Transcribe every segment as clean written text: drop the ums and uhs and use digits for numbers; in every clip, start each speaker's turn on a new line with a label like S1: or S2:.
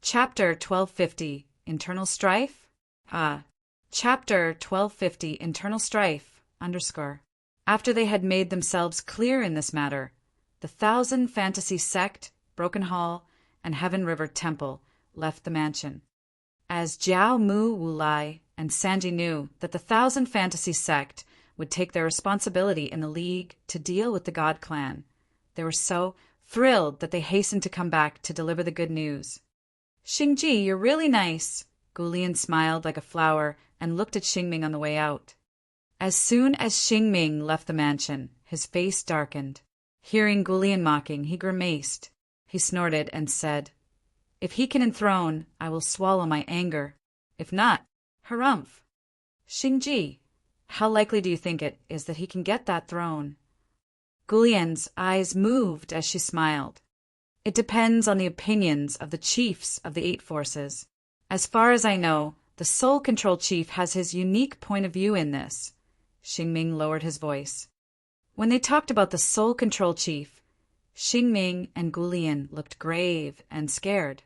S1: Chapter 1250 Internal Strife? Chapter 1250 Internal Strife, _ After they had made themselves clear in this matter, the Thousand Fantasy Sect, Broken Hall, and Heaven River Temple left the mansion. As Jiao Mu Wulai and Sanji knew that the Thousand Fantasy Sect would take their responsibility in the League to deal with the God Clan, they were so thrilled that they hastened to come back to deliver the good news. "Xingji, you're really nice." Gulian smiled like a flower and looked at Xingming on the way out. As soon as Xingming left the mansion, his face darkened. Hearing Gulian mocking, he grimaced. He snorted and said, "If he can enthrone, I will swallow my anger. If not, harumph. Xingji, how likely do you think it is that he can get that throne?" Gulian's eyes moved as she smiled. "It depends on the opinions of the chiefs of the 8 forces. As far as I know, the Soul Control Chief has his unique point of view in this." Xingming lowered his voice. When they talked about the Soul Control Chief, Xingming and Gulian looked grave and scared.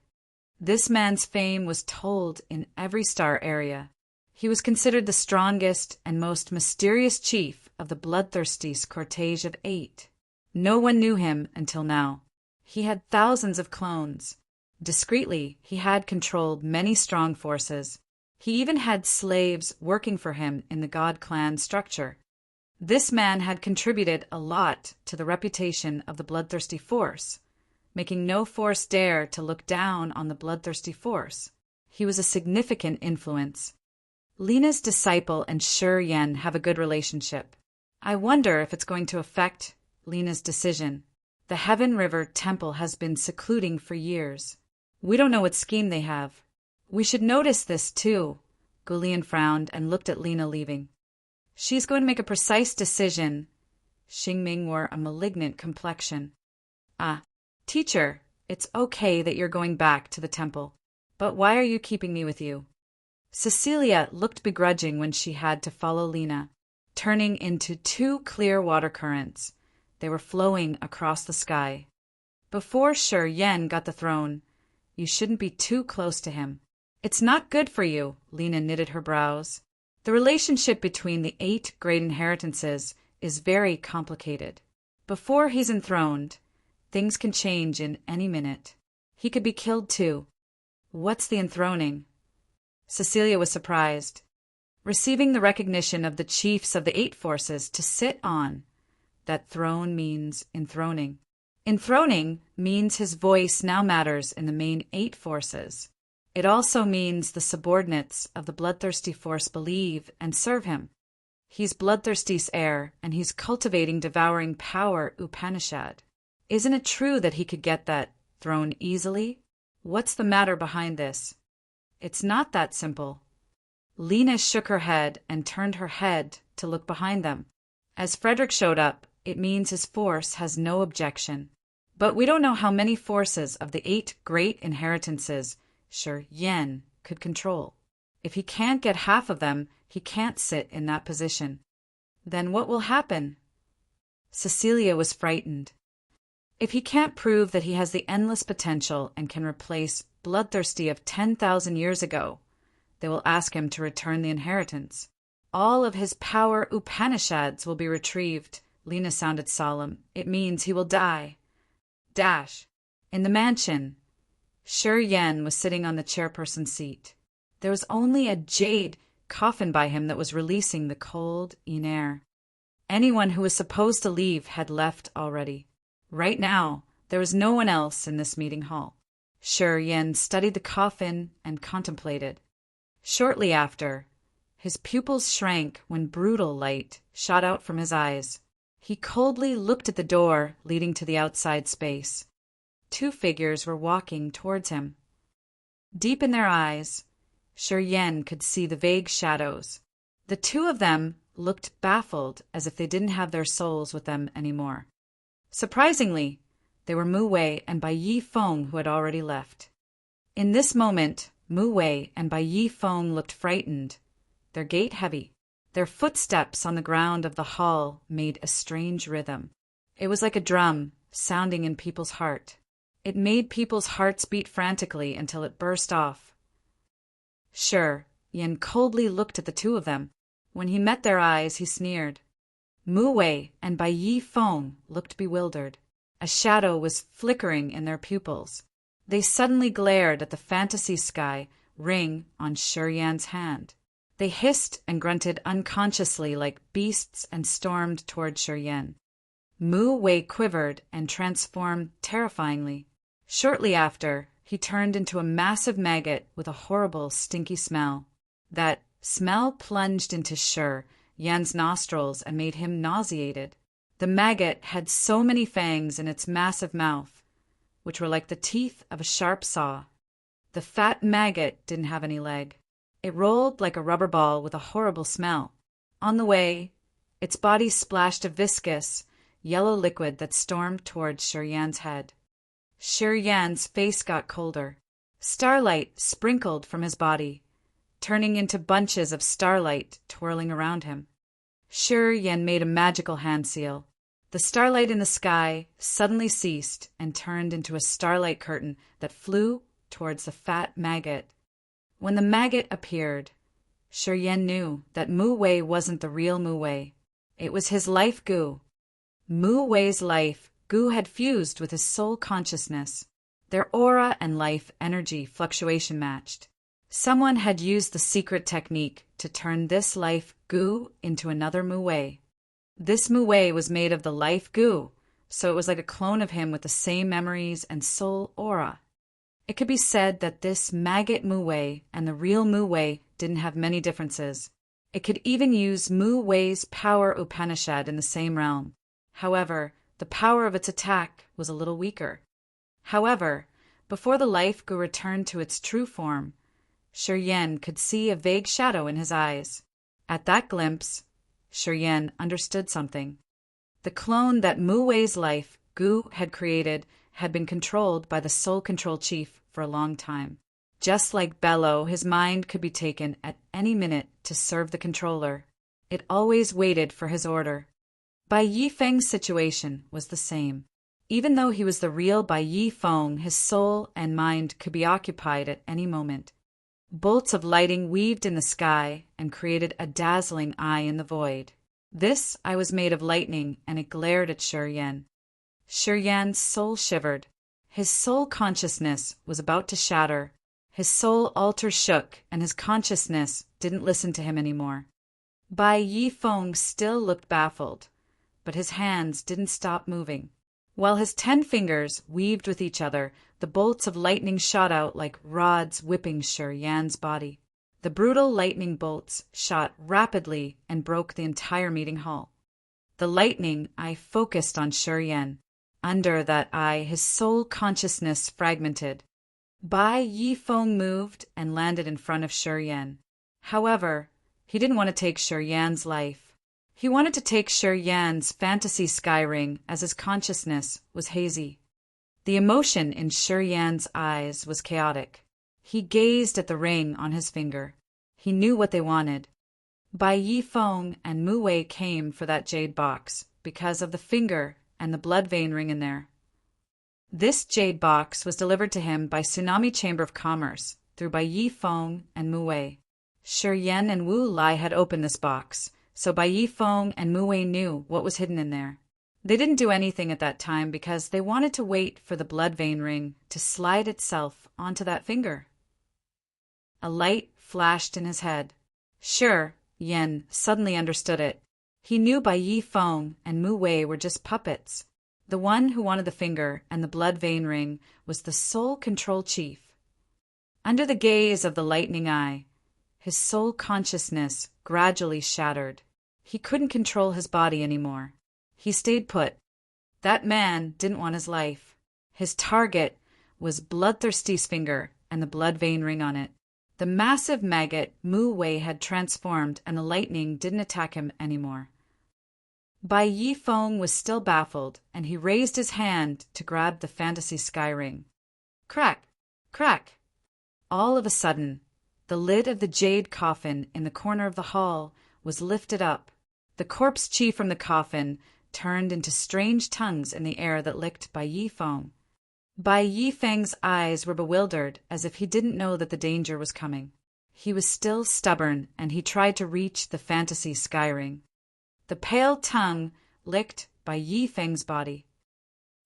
S1: This man's fame was told in every star area. He was considered the strongest and most mysterious chief of the bloodthirsty cortege of 8. No one knew him until now. He had thousands of clones. Discreetly, he had controlled many strong forces. He even had slaves working for him in the God Clan structure. This man had contributed a lot to the reputation of the bloodthirsty force, making no force dare to look down on the bloodthirsty force. He was a significant influence. Lena's disciple and Shi Yan have a good relationship. I wonder if it's going to affect Lena's decision. The Heaven River Temple has been secluding for years. We don't know what scheme they have. We should notice this too. Gulian frowned and looked at Lena leaving. She's going to make a precise decision. Xingming wore a malignant complexion. Teacher, it's okay that you're going back to the temple. But why are you keeping me with you? Cecilia looked begrudging when she had to follow Lena, turning into 2 clear water currents. They were flowing across the sky. Before Shi Yan got the throne, you shouldn't be too close to him. It's not good for you, Lena knitted her brows. The relationship between the 8 great inheritances is very complicated. Before he's enthroned, things can change in any minute. He could be killed too. What's the enthroning? Cecilia was surprised. Receiving the recognition of the chiefs of the 8 forces to sit on. That throne means enthroning. Enthroning means his voice now matters in the main 8 forces. It also means the subordinates of the bloodthirsty force believe and serve him. He's bloodthirsty's heir, and he's cultivating devouring power Upanishad. Isn't it true that he could get that throne easily? What's the matter behind this? It's not that simple. Lena shook her head and turned her head to look behind them. As Frederick showed up, it means his force has no objection. But we don't know how many forces of the 8 great inheritances Shi Yan could control. If he can't get half of them, he can't sit in that position. Then what will happen? Cecilia was frightened. If he can't prove that he has the endless potential and can replace Bloodthirsty of 10,000 years ago, they will ask him to return the inheritance. All of his power Upanishads will be retrieved. Lena sounded solemn. It means he will die. In the mansion, Shi Yan was sitting on the chairperson seat. There was only a jade coffin by him that was releasing the cold, air. Anyone who was supposed to leave had left already. Right now, there was no one else in this meeting hall. Shi Yan studied the coffin and contemplated. Shortly after, his pupils shrank when brutal light shot out from his eyes. He coldly looked at the door leading to the outside space. 2 figures were walking towards him. Deep in their eyes, Shi Yan could see the vague shadows. The 2 of them looked baffled, as if they didn't have their souls with them anymore. Surprisingly, they were Mu Wei and Bai Yi Feng who had already left. In this moment, Mu Wei and Bai Yi Feng looked frightened, their gait heavy. Their footsteps on the ground of the hall made a strange rhythm. It was like a drum sounding in people's heart. It made people's hearts beat frantically until it burst off. Sure, Yin coldly looked at the two of them. When he met their eyes, he sneered. Mu Wei and Bai Yi Feng looked bewildered. A shadow was flickering in their pupils. They suddenly glared at the fantasy sky ring on Shi Yan's hand. They hissed and grunted unconsciously like beasts and stormed toward Shi Yan. Mu Wei quivered and transformed terrifyingly. Shortly after, he turned into a massive maggot with a horrible, stinky smell. That smell plunged into Shi Yan's nostrils and made him nauseated. The maggot had so many fangs in its massive mouth, which were like the teeth of a sharp saw. The fat maggot didn't have any leg. It rolled like a rubber ball with a horrible smell. On the way, its body splashed a viscous, yellow liquid that stormed toward Shi Yan's head. Shi Yan's face got colder. Starlight sprinkled from his body, turning into bunches of starlight twirling around him. Shi Yan made a magical hand seal. The starlight in the sky suddenly ceased and turned into a starlight curtain that flew towards the fat maggot. When the maggot appeared, Shi Yan knew that Mu Wei wasn't the real Mu Wei. It was his life goo. Mu Wei's life goo had fused with his soul consciousness. Their aura and life energy fluctuation matched. Someone had used the secret technique to turn this life goo into another Mu Wei. This Mu Wei was made of the life goo, so it was like a clone of him with the same memories and soul aura. It could be said that this maggot Mu Wei and the real Mu Wei didn't have many differences. It could even use Mu Wei's power Upanishad in the same realm. However, the power of its attack was a little weaker. However, before the life goo returned to its true form, Shi Yan could see a vague shadow in his eyes. At that glimpse, Shi Yan understood something. The clone that Mu Wei's life goo had created had been controlled by the Soul Control Chief for a long time. Just like Bello, his mind could be taken at any minute to serve the controller. It always waited for his order. Bai Yi Feng's situation was the same. Even though he was the real Bai Yi Feng, his soul and mind could be occupied at any moment. Bolts of lighting weaved in the sky and created a dazzling eye in the void. This eye was made of lightning, and it glared at Shi Yan. Shi Yan's soul shivered. His soul consciousness was about to shatter. His soul altar shook, and his consciousness didn't listen to him anymore. Bai Yi Feng still looked baffled, but his hands didn't stop moving. While his 10 fingers weaved with each other, the bolts of lightning shot out like rods whipping Shi Yan's body. The brutal lightning bolts shot rapidly and broke the entire meeting hall. The lightning eye focused on Shi Yan. Under that eye, his soul consciousness fragmented. Bai Yi Feng moved and landed in front of Shi Yan. However, he didn't want to take Shi Yan's life. He wanted to take Shi Yan's fantasy sky ring, as his consciousness was hazy. The emotion in Shi Yan's eyes was chaotic. He gazed at the ring on his finger. He knew what they wanted. Bai Yi Feng and Mu Wei came for that jade box because of the finger and the blood vein ring in there. This jade box was delivered to him by Tsunami Chamber of Commerce through Bai Yi Feng and Mu Wei. Shi Yan and Wu Lai had opened this box, so Bai Yi Feng and Mu Wei knew what was hidden in there. They didn't do anything at that time because they wanted to wait for the blood vein ring to slide itself onto that finger. A light flashed in his head. Shi Yan suddenly understood it. He knew Bai Yi Feng and Mu Wei were just puppets. The one who wanted the finger and the blood vein ring was the Soul Control Chief. Under the gaze of the lightning eye, his soul consciousness gradually shattered. He couldn't control his body anymore. He stayed put. That man didn't want his life. His target was Bloodthirsty's finger and the blood vein ring on it. The massive maggot Mu Wei had transformed, and the lightning didn't attack him anymore. Bai Yi Feng was still baffled, and he raised his hand to grab the fantasy sky ring. Crack! Crack! All of a sudden, the lid of the jade coffin in the corner of the hall was lifted up. The corpse chief from the coffin turned into strange tongues in the air that licked Bai Yi Feng. Bai Yifeng's eyes were bewildered, as if he didn't know that the danger was coming. He was still stubborn, and he tried to reach the fantasy sky ring. The pale tongue licked Bai Yifeng's body.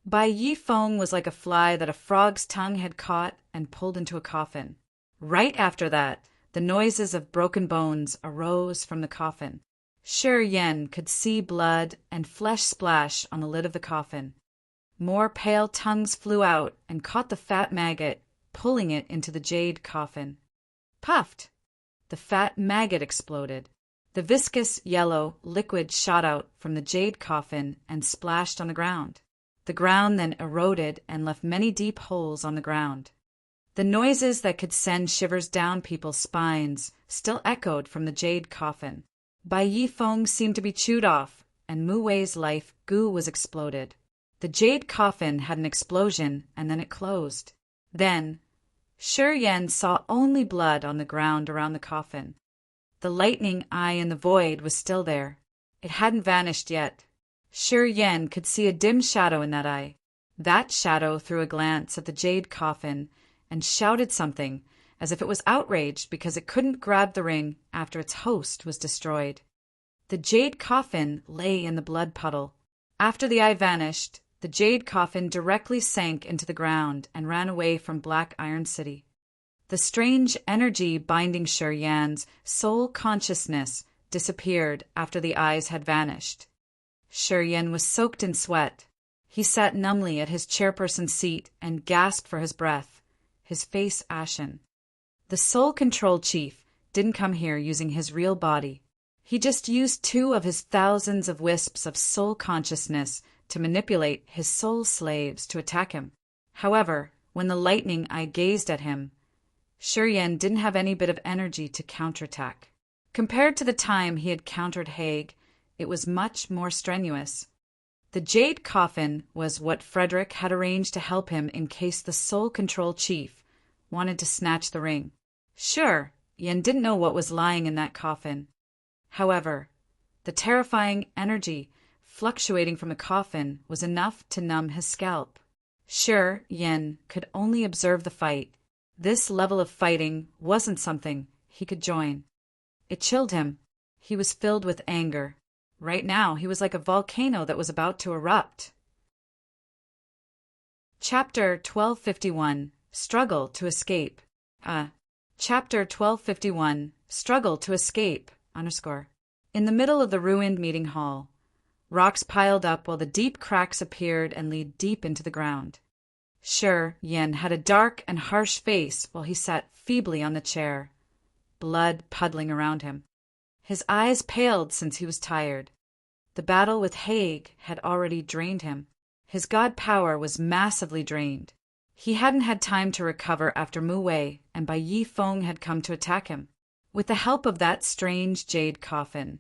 S1: Bai Yifeng was like a fly that a frog's tongue had caught and pulled into a coffin. Right after that, the noises of broken bones arose from the coffin. Shi Yan could see blood and flesh splash on the lid of the coffin. More pale tongues flew out and caught the fat maggot, pulling it into the jade coffin. Puffed! The fat maggot exploded. The viscous yellow liquid shot out from the jade coffin and splashed on the ground. The ground then eroded and left many deep holes on the ground. The noises that could send shivers down people's spines still echoed from the jade coffin. Bai Yifeng seemed to be chewed off, and Mu Wei's life goo was exploded. The jade coffin had an explosion, and then it closed. Then, Shi Yan saw only blood on the ground around the coffin. The lightning eye in the void was still there. It hadn't vanished yet. Shi Yan could see a dim shadow in that eye. That shadow threw a glance at the jade coffin and shouted something, as if it was outraged because it couldn't grab the ring after its host was destroyed. The jade coffin lay in the blood puddle. After the eye vanished, the jade coffin directly sank into the ground and ran away from Black Iron City. The strange energy binding Shi Yan's soul consciousness disappeared after the eyes had vanished. Shi Yan was soaked in sweat. He sat numbly at his chairperson's seat and gasped for his breath, his face ashen. The soul control chief didn't come here using his real body. He just used 2 of his thousands of wisps of soul consciousness to manipulate his soul slaves to attack him. However, when the lightning eye gazed at him, Shi Yan didn't have any bit of energy to counterattack. Compared to the time he had countered Haig, it was much more strenuous. The jade coffin was what Frederick had arranged to help him in case the soul control chief wanted to snatch the ring. Sure, Yan didn't know what was lying in that coffin. However, the terrifying energy fluctuating from the coffin was enough to numb his scalp. Sure, Yan could only observe the fight. This level of fighting wasn't something he could join. It chilled him. He was filled with anger. Right now, he was like a volcano that was about to erupt. Chapter 1251, Struggle to Escape. Chapter 1251, Struggle to Escape, _. In the middle of the ruined meeting hall, rocks piled up while the deep cracks appeared and lead deep into the ground. Shi Yan had a dark and harsh face while he sat feebly on the chair, blood puddling around him. His eyes paled since he was tired. The battle with Haig had already drained him. His god power was massively drained. He hadn't had time to recover after Mu Wei and Bai Yifeng had come to attack him. With the help of that strange jade coffin,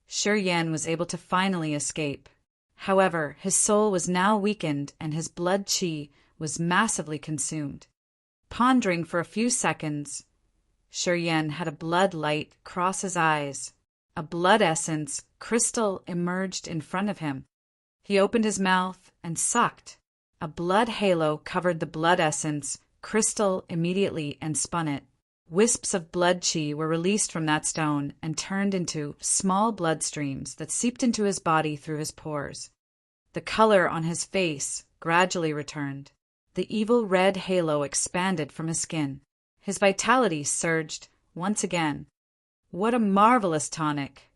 S1: Shi Yan was able to finally escape. However, his soul was now weakened and his blood qi was massively consumed. Pondering for a few seconds, Shi Yan had a blood light cross his eyes. A blood essence crystal emerged in front of him. He opened his mouth and sucked. A blood halo covered the blood essence crystal immediately and spun it. Wisps of blood qi were released from that stone and turned into small blood streams that seeped into his body through his pores. The color on his face gradually returned. The evil red halo expanded from his skin. His vitality surged once again. What a marvelous tonic!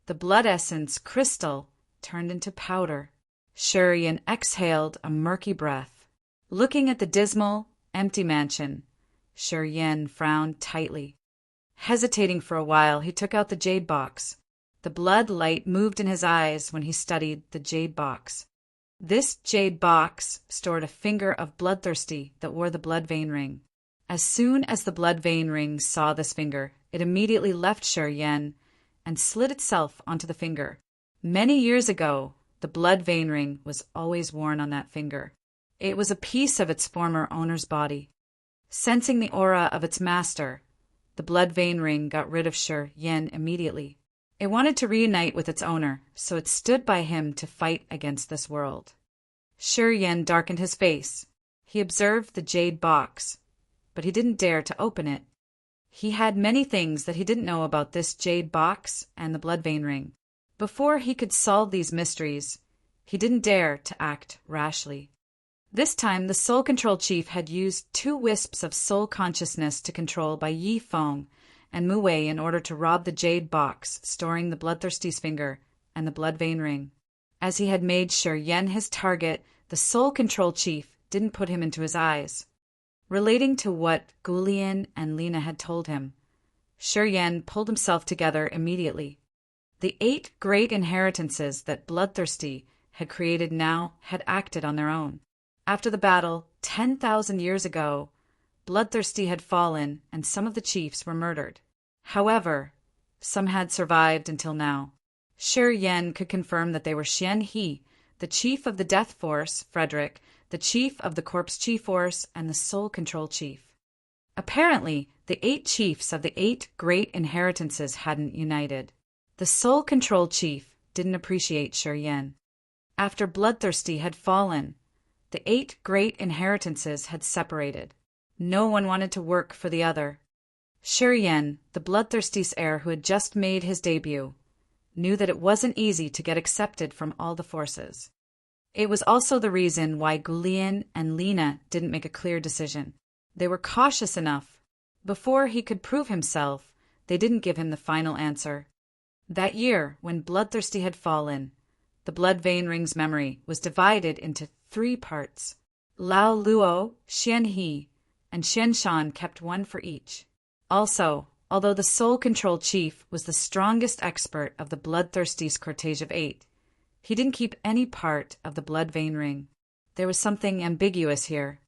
S1: The blood essence crystal turned into powder. Shi Yan exhaled a murky breath. Looking at the dismal, empty mansion, Shi Yan frowned tightly. Hesitating for a while, he took out the jade box. The blood light moved in his eyes when he studied the jade box. This jade box stored a finger of bloodthirsty that wore the blood vein ring. As soon as the blood vein ring saw this finger, it immediately left Shi Yan and slid itself onto the finger. Many years ago, the blood vein ring was always worn on that finger. It was a piece of its former owner's body. Sensing the aura of its master, the blood vein ring got rid of Shi Yan immediately. It wanted to reunite with its owner, so it stood by him to fight against this world. Shi Yan darkened his face. He observed the jade box, but he didn't dare to open it. He had many things that he didn't know about this jade box and the blood vein ring. Before he could solve these mysteries, he didn't dare to act rashly. This time, the Soul Control Chief had used 2 wisps of soul consciousness to control by Yi Feng and Mu Wei in order to rob the jade box, storing the Bloodthirsty's finger and the blood vein ring. As he had made sure Yen his target, the Soul Control Chief didn't put him into his eyes. Relating to what Gulian and Lina had told him, Shi Yen pulled himself together immediately. The 8 great inheritances that Bloodthirsty had created now had acted on their own. After the battle, 10,000 years ago, Bloodthirsty had fallen and some of the chiefs were murdered. However, some had survived until now. Shi Yen could confirm that they were Xian He, the chief of the Death Force, Frederick, the chief of the Corpse Chief Force, and the Soul Control Chief. Apparently, the 8 chiefs of the 8 great inheritances hadn't united. The Soul Control Chief didn't appreciate Shi Yen. After Bloodthirsty had fallen, the 8 great inheritances had separated. No one wanted to work for the other. Shi Yen, the Bloodthirsty's heir who had just made his debut, knew that it wasn't easy to get accepted from all the forces. It was also the reason why Gulian and Lina didn't make a clear decision. They were cautious enough. Before he could prove himself, they didn't give him the final answer. That year, when Bloodthirsty had fallen, the blood vein ring's memory was divided into 3 parts. Lao Luo, Xian He, and Xian Shan kept 1 for each. Also, although the Soul Control Chief was the strongest expert of the Bloodthirsty's cortege of 8, he didn't keep any part of the blood vein ring. There was something ambiguous here.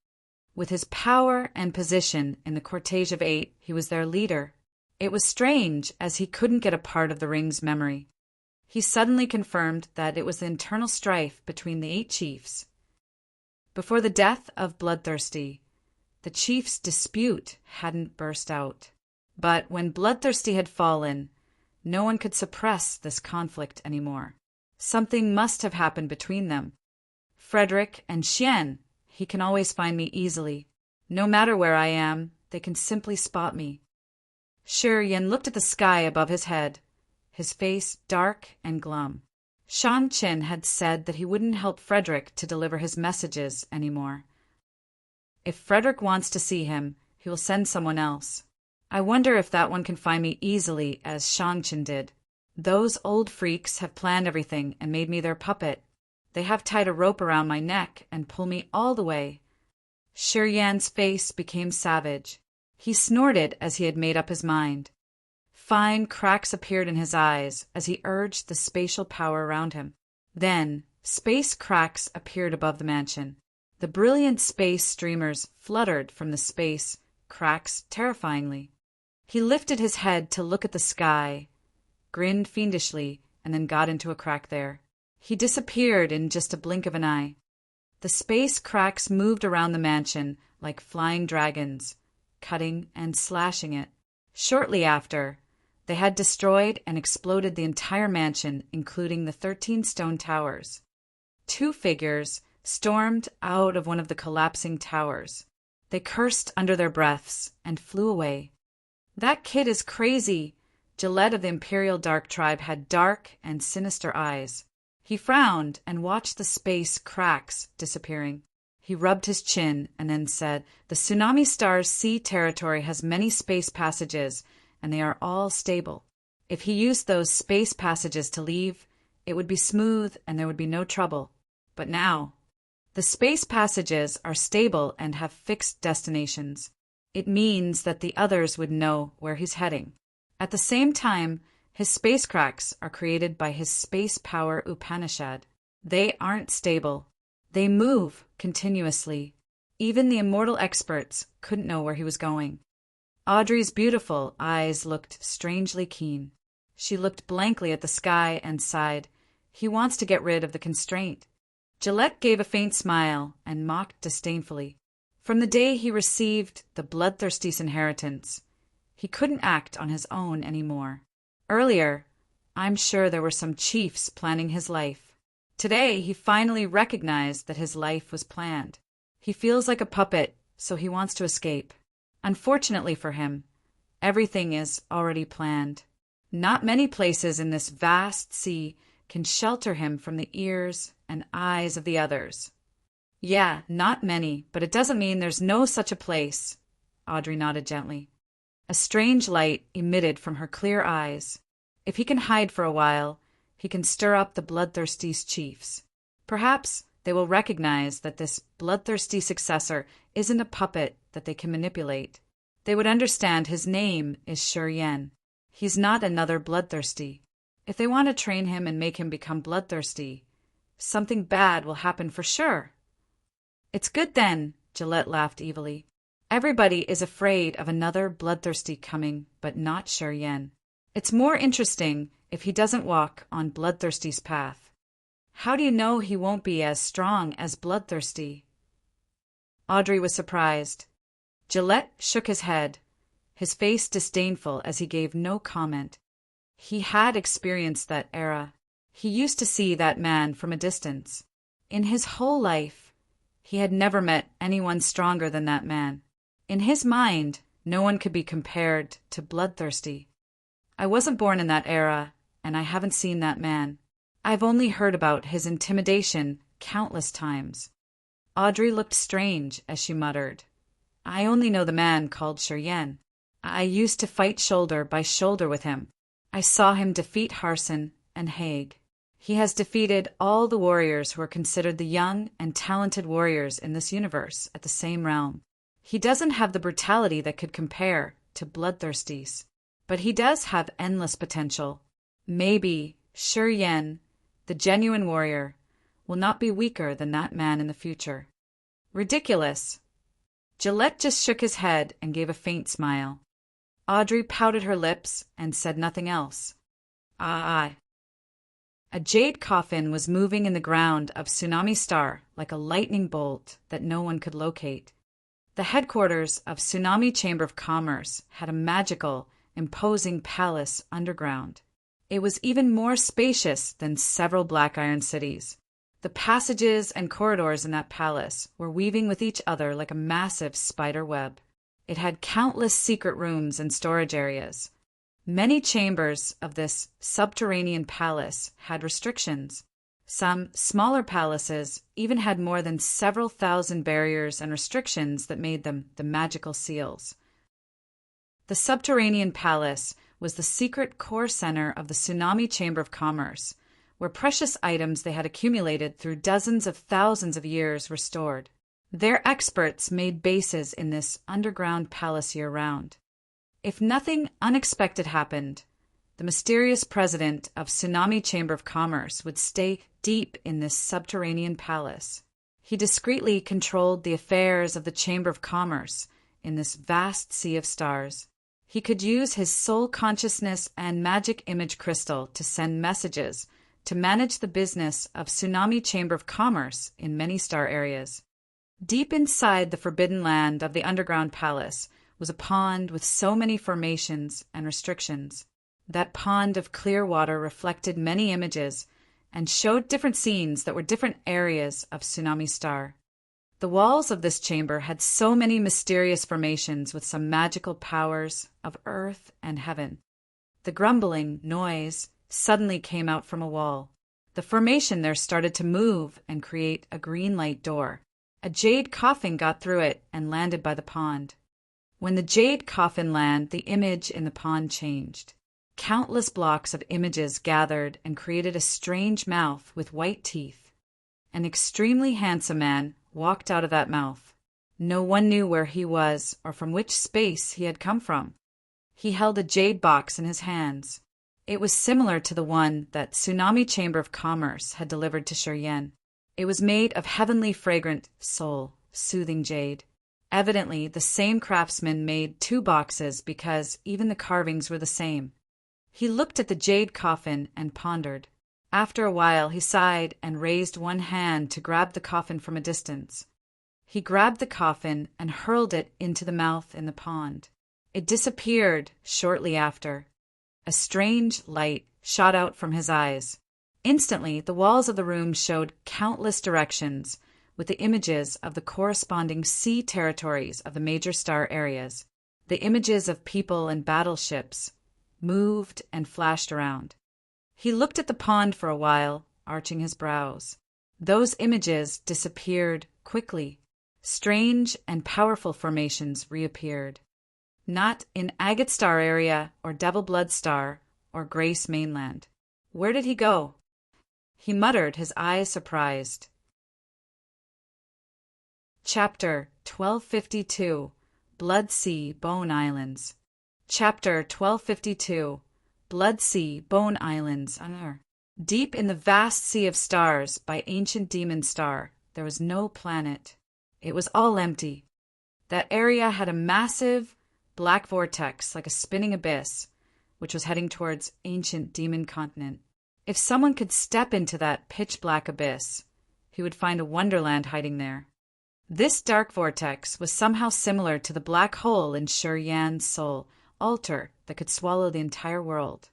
S1: With his power and position in the cortege of 8, he was their leader. It was strange, as he couldn't get a part of the ring's memory. He suddenly confirmed that it was the internal strife between the 8 chiefs. Before the death of Bloodthirsty, the chiefs' dispute hadn't burst out. But when Bloodthirsty had fallen, no one could suppress this conflict anymore. Something must have happened between them. Frederick and Xian, he can always find me easily. No matter where I am, they can simply spot me. Shi Yen looked at the sky above his head, his face dark and glum. Shan Qin had said that he wouldn't help Frederick to deliver his messages anymore. If Frederick wants to see him, he will send someone else. I wonder if that one can find me easily as Shan Qin did. Those old freaks have planned everything and made me their puppet. They have tied a rope around my neck and pull me all the way. Shi Yan's face became savage. He snorted as he had made up his mind. Fine cracks appeared in his eyes as he urged the spatial power around him. Then, space cracks appeared above the mansion. The brilliant space streamers fluttered from the space cracks terrifyingly. He lifted his head to look at the sky, grinned fiendishly, and then got into a crack there. He disappeared in just a blink of an eye. The space cracks moved around the mansion like flying dragons, cutting and slashing it. Shortly after, they had destroyed and exploded the entire mansion, including the 13 stone towers. 2 figures stormed out of one of the collapsing towers. They cursed under their breaths and flew away. That kid is crazy. Gillette of the Imperial Dark Tribe had dark and sinister eyes. He frowned and watched the space cracks disappearing. He rubbed his chin and then said, "The Tsunami Star's sea territory has many space passages, and they are all stable. If he used those space passages to leave, it would be smooth and there would be no trouble. But now, the space passages are stable and have fixed destinations. It means that the others would know where he's heading. At the same time, his space cracks are created by his space power Upanishad. They aren't stable. They move continuously. Even the immortal experts couldn't know where he was going." Audrey's beautiful eyes looked strangely keen. She looked blankly at the sky and sighed. He wants to get rid of the constraint. Gillette gave a faint smile and mocked disdainfully. From the day he received the Bloodthirsty's inheritance, he couldn't act on his own anymore. Earlier, I'm sure there were some chiefs planning his life. Today, he finally recognized that his life was planned. He feels like a puppet, so he wants to escape. Unfortunately for him, everything is already planned. Not many places in this vast sea can shelter him from the ears and eyes of the others. Yeah, not many, but it doesn't mean there's no such a place. Audrey nodded gently. A strange light emitted from her clear eyes. If he can hide for a while, he can stir up the bloodthirsty chiefs. Perhaps they will recognize that this bloodthirsty successor isn't a puppet that they can manipulate. They would understand his name is Yen. He's not another bloodthirsty. If they want to train him and make him become bloodthirsty, something bad will happen for sure. It's good then, Gillette laughed evilly. Everybody is afraid of another bloodthirsty coming, but not Yen. It's more interesting if he doesn't walk on Bloodthirsty's path. How do you know he won't be as strong as Bloodthirsty? Audrey was surprised. Gillette shook his head, his face disdainful as he gave no comment. He had experienced that era. He used to see that man from a distance. In his whole life, he had never met anyone stronger than that man. In his mind, no one could be compared to Bloodthirsty. I wasn't born in that era, and I haven't seen that man. I've only heard about his intimidation countless times. Audrey looked strange as she muttered, I only know the man called Yen. I used to fight shoulder by shoulder with him. I saw him defeat Harson and Haig. He has defeated all the warriors who are considered the young and talented warriors in this universe at the same realm. He doesn't have the brutality that could compare to Bloodthirsty's, but he does have endless potential. Maybe Yen, the genuine warrior, will not be weaker than that man in the future. Ridiculous. Gillette just shook his head and gave a faint smile. Audrey pouted her lips and said nothing else. Aye. A jade coffin was moving in the ground of Tsunami Star like a lightning bolt that no one could locate. The headquarters of Tsunami Chamber of Commerce had a magical, imposing palace underground. It was even more spacious than several Black Iron cities. The passages and corridors in that palace were weaving with each other like a massive spider web. It had countless secret rooms and storage areas. Many chambers of this subterranean palace had restrictions. Some smaller palaces even had more than several thousand barriers and restrictions that made them the magical seals. The subterranean palace was the secret core center of the Tsunami Chamber of Commerce, where precious items they had accumulated through dozens of thousands of years were stored. Their experts made bases in this underground palace year-round. If nothing unexpected happened, the mysterious president of Tsunami Chamber of Commerce would stay deep in this subterranean palace. He discreetly controlled the affairs of the Chamber of Commerce in this vast sea of stars. He could use his soul consciousness and magic image crystal to send messages to manage the business of Tsunami Chamber of Commerce in many star areas. Deep inside the forbidden land of the underground palace was a pond with so many formations and restrictions. That pond of clear water reflected many images and showed different scenes that were different areas of Tsunami Star. The walls of this chamber had so many mysterious formations with some magical powers of earth and heaven. The grumbling noise suddenly came out from a wall. The formation there started to move and create a green light door. A jade coffin got through it and landed by the pond. When the jade coffin landed, the image in the pond changed. Countless blocks of images gathered and created a strange mouth with white teeth. An extremely handsome man walked out of that mouth. No one knew where he was or from which space he had come from. He held a jade box in his hands. It was similar to the one that Tsunami Chamber of Commerce had delivered to Yen. It was made of heavenly fragrant soul-soothing jade. Evidently, the same craftsman made two boxes because even the carvings were the same. He looked at the jade coffin and pondered. After a while, he sighed and raised one hand to grab the coffin from a distance. He grabbed the coffin and hurled it into the mouth in the pond. It disappeared shortly after. A strange light shot out from his eyes. Instantly, the walls of the room showed countless directions, with the images of the corresponding sea territories of the major star areas. The images of people and battleships moved and flashed around. He looked at the pond for a while, arching his brows. Those images disappeared quickly. Strange and powerful formations reappeared. Not in Agate Star area or Devil Blood Star or Grace Mainland. Where did he go? He muttered, his eyes surprised. Chapter 1252 Blood Sea Bone Islands. Chapter 1252 Blood Sea Bone Islands. Deep in the vast sea of stars by ancient demon star, there was no planet. It was all empty. That area had a massive black vortex like a spinning abyss, which was heading towards ancient demon continent. If someone could step into that pitch-black abyss, he would find a wonderland hiding there. This dark vortex was somehow similar to the black hole in Sher Yan's soul, altar that could swallow the entire world.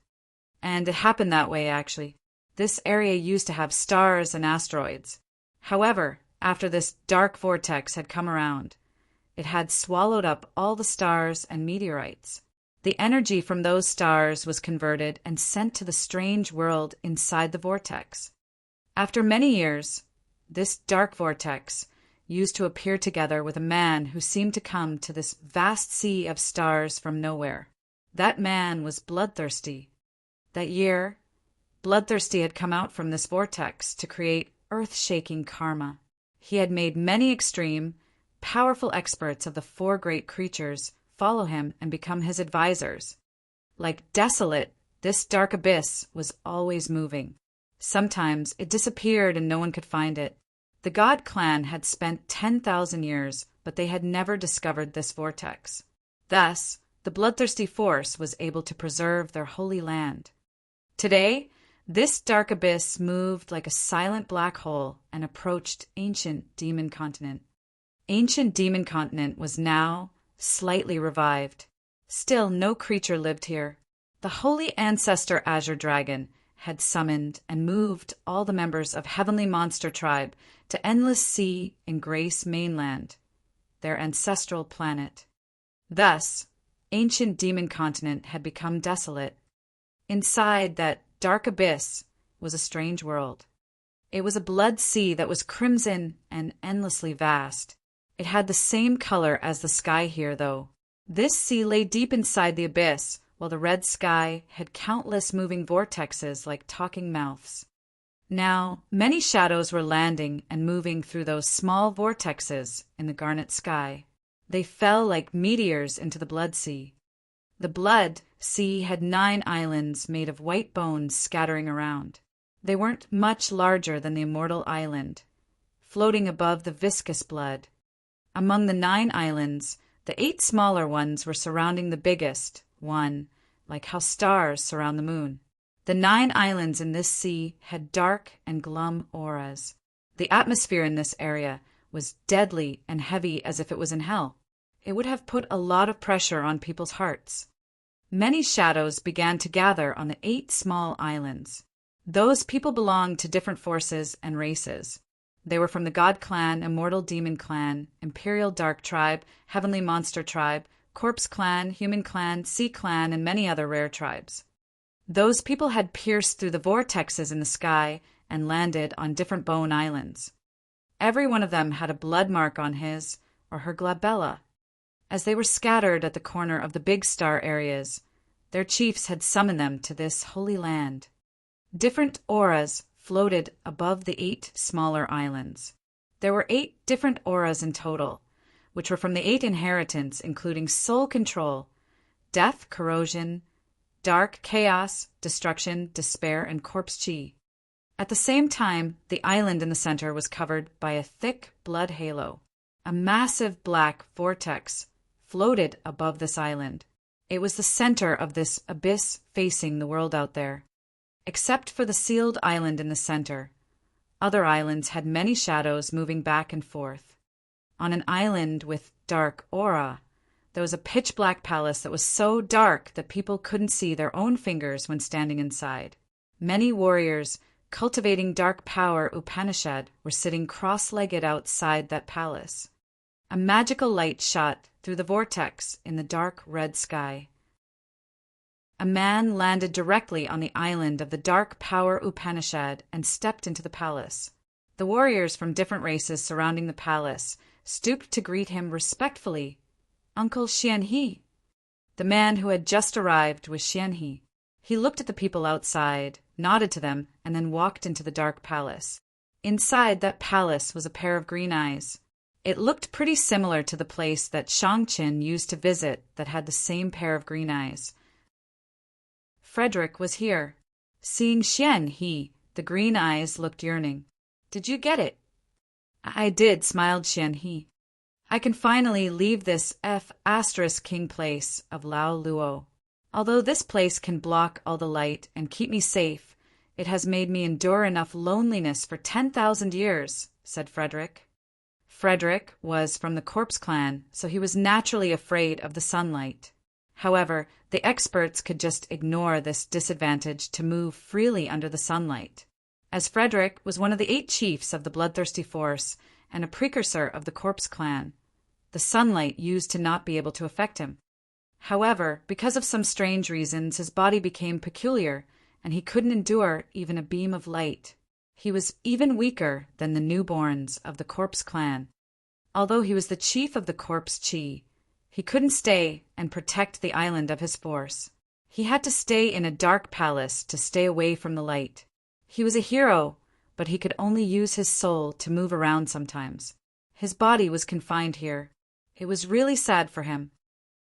S1: And it happened that way, actually. This area used to have stars and asteroids. However, after this dark vortex had come around, it had swallowed up all the stars and meteorites. The energy from those stars was converted and sent to the strange world inside the vortex. After many years, this dark vortex used to appear together with a man who seemed to come to this vast sea of stars from nowhere. That man was Bloodthirsty. That year, Bloodthirsty had come out from this vortex to create earth-shaking karma. He had made many extreme, powerful experts of the four great creatures follow him and become his advisors. Like Desolate, this dark abyss was always moving. Sometimes it disappeared and no one could find it. The God clan had spent 10,000 years, but they had never discovered this vortex. Thus, the Bloodthirsty force was able to preserve their holy land. Today, this dark abyss moved like a silent black hole and approached ancient demon continent. Ancient demon continent was now slightly revived. Still, no creature lived here. The holy ancestor Azure Dragon had summoned and moved all the members of Heavenly Monster Tribe to Endless Sea in Grace Mainland, their ancestral planet. Thus, ancient demon continent had become desolate. Inside that dark abyss was a strange world. It was a blood sea that was crimson and endlessly vast. It had the same color as the sky here, though. This sea lay deep inside the abyss, while the red sky had countless moving vortexes like talking mouths. Now, many shadows were landing and moving through those small vortexes in the garnet sky. They fell like meteors into the blood sea. The blood sea had 9 islands made of white bones scattering around. They weren't much larger than the immortal island, floating above the viscous blood. Among the 9 islands, the 8 smaller ones were surrounding the biggest one, like how stars surround the moon. The 9 islands in this sea had dark and glum auras. The atmosphere in this area was deadly and heavy as if it was in hell. It would have put a lot of pressure on people's hearts. Many shadows began to gather on the 8 small islands. Those people belonged to different forces and races. They were from the God Clan, Immortal Demon Clan, Imperial Dark Tribe, Heavenly Monster Tribe, Corpse Clan, Human Clan, Sea Clan, and many other rare tribes. Those people had pierced through the vortexes in the sky and landed on different bone islands. Every one of them had a blood mark on his or her glabella. As they were scattered at the corner of the big star areas, their chiefs had summoned them to this holy land. Different auras floated above the 8 smaller islands. There were 8 different auras in total, which were from the 8 inheritance, including soul control, death, corrosion, dark, chaos, destruction, despair, and corpse chi. At the same time, the island in the center was covered by a thick blood halo. A massive black vortex floated above this island. It was the center of this abyss facing the world out there. Except for the sealed island in the center, other islands had many shadows moving back and forth. On an island with dark aura, there was a pitch-black palace that was so dark that people couldn't see their own fingers when standing inside. Many warriors cultivating dark power Upanishad were sitting cross-legged outside that palace. A magical light shot through the vortex in the dark red sky. A man landed directly on the island of the Dark Power Upanishad and stepped into the palace. The warriors from different races surrounding the palace stooped to greet him respectfully. Uncle Xianhe. The man who had just arrived was Xianhe. He looked at the people outside, nodded to them, and then walked into the dark palace. Inside that palace was a pair of green eyes. It looked pretty similar to the place that Shangqin used to visit that had the same pair of green eyes. Frederick was here. Seeing Xianhe, the green eyes looked yearning. Did you get it? I did, smiled Xianhe. I can finally leave this *king place of Lao Luo. Although this place can block all the light and keep me safe, it has made me endure enough loneliness for 10,000 years, said Frederick. Frederick was from the Corpse clan, so he was naturally afraid of the sunlight. However, the experts could just ignore this disadvantage to move freely under the sunlight. As Frederick was one of the 8 chiefs of the Bloodthirsty Force and a precursor of the Corpse clan, the sunlight used to not be able to affect him. However, because of some strange reasons, his body became peculiar, and he couldn't endure even a beam of light. He was even weaker than the newborns of the Corpse clan. Although he was the chief of the Corpse Chi, he couldn't stay and protect the island of his force. He had to stay in a dark palace to stay away from the light. He was a hero, but he could only use his soul to move around sometimes. His body was confined here. It was really sad for him.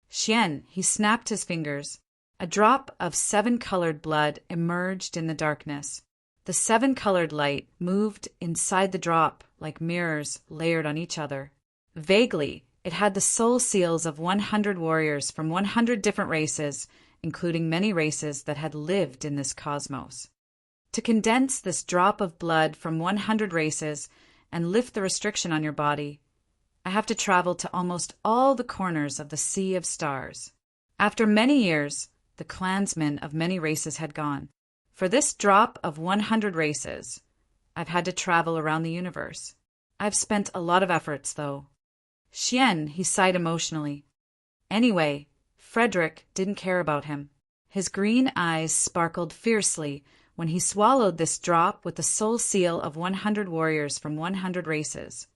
S1: He snapped his fingers. A drop of 7-colored blood emerged in the darkness. The 7-colored light moved inside the drop like mirrors layered on each other. Vaguely, it had the soul seals of 100 warriors from 100 different races, including many races that had lived in this cosmos. To condense this drop of blood from 100 races and lift the restriction on your body, I have to travel to almost all the corners of the Sea of Stars. After many years, the clansmen of many races had gone. For this drop of 100 races, I've had to travel around the universe. I've spent a lot of efforts, though. He sighed emotionally. Anyway, Frederick didn't care about him. His green eyes sparkled fiercely when he swallowed this drop with the soul seal of 100 warriors from 100 races.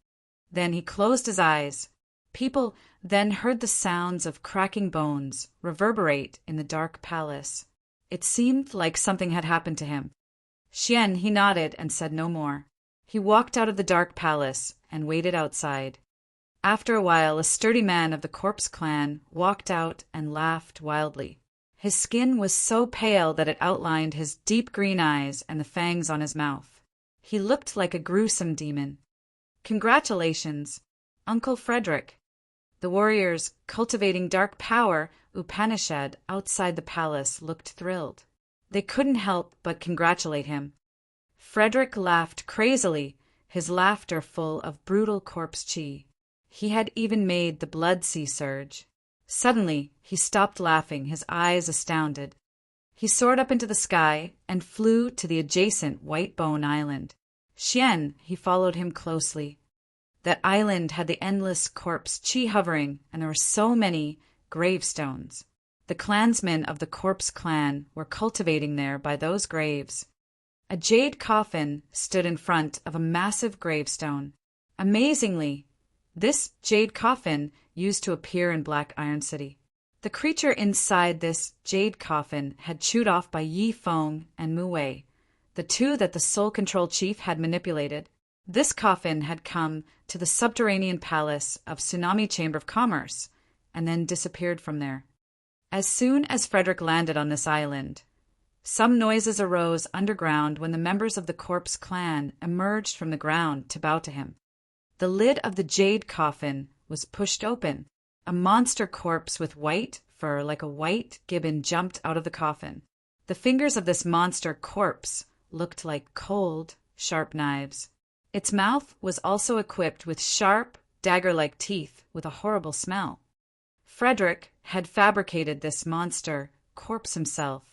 S1: Then he closed his eyes. People then heard the sounds of cracking bones reverberate in the dark palace. It seemed like something had happened to him. He nodded and said no more. He walked out of the dark palace and waited outside. After a while, a sturdy man of the Corpse clan walked out and laughed wildly. His skin was so pale that it outlined his deep green eyes and the fangs on his mouth. He looked like a gruesome demon. Congratulations, Uncle Frederick. The warriors cultivating dark power Upanishad outside the palace looked thrilled. They couldn't help but congratulate him. Frederick laughed crazily, his laughter full of brutal corpse chi. He had even made the blood sea surge. Suddenly, he stopped laughing, his eyes astounded. He soared up into the sky and flew to the adjacent White Bone Island. He followed him closely. That island had the endless corpse chi hovering, and there were so many gravestones. The clansmen of the Corpse clan were cultivating there by those graves. A jade coffin stood in front of a massive gravestone. Amazingly, this jade coffin used to appear in Black Iron City. The creature inside this jade coffin had chewed off by Yi Feng and Mu Wei, the 2 that the Soul Control Chief had manipulated. This coffin had come to the subterranean palace of Tsunami Chamber of Commerce and then disappeared from there. As soon as Frederick landed on this island, some noises arose underground when the members of the Corpse clan emerged from the ground to bow to him. The lid of the jade coffin was pushed open. A monster corpse with white fur like a white gibbon jumped out of the coffin. The fingers of this monster corpse looked like cold, sharp knives. Its mouth was also equipped with sharp, dagger-like teeth with a horrible smell. Frederick had fabricated this monster corpse himself.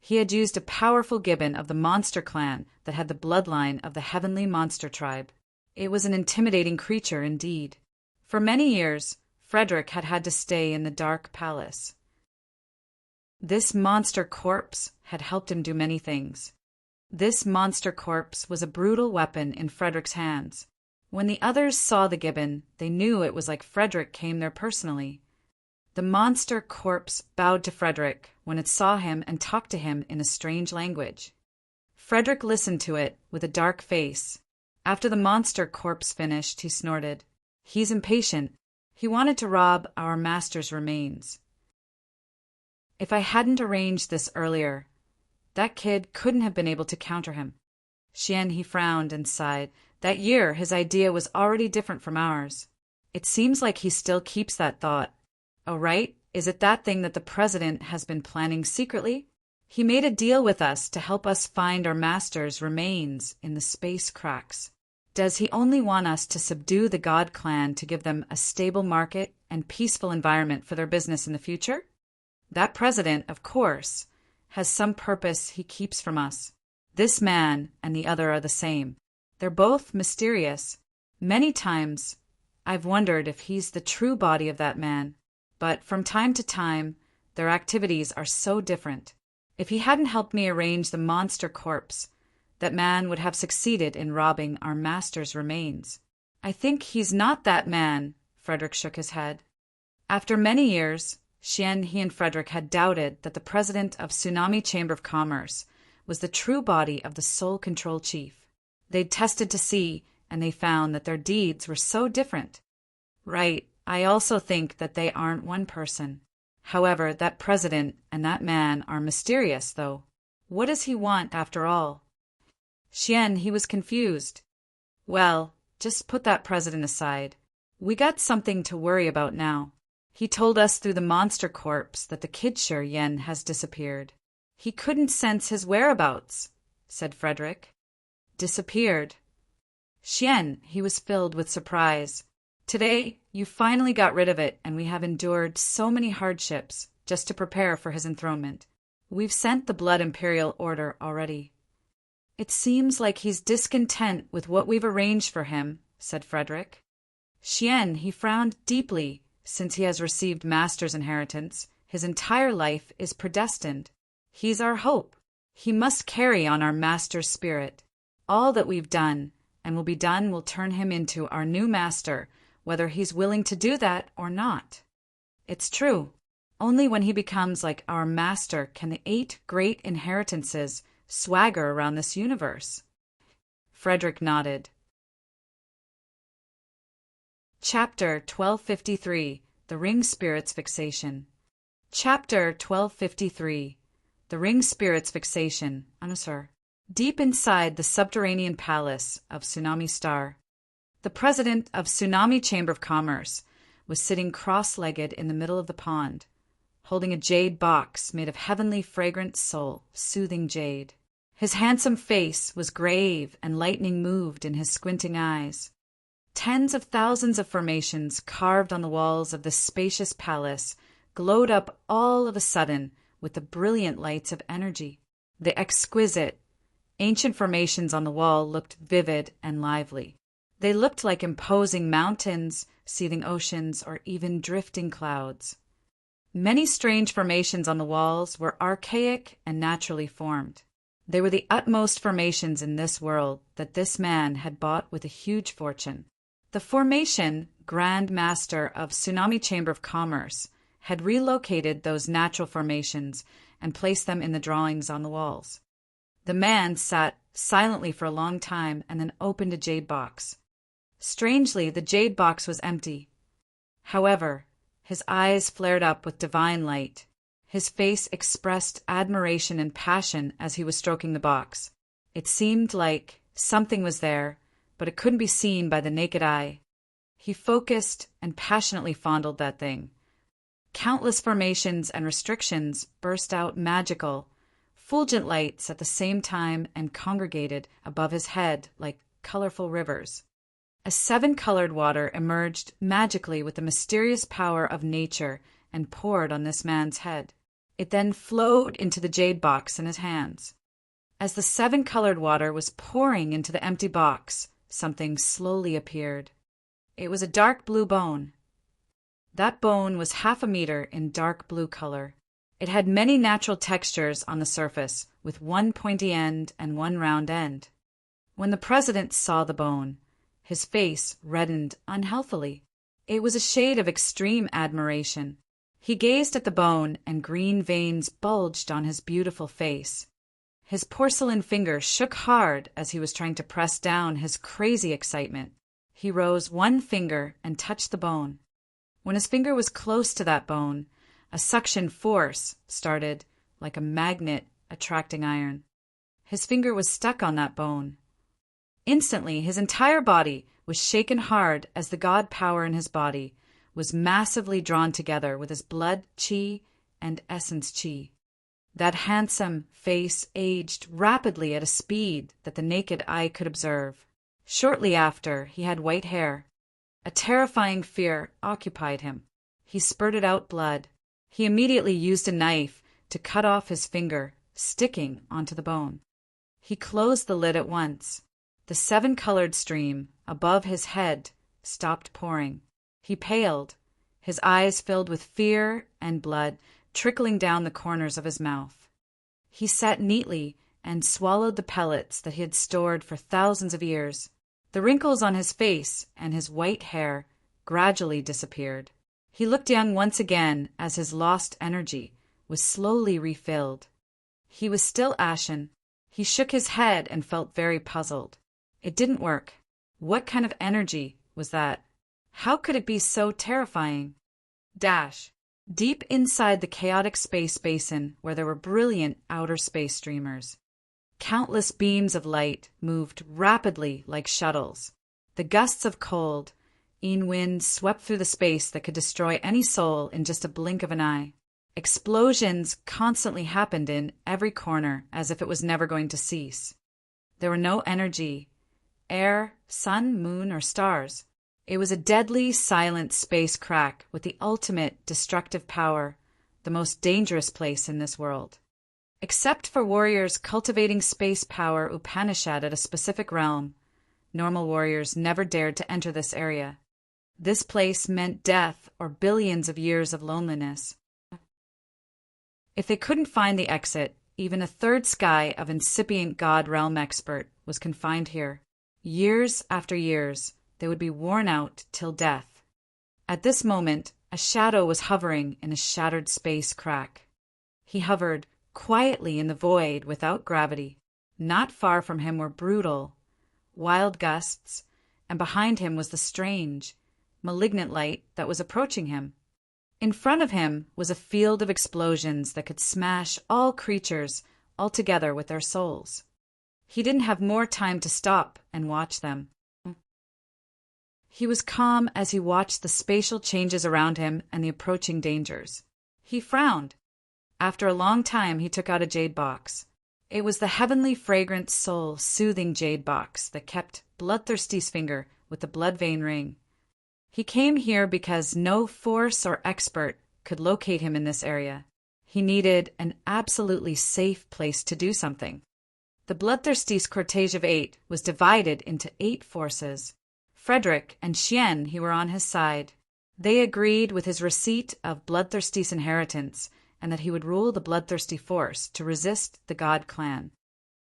S1: He had used a powerful gibbon of the monster clan that had the bloodline of the heavenly monster tribe. It was an intimidating creature indeed. For many years, Frederick had had to stay in the dark palace. This monster corpse had helped him do many things. This monster corpse was a brutal weapon in Frederick's hands. When the others saw the gibbon, they knew it was like Frederick came there personally. The monster corpse bowed to Frederick when it saw him and talked to him in a strange language. Frederick listened to it with a dark face. After the monster corpse finished, he snorted. He's impatient. He wanted to rob our master's remains. If I hadn't arranged this earlier, that kid couldn't have been able to counter him. Xian, he frowned and sighed. That year, his idea was already different from ours. It seems like he still keeps that thought. Oh, right? Is it that thing that the president has been planning secretly? He made a deal with us to help us find our master's remains in the space cracks. Does he only want us to subdue the God clan to give them a stable market and peaceful environment for their business in the future? That president, of course, has some purpose he keeps from us. This man and the other are the same. They're both mysterious. Many times, I've wondered if he's the true body of that man. But from time to time, their activities are so different. If he hadn't helped me arrange the monster corpse, that man would have succeeded in robbing our master's remains. I think he's not that man, Frederick shook his head. After many years, Xian, he and Frederick had doubted that the president of Tsunami Chamber of Commerce was the true body of the Soul Control Chief. They'd tested to see, and they found that their deeds were so different. Right. I also think that they aren't one person. However, that president and that man are mysterious, though. What does he want, after all? Xian, he was confused. Well, just put that president aside. We got something to worry about now. He told us through the monster corpse that the kid Yen has disappeared. He couldn't sense his whereabouts, said Frederick. Disappeared. Xian, he was filled with surprise. Today, you finally got rid of it, and we have endured so many hardships just to prepare for his enthronement. We've sent the Blood Imperial Order already. It seems like he's discontent with what we've arranged for him, said Frederick. Xian, he frowned deeply. Since he has received Master's inheritance, his entire life is predestined. He's our hope. He must carry on our Master's spirit. All that we've done and will be done will turn him into our new master, whether he's willing to do that or not. It's true. Only when he becomes like our master can the 8 great inheritances swagger around this universe. Frederick nodded. Chapter 1253, The Ring Spirit's Fixation. Chapter 1253, The Ring Spirit's Fixation, Anusur. Deep inside the subterranean palace of Tsunami Star, the president of Tsunami Chamber of Commerce was sitting cross-legged in the middle of the pond, holding a jade box made of heavenly fragrant soul, soothing jade. His handsome face was grave and lightning moved in his squinting eyes. Tens of thousands of formations carved on the walls of this spacious palace glowed up all of a sudden with the brilliant lights of energy. The exquisite, ancient formations on the wall looked vivid and lively. They looked like imposing mountains, seething oceans, or even drifting clouds. Many strange formations on the walls were archaic and naturally formed. They were the utmost formations in this world that this man had bought with a huge fortune. The formation Grand Master of Tsunami Chamber of Commerce had relocated those natural formations and placed them in the drawings on the walls. The man sat silently for a long time and then opened a jade box. Strangely, the jade box was empty. However, his eyes flared up with divine light. His face expressed admiration and passion as he was stroking the box. It seemed like something was there, but it couldn't be seen by the naked eye. He focused and passionately fondled that thing. Countless formations and restrictions burst out magical, fulgent lights at the same time and congregated above his head like colorful rivers. A 7-colored water emerged magically with the mysterious power of nature and poured on this man's head. It then flowed into the jade box in his hands. As the seven-colored water was pouring into the empty box, something slowly appeared. It was a dark blue bone. That bone was 1/2 meter in dark blue color. It had many natural textures on the surface, with one pointy end and one round end. When the president saw the bone, his face reddened unhealthily. It was a shade of extreme admiration. He gazed at the bone, and green veins bulged on his beautiful face. His porcelain finger shook hard as he was trying to press down his crazy excitement. He rose one finger and touched the bone. When his finger was close to that bone, a suction force started, like a magnet attracting iron. His finger was stuck on that bone. Instantly, his entire body was shaken hard as the god power in his body was massively drawn together with his blood chi and essence chi. That handsome face aged rapidly at a speed that the naked eye could observe. Shortly after, he had white hair. A terrifying fear occupied him. He spurted out blood. He immediately used a knife to cut off his finger, sticking onto the bone. He closed the lid at once. The seven-colored stream above his head stopped pouring. He paled, his eyes filled with fear and blood trickling down the corners of his mouth. He sat neatly and swallowed the pellets that he had stored for thousands of years. The wrinkles on his face and his white hair gradually disappeared. He looked young once again as his lost energy was slowly refilled. He was still ashen. He shook his head and felt very puzzled. It didn't work. What kind of energy was that? How could it be so terrifying? Deep inside the chaotic space basin where there were brilliant outer space streamers. Countless beams of light moved rapidly like shuttles. The gusts of cold, wind swept through the space that could destroy any soul in just a blink of an eye. Explosions constantly happened in every corner as if it was never going to cease. There were no energy, air, sun, moon, or stars. It was a deadly, silent space crack with the ultimate destructive power, the most dangerous place in this world. Except for warriors cultivating space power Upanishad at a specific realm, normal warriors never dared to enter this area. This place meant death or billions of years of loneliness. If they couldn't find the exit, even a third sky of incipient god realm expert was confined here. Years after years, they would be worn out till death. At this moment, a shadow was hovering in a shattered space crack. He hovered quietly in the void without gravity. Not far from him were brutal, wild gusts, and behind him was the strange, malignant light that was approaching him. In front of him was a field of explosions that could smash all creatures altogether with their souls. He didn't have more time to stop and watch them. He was calm as he watched the spatial changes around him and the approaching dangers. He frowned. After a long time, he took out a jade box. It was the heavenly, fragrant, soul-soothing jade box that kept Bloodthirsty's finger with the blood vein ring. He came here because no force or expert could locate him in this area. He needed an absolutely safe place to do something. The Bloodthirsty's cortege of 8 was divided into 8 forces. Frederick and Xian, he were on his side. They agreed with his receipt of Bloodthirsty's inheritance and that he would rule the Bloodthirsty force to resist the God clan.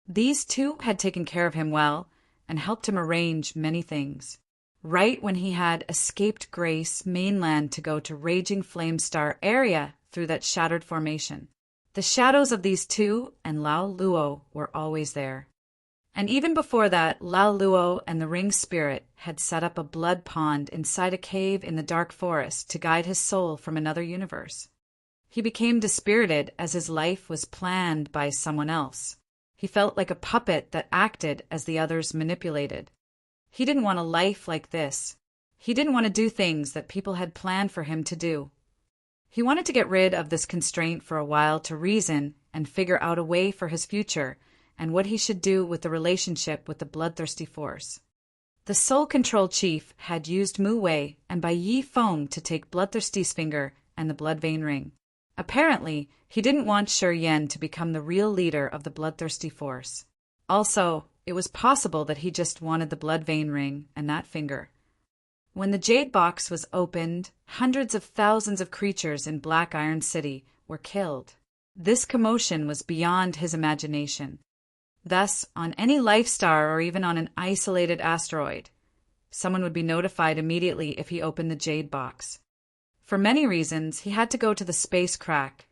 S1: These two had taken care of him well and helped him arrange many things. Right when he had escaped Grace mainland to go to Raging Flame Star area through that shattered formation. The shadows of these two and Lao Luo were always there. And even before that, Lao Luo and the Ring Spirit had set up a blood pond inside a cave in the dark forest to guide his soul from another universe. He became dispirited as his life was planned by someone else. He felt like a puppet that acted as the others manipulated. He didn't want a life like this. He didn't want to do things that people had planned for him to do. He wanted to get rid of this constraint for a while to reason and figure out a way for his future and what he should do with the relationship with the Bloodthirsty force. The Soul Control Chief had used Mu Wei and Bai Yi Feng to take Bloodthirsty's finger and the blood vein ring. Apparently, he didn't want Shi Yan to become the real leader of the bloodthirsty force. Also, it was possible that he just wanted the blood vein ring and that finger. When the jade box was opened, hundreds of thousands of creatures in Black Iron City were killed. This commotion was beyond his imagination. Thus, on any life star or even on an isolated asteroid, someone would be notified immediately if he opened the jade box. For many reasons, he had to go to the space crack,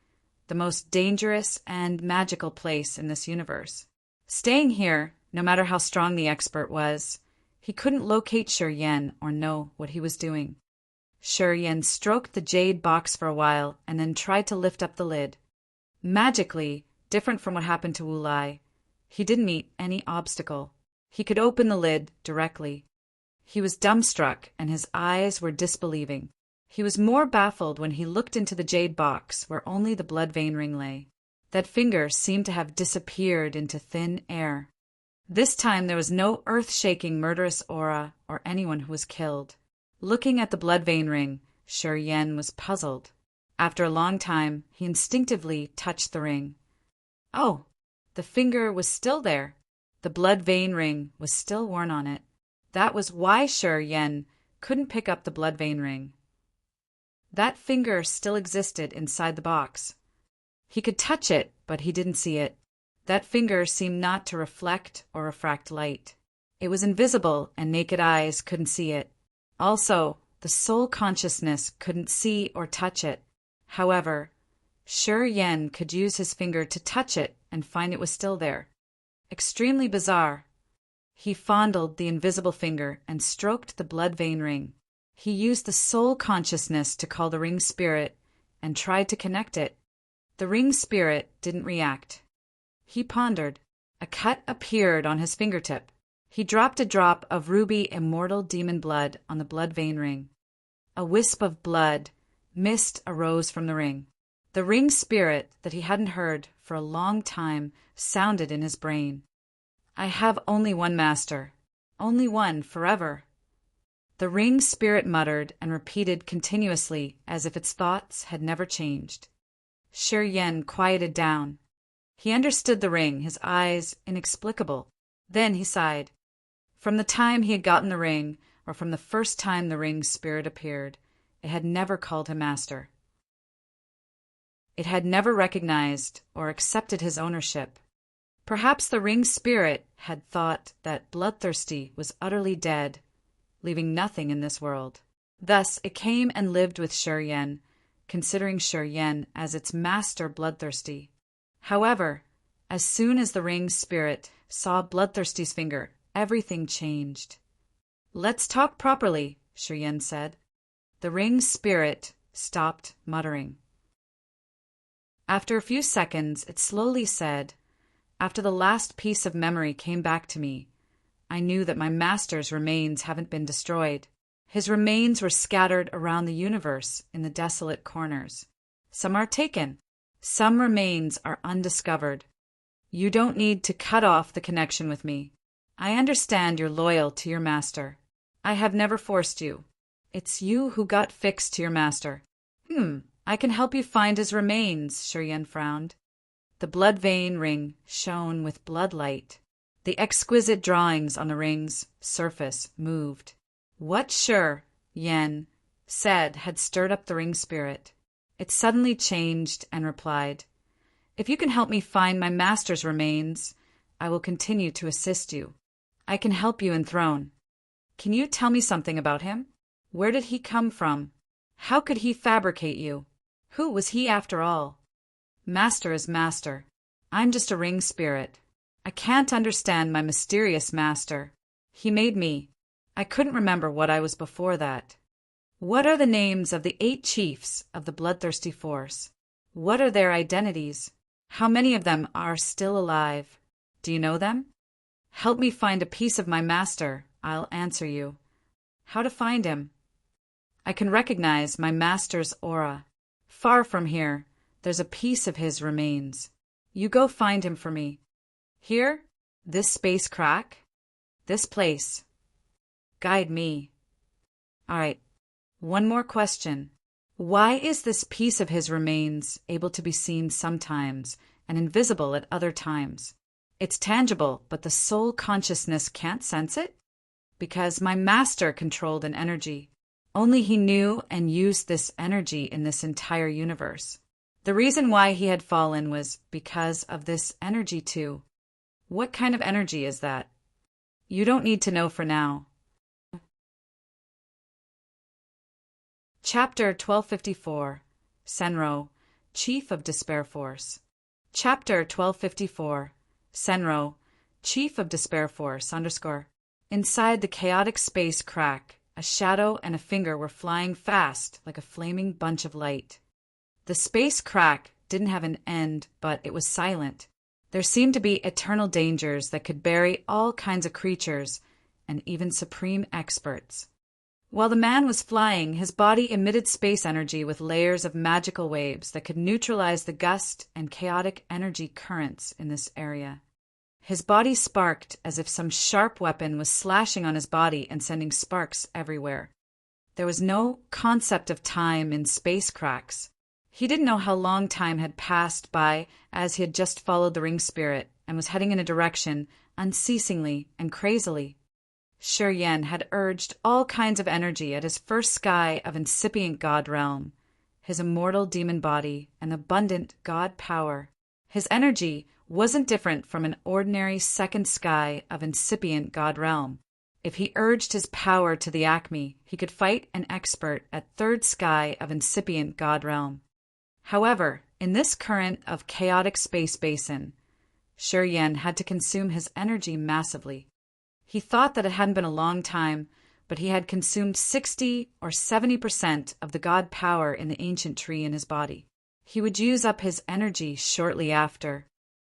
S1: the most dangerous and magical place in this universe. Staying here, no matter how strong the expert was, he couldn't locate Shi Yan or know what he was doing. Shi Yan stroked the jade box for a while and then tried to lift up the lid. Magically, different from what happened to Wu Lai, he didn't meet any obstacle. He could open the lid directly. He was dumbstruck and his eyes were disbelieving. He was more baffled when he looked into the jade box where only the blood vein ring lay. That finger seemed to have disappeared into thin air. This time there was no earth-shaking murderous aura or anyone who was killed. Looking at the blood vein ring, Shi Yan was puzzled. After a long time, he instinctively touched the ring. Oh, the finger was still there. The blood vein ring was still worn on it. That was why Shi Yan couldn't pick up the blood vein ring. That finger still existed inside the box. He could touch it, but he didn't see it. That finger seemed not to reflect or refract light. It was invisible, and naked eyes couldn't see it. Also, the soul consciousness couldn't see or touch it. However, Shi Yan could use his finger to touch it and find it was still there. Extremely bizarre. He fondled the invisible finger and stroked the blood vein ring. He used the soul consciousness to call the ring spirit and tried to connect it. The ring spirit didn't react. He pondered. A cut appeared on his fingertip. He dropped a drop of ruby immortal demon blood on the blood vein ring. A wisp of blood, mist arose from the ring. The ring spirit that he hadn't heard for a long time sounded in his brain. I have only one master. Only one forever. The ring spirit muttered and repeated continuously as if its thoughts had never changed. Shi Yan quieted down. He understood the ring, his eyes inexplicable. Then he sighed. From the time he had gotten the ring, or from the first time the ring spirit appeared, it had never called him master. It had never recognized or accepted his ownership. Perhaps the ring spirit had thought that Bloodthirsty was utterly dead, leaving nothing in this world. Thus it came and lived with Shi Yan, considering Shi Yan as its master Bloodthirsty. However, as soon as the ring spirit saw Bloodthirsty's finger, everything changed. Let's talk properly, Shi Yan said. The ring spirit stopped muttering. After a few seconds, it slowly said, after the last piece of memory came back to me, I knew that my master's remains haven't been destroyed. His remains were scattered around the universe in the desolate corners. Some are taken. Some remains are undiscovered. You don't need to cut off the connection with me. I understand you're loyal to your master. I have never forced you. It's you who got fixed to your master. I can help you find his remains, Shi Yan frowned. The blood vein ring shone with blood light. The exquisite drawings on the ring's surface moved. What Shi Yan said had stirred up the ring spirit. It suddenly changed and replied, If you can help me find my master's remains, I will continue to assist you. I can help you enthrone. Can you tell me something about him? Where did he come from? How could he fabricate you? Who was he after all? Master is master. I'm just a ring spirit. I can't understand my mysterious master. He made me. I couldn't remember what I was before that. What are the names of the 8 chiefs of the bloodthirsty force? What are their identities? How many of them are still alive? Do you know them? Help me find a piece of my master. I'll answer you. How to find him? I can recognize my master's aura. Far from here, there's a piece of his remains. You go find him for me. Here? This space crack? This place. Guide me. All right. One more question. Why is this piece of his remains able to be seen sometimes and invisible at other times? It's tangible, but the soul consciousness can't sense it? Because my master controlled an energy. Only he knew and used this energy in this entire universe. The reason why he had fallen was because of this energy too. What kind of energy is that? You don't need to know for now. Chapter 1254. Senro, Chief of Despair Force. Chapter 1254. Senro, Chief of Despair Force _ Inside the chaotic space crack, a shadow and a finger were flying fast like a flaming bunch of light. The space crack didn't have an end, but it was silent. There seemed to be eternal dangers that could bury all kinds of creatures and even supreme experts. While the man was flying, his body emitted space energy with layers of magical waves that could neutralize the gust and chaotic energy currents in this area. His body sparked as if some sharp weapon was slashing on his body and sending sparks everywhere. There was no concept of time in space cracks. He didn't know how long time had passed by as he had just followed the ring spirit and was heading in a direction unceasingly and crazily. Shi Yen had urged all kinds of energy at his first sky of incipient god realm, his immortal demon body and abundant god power. His energy wasn't different from an ordinary second sky of incipient god realm. If he urged his power to the acme, he could fight an expert at third sky of incipient god realm. However, in this current of chaotic space basin, Shi Yen had to consume his energy massively. He thought that it hadn't been a long time, but he had consumed 60 or 70% of the god power in the ancient tree in his body. He would use up his energy shortly after.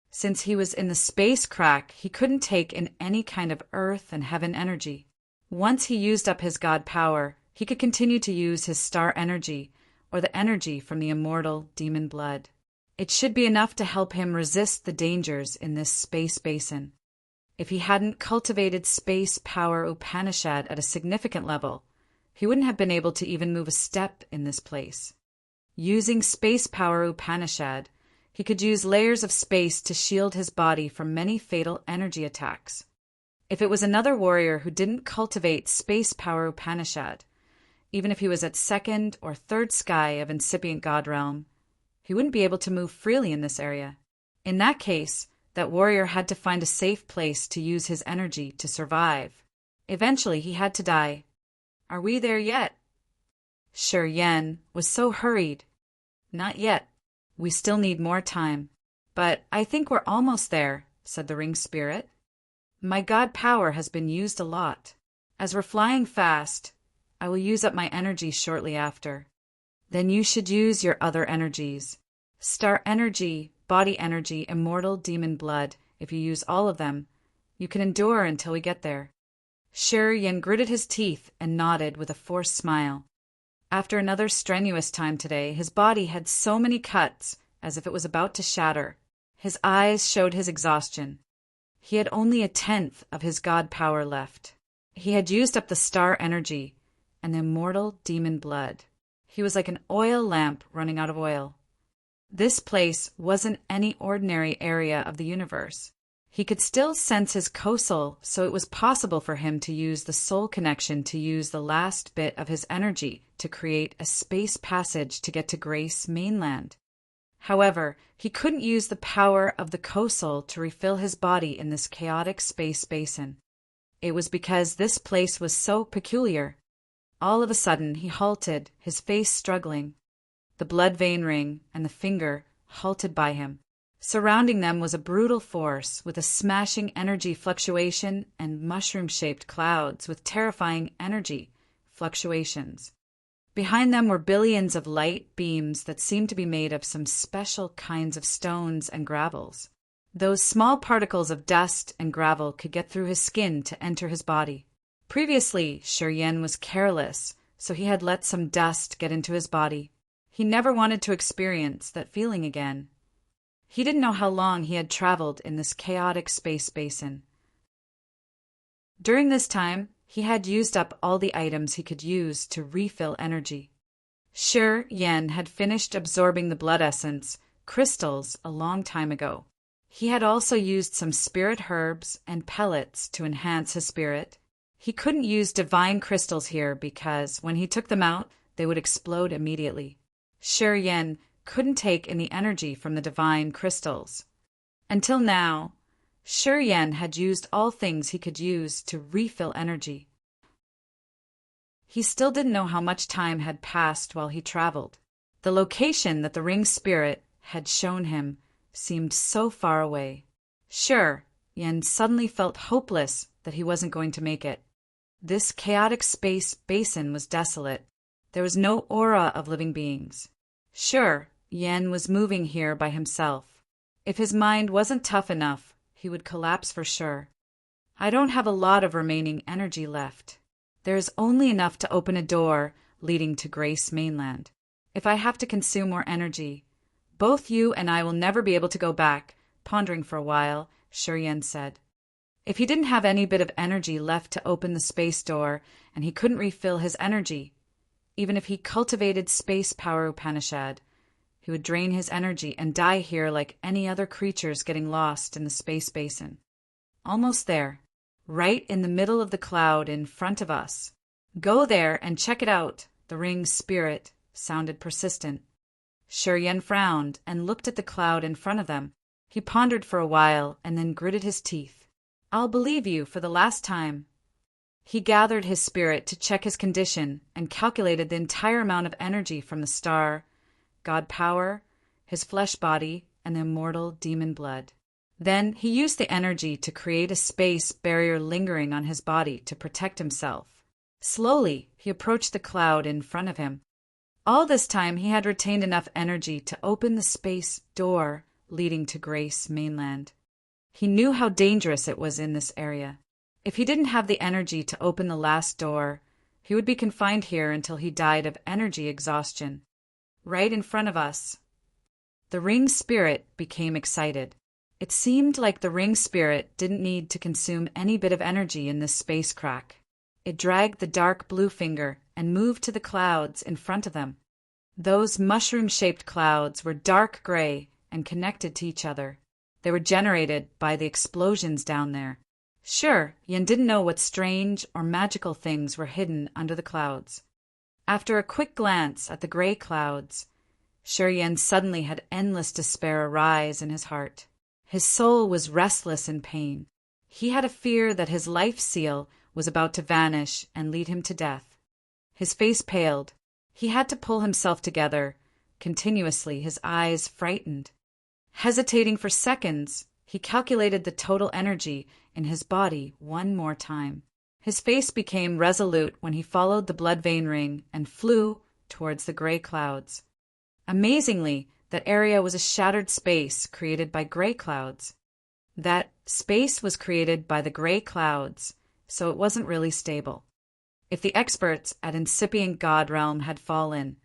S1: Since he was in the space crack, he couldn't take in any kind of earth and heaven energy. Once he used up his god power, he could continue to use his star energy, or the energy from the immortal demon blood. It should be enough to help him resist the dangers in this space basin. If he hadn't cultivated space power Upanishad at a significant level, he wouldn't have been able to even move a step in this place. Using space power Upanishad, he could use layers of space to shield his body from many fatal energy attacks. If it was another warrior who didn't cultivate space power Upanishad, even if he was at second or third sky of incipient god realm, he wouldn't be able to move freely in this area. In that case, that warrior had to find a safe place to use his energy to survive. Eventually, he had to die. Are we there yet? Shi Yen was so hurried. Not yet. We still need more time. But I think we're almost there, said the ring spirit. My god power has been used a lot. As we're flying fast, I will use up my energy shortly after. Then you should use your other energies. Star energy, body energy, immortal demon blood. If you use all of them, you can endure until we get there. Shi Yen gritted his teeth and nodded with a forced smile. After another strenuous time today, his body had so many cuts as if it was about to shatter. His eyes showed his exhaustion. He had only 1/10 of his god power left. He had used up the star energy and the immortal demon blood. He was like an oil lamp running out of oil. This place wasn't any ordinary area of the universe. He could still sense his kosal, so it was possible for him to use the soul connection to use the last bit of his energy to create a space passage to get to Grace mainland. However, he couldn't use the power of the kosal to refill his body in this chaotic space basin. It was because this place was so peculiar. All of a sudden, he halted, his face struggling. The blood vein ring and the finger halted by him. Surrounding them was a brutal force with a smashing energy fluctuation and mushroom-shaped clouds with terrifying energy fluctuations. Behind them were billions of light beams that seemed to be made of some special kinds of stones and gravels. Those small particles of dust and gravel could get through his skin to enter his body. Previously, Shi Yen was careless, so he had let some dust get into his body. He never wanted to experience that feeling again. He didn't know how long he had traveled in this chaotic space basin. During this time, he had used up all the items he could use to refill energy. Shi Yen had finished absorbing the blood essence, crystals, a long time ago. He had also used some spirit herbs and pellets to enhance his spirit. He couldn't use divine crystals here because, when he took them out, they would explode immediately. Shi Yen couldn't take any energy from the divine crystals. Until now, Shi Yen had used all things he could use to refill energy. He still didn't know how much time had passed while he traveled. The location that the ring spirit had shown him seemed so far away. Shi Yen suddenly felt hopeless that he wasn't going to make it. This chaotic space basin was desolate. There was no aura of living beings. Shi Yen was moving here by himself. If his mind wasn't tough enough, he would collapse for sure. I don't have a lot of remaining energy left. There is only enough to open a door leading to Grace Mainland. If I have to consume more energy, both you and I will never be able to go back. Pondering for a while, Shi Yen said. If he didn't have any bit of energy left to open the space door, and he couldn't refill his energy, even if he cultivated space power Upanishad, he would drain his energy and die here like any other creatures getting lost in the space basin. Almost there. Right in the middle of the cloud in front of us. Go there and check it out, the ring's spirit sounded persistent. Shi Yen frowned and looked at the cloud in front of them. He pondered for a while and then gritted his teeth. I'll believe you for the last time. He gathered his spirit to check his condition and calculated the entire amount of energy from the star, God power, his flesh body, and the immortal demon blood. Then he used the energy to create a space barrier lingering on his body to protect himself. Slowly, he approached the cloud in front of him. All this time, he had retained enough energy to open the space door leading to Grace Mainland. He knew how dangerous it was in this area. If he didn't have the energy to open the last door, he would be confined here until he died of energy exhaustion. Right in front of us. The ring spirit became excited. It seemed like the ring spirit didn't need to consume any bit of energy in this space crack. It dragged the dark blue finger and moved to the clouds in front of them. Those mushroom-shaped clouds were dark gray and connected to each other. They were generated by the explosions down there. Shi Yen didn't know what strange or magical things were hidden under the clouds. After a quick glance at the gray clouds, Shi Yen suddenly had endless despair arise in his heart. His soul was restless in pain. He had a fear that his life seal was about to vanish and lead him to death. His face paled. He had to pull himself together, continuously, his eyes frightened. Hesitating for seconds, he calculated the total energy in his body one more time. His face became resolute when he followed the blood vein ring and flew towards the gray clouds. Amazingly, that area was a shattered space created by gray clouds. That space was created by the gray clouds, so it wasn't really stable. If the experts at incipient God realm had fallen,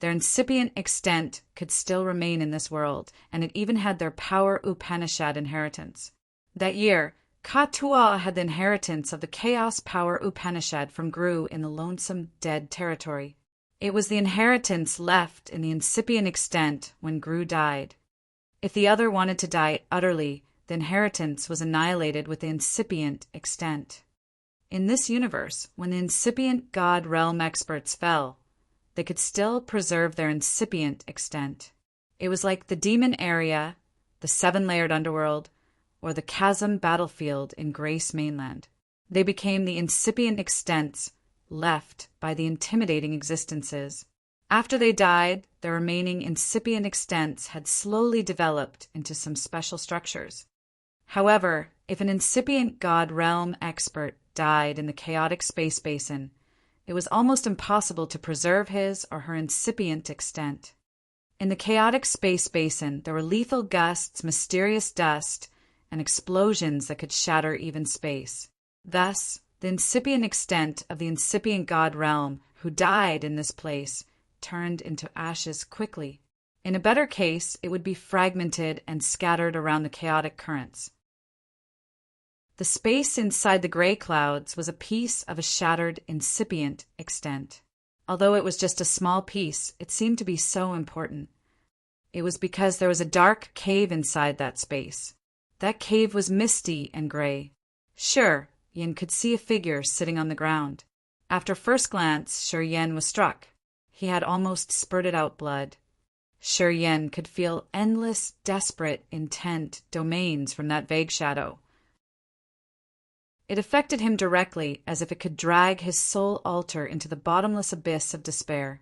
S1: their incipient extent could still remain in this world, and it even had their power Upanishad inheritance. That year, Ka-Tua had the inheritance of the chaos power Upanishad from Gru in the lonesome dead territory. It was the inheritance left in the incipient extent when Gru died. If the other wanted to die utterly, the inheritance was annihilated with the incipient extent. In this universe, when the incipient God realm experts fell, they could still preserve their incipient extent. It was like the demon area, the seven-layered underworld, or the chasm battlefield in Grace Mainland. They became the incipient extents left by the intimidating existences. After they died, their remaining incipient extents had slowly developed into some special structures. However, if an incipient God realm expert died in the chaotic space basin, it was almost impossible to preserve his or her incipient extent. In the chaotic space basin, there were lethal gusts, mysterious dust, and explosions that could shatter even space. Thus, the incipient extent of the incipient God realm who died in this place turned into ashes quickly. In a better case, it would be fragmented and scattered around the chaotic currents. The space inside the gray clouds was a piece of a shattered incipient extent. Although it was just a small piece, it seemed to be so important. It was because there was a dark cave inside that space. That cave was misty and gray. Sure, Yin could see a figure sitting on the ground. After first glance, Shi Yen was struck. He had almost spurted out blood. Shi Yen could feel endless, desperate, intent domains from that vague shadow. It affected him directly, as if it could drag his soul altar into the bottomless abyss of despair.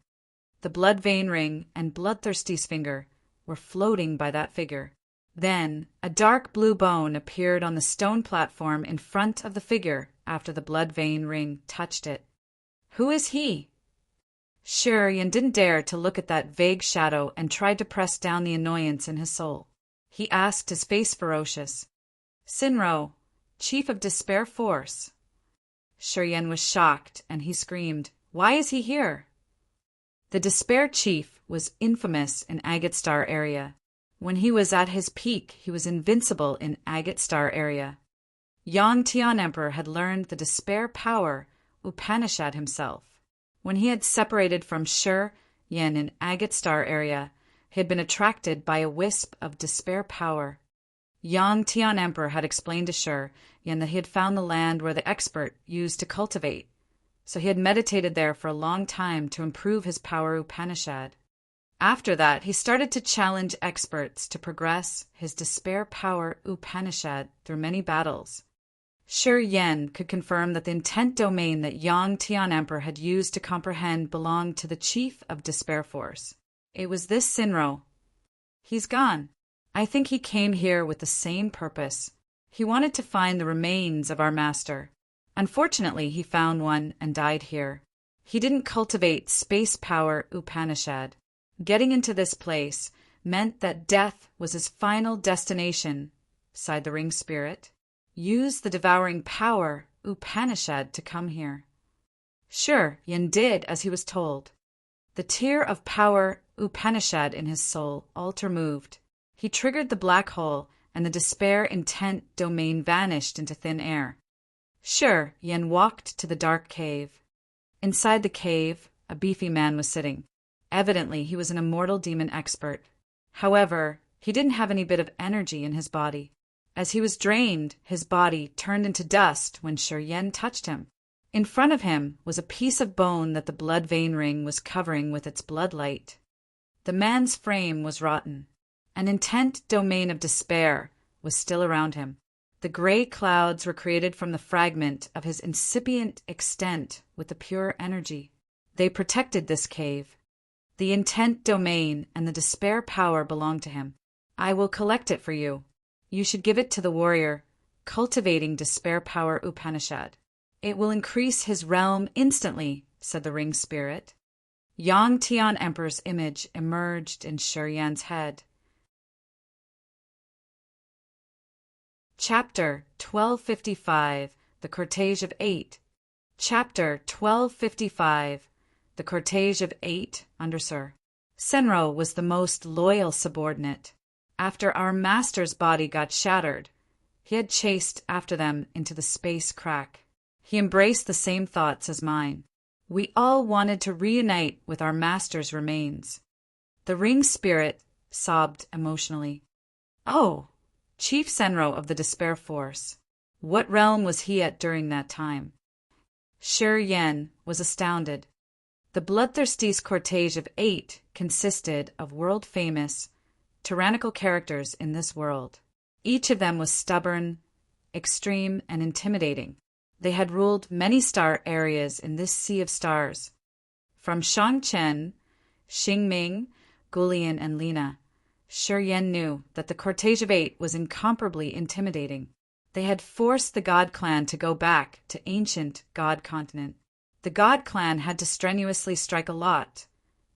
S1: The blood vein ring and bloodthirsty's finger were floating by that figure. Then, a dark blue bone appeared on the stone platform in front of the figure after the blood vein ring touched it. Who is he? Shi Yen didn't dare to look at that vague shadow and tried to press down the annoyance in his soul. He asked, his face ferocious. Sinro, Chief of Despair Force. Shi Yen was shocked, and he screamed, Why is he here? The Despair Chief was infamous in Agate Star area. When he was at his peak, he was invincible in Agate Star area. Yang Tian Emperor had learned the despair power Upanishad himself. When he had separated from Shi Yen in Agate Star area, he had been attracted by a wisp of despair power. Yang Tian Emperor had explained to Shi Yen that he had found the land where the expert used to cultivate, so he had meditated there for a long time to improve his power Upanishad. After that, he started to challenge experts to progress his despair power Upanishad through many battles. Shi Yen could confirm that the intent domain that Yang Tian Emperor had used to comprehend belonged to the Chief of Despair Force. It was this Sinro. He's gone. I think he came here with the same purpose. He wanted to find the remains of our master. Unfortunately, he found one and died here. He didn't cultivate space power Upanishad. Getting into this place meant that death was his final destination, sighed the ring spirit. Use the devouring power Upanishad to come here. Sure, Yin did as he was told. The tear of power Upanishad in his soul altar moved. He triggered the black hole, and the despair intent domain vanished into thin air. Sure, Yin walked to the dark cave. Inside the cave, a beefy man was sitting. Evidently, he was an immortal demon expert. However, he didn't have any bit of energy in his body. As he was drained, his body turned into dust when Shi Yen touched him. In front of him was a piece of bone that the blood vein ring was covering with its blood light. The man's frame was rotten. An intent domain of despair was still around him. The gray clouds were created from the fragment of his incipient extent with the pure energy. They protected this cave. The intent domain and the despair power belonged to him. I will collect it for you. You should give it to the warrior, cultivating despair power Upanishad. It will increase his realm instantly, said the ring spirit. Yang Tian Emperor's image emerged in Shi Yen's head. Chapter 1255, The Cortege of Eight. Chapter 1255, The Cortege of Eight, Undersir. Senro was the most loyal subordinate. After our master's body got shattered, he had chased after them into the space crack. He embraced the same thoughts as mine. We all wanted to reunite with our master's remains. The ring spirit sobbed emotionally. Oh, Chief Senro of the Despair Force. What realm was he at during that time? Shi Yen was astounded. The Bloodthirsty's cortege of 8 consisted of world-famous, tyrannical characters in this world. Each of them was stubborn, extreme, and intimidating. They had ruled many star areas in this sea of stars. From Shangchen, Xingming, Gulian, and Lina, Shi Yen knew that the cortege of 8 was incomparably intimidating. They had forced the God Clan to go back to ancient God Continent. The God Clan had to strenuously strike a lot,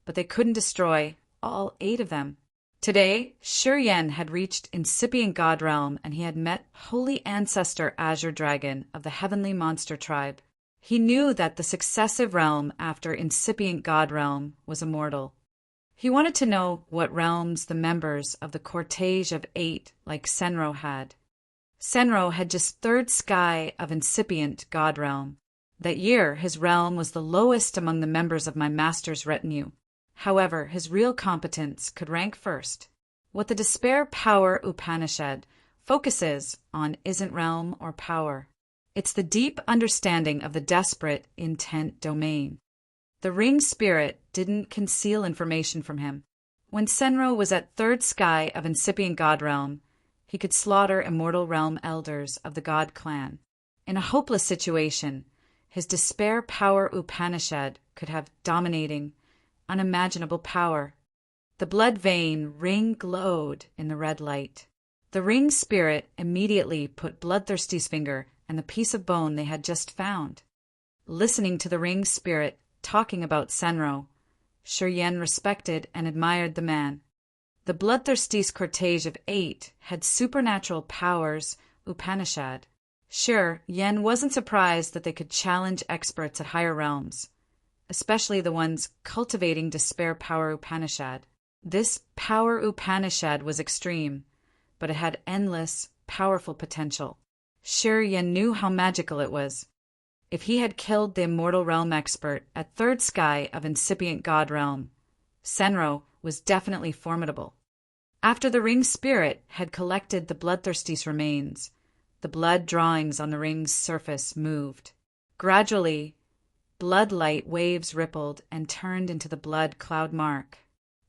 S1: but they couldn't destroy all 8 of them. Today, Shi Yen had reached incipient God Realm, and he had met Holy Ancestor Azure Dragon of the Heavenly Monster Tribe. He knew that the successive realm after incipient God Realm was immortal. He wanted to know what realms the members of the cortege of 8 like Senro had. Senro had just third sky of incipient God Realm. That year, his realm was the lowest among the members of my master's retinue. However, his real competence could rank first. What the Despair Power Upanishad focuses on isn't realm or power. It's the deep understanding of the desperate intent domain. The ring spirit didn't conceal information from him. When Senro was at third sky of incipient god realm, he could slaughter immortal realm elders of the god clan. In a hopeless situation, his Despair Power Upanishad could have dominating, unimaginable power. The blood vein ring glowed in the red light. The ring spirit immediately put Bloodthirsty's finger and the piece of bone they had just found. Listening to the ring spirit talking about Senro, Shi Yen respected and admired the man. The Bloodthirsty's cortege of 8 had supernatural powers Upanishad. Shi Yen wasn't surprised that they could challenge experts at higher realms, especially the ones cultivating Despair Power Upanishad. This Power Upanishad was extreme, but it had endless, powerful potential. Shi Yen knew how magical it was. If he had killed the immortal realm expert at third sky of incipient god realm, Senro was definitely formidable. After the ring spirit had collected the Bloodthirsty's remains, the blood drawings on the ring's surface moved. Gradually, blood light waves rippled and turned into the blood cloud mark.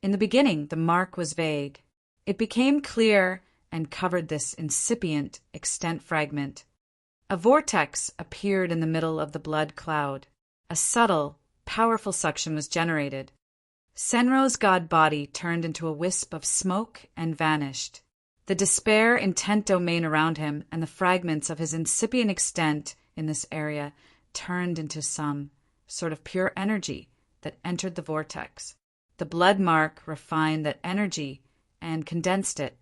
S1: In the beginning, the mark was vague. It became clear and covered this incipient extent fragment. A vortex appeared in the middle of the blood cloud. A subtle, powerful suction was generated. Senro's god body turned into a wisp of smoke and vanished. The despair intent domain around him and the fragments of his incipient extent in this area turned into some sort of pure energy that entered the vortex. The blood mark refined that energy and condensed it.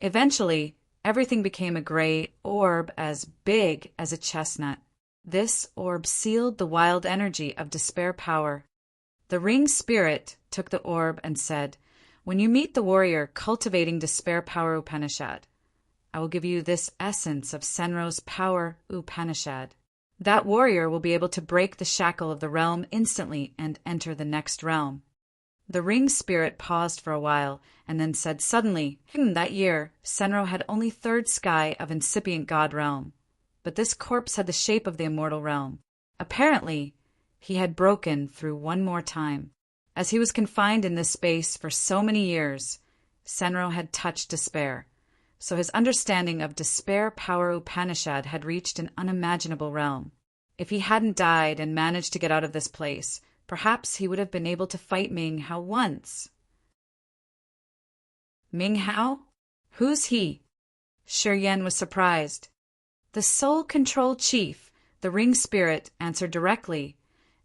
S1: Eventually, everything became a gray orb as big as a chestnut. This orb sealed the wild energy of despair power. The ring spirit took the orb and said, "When you meet the warrior cultivating Despair Power Upanishad, I will give you this essence of Senro's Power Upanishad. That warrior will be able to break the shackle of the realm instantly and enter the next realm." The ring spirit paused for a while and then said suddenly, that year, Senro had only third sky of incipient god realm, but this corpse had the shape of the immortal realm. Apparently, he had broken through one more time. As he was confined in this space for so many years, Senro had touched despair, so his understanding of Despair Power Upanishad had reached an unimaginable realm. If he hadn't died and managed to get out of this place, perhaps he would have been able to fight Ming Hao once. Ming Hao? Who's he? Shi Yen was surprised. The Soul Control Chief, the ring spirit, answered directly.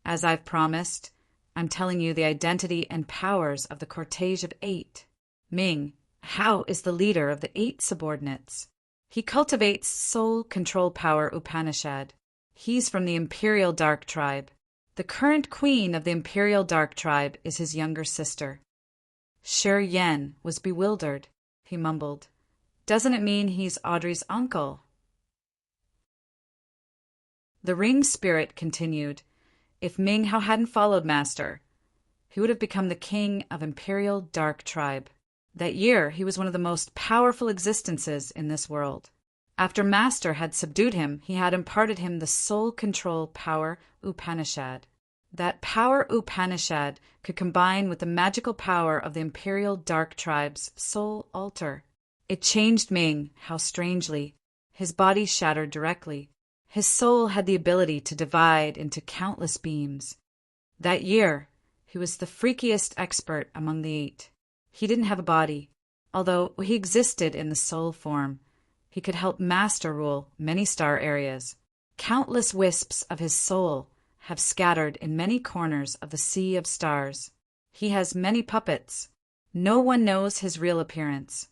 S1: As I've promised, I'm telling you the identity and powers of the cortege of 8. Ming Hao is the leader of the 8 subordinates. He cultivates Soul Control Power Upanishad. He's from the Imperial Dark Tribe. The current queen of the Imperial Dark Tribe is his younger sister. Shi Yen was bewildered. He mumbled, "Doesn't it mean he's Audrey's uncle?" The ring spirit continued, "If Ming Hao hadn't followed Master, he would have become the king of Imperial Dark Tribe. That year, he was one of the most powerful existences in this world. After Master had subdued him, he had imparted him the Soul Control Power Upanishad. That Power Upanishad could combine with the magical power of the Imperial Dark Tribe's soul altar. It changed Ming Hao strangely. His body shattered directly. His soul had the ability to divide into countless beams. That year, he was the freakiest expert among the 8. He didn't have a body. Although he existed in the soul form, he could help Master rule many star areas. Countless wisps of his soul have scattered in many corners of the sea of stars. He has many puppets. No one knows his real appearance.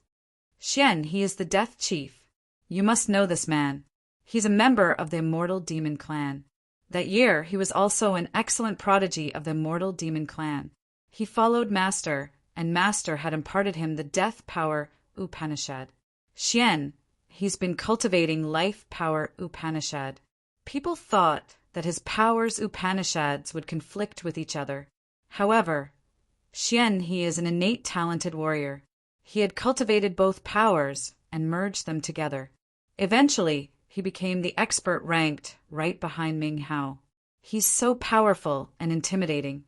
S1: Xian, he is the Death Chief. You must know this man. He's a member of the Immortal Demon Clan. That year, he was also an excellent prodigy of the Immortal Demon Clan. He followed Master, and Master had imparted him the Death Power Upanishad. Xian, he's been cultivating Life Power Upanishad. People thought that his powers Upanishads would conflict with each other. However, Xian He is an innate talented warrior. He had cultivated both powers and merged them together. Eventually, he became the expert ranked right behind Ming Hao. He's so powerful and intimidating.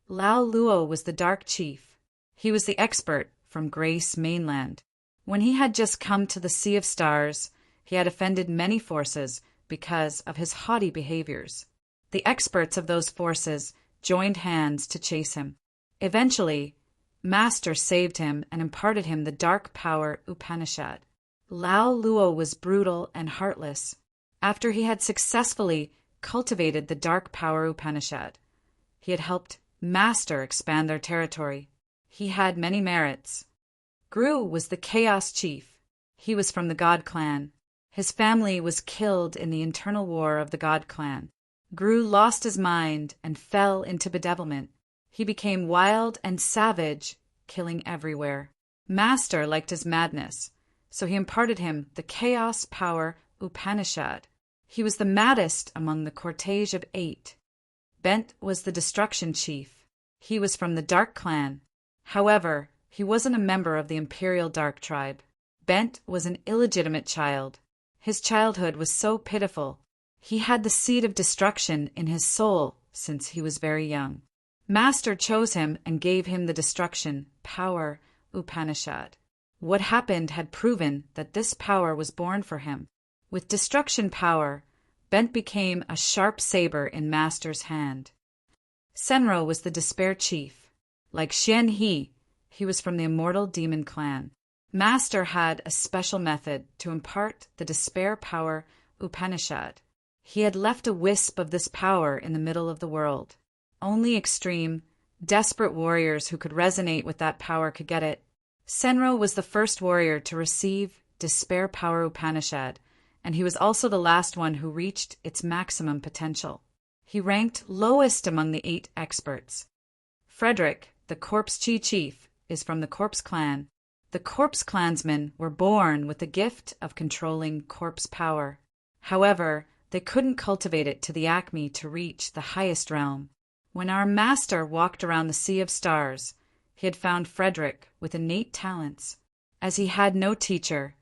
S1: Lao Luo was the Dark Chief. He was the expert from Grace Mainland. When he had just come to the Sea of Stars, he had offended many forces because of his haughty behaviors. The experts of those forces joined hands to chase him. Eventually, Master saved him and imparted him the dark power Upanishad. Lao Luo was brutal and heartless. After he had successfully cultivated the dark power Upanishad, he had helped Master expand their territory. He had many merits. Gru was the Chaos Chief. He was from the God Clan. His family was killed in the internal war of the God Clan. Gru lost his mind and fell into bedevilment. He became wild and savage, killing everywhere. Master liked his madness, so he imparted him the chaos power Upanishad. He was the maddest among the cortege of 8. Bent was the destruction chief. He was from the Dark Clan. However, he wasn't a member of the Imperial Dark Tribe. Bent was an illegitimate child. His childhood was so pitiful. He had the seed of destruction in his soul since he was very young. Master chose him and gave him the destruction power Upanishad. What happened had proven that this power was born for him. With destruction power, Bent became a sharp saber in Master's hand. Senro was the despair chief. Like Xian He, he was from the immortal demon clan. Master had a special method to impart the despair power Upanishad. He had left a wisp of this power in the middle of the world. Only extreme, desperate warriors who could resonate with that power could get it. Senro was the first warrior to receive despair power Upanishad, and he was also the last one who reached its maximum potential. He ranked lowest among the 8 experts. Frederick, the Corpse Chi chief, is from the Corpse clan. The Corpse clansmen were born with the gift of controlling corpse power. However, they couldn't cultivate it to the acme to reach the highest realm. When our master walked around the Sea of Stars, he had found Frederick with innate talents. As he had no teacher,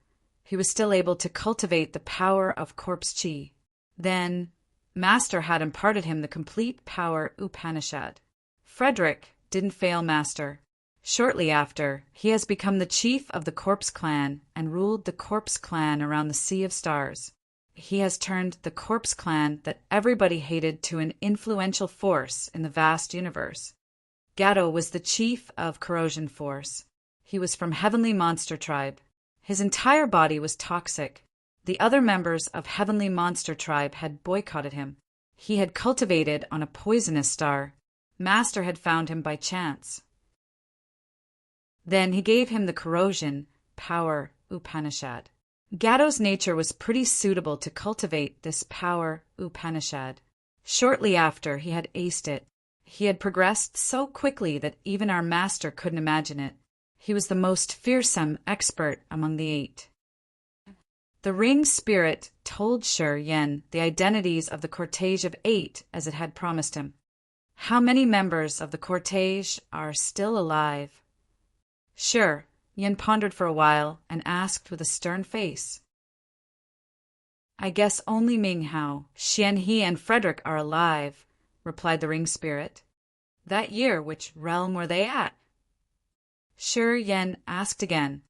S1: he was still able to cultivate the power of corpse chi. Then, Master had imparted him the complete power Upanishad. Frederick didn't fail Master. Shortly after, he has become the chief of the Corpse clan and ruled the Corpse clan around the Sea of Stars. He has turned the Corpse clan that everybody hated to an influential force in the vast universe. Gatto was the chief of Corrosion Force. He was from Heavenly Monster Tribe. His entire body was toxic. The other members of Heavenly Monster Tribe had boycotted him. He had cultivated on a poisonous star. Master had found him by chance. Then he gave him the corrosion power Upanishad. Gatto's nature was pretty suitable to cultivate this power Upanishad. Shortly after he had aced it, he had progressed so quickly that even our master couldn't imagine it. He was the most fearsome expert among the 8. The ring spirit told Shi Yen the identities of the cortege of 8 as it had promised him. How many members of the cortege are still alive? Sure, Yen pondered for a while and asked with a stern face. I guess only Ming Hao, Xian He, and Frederick are alive, replied the ring spirit. That year, which realm were they at? Shi Yen asked again.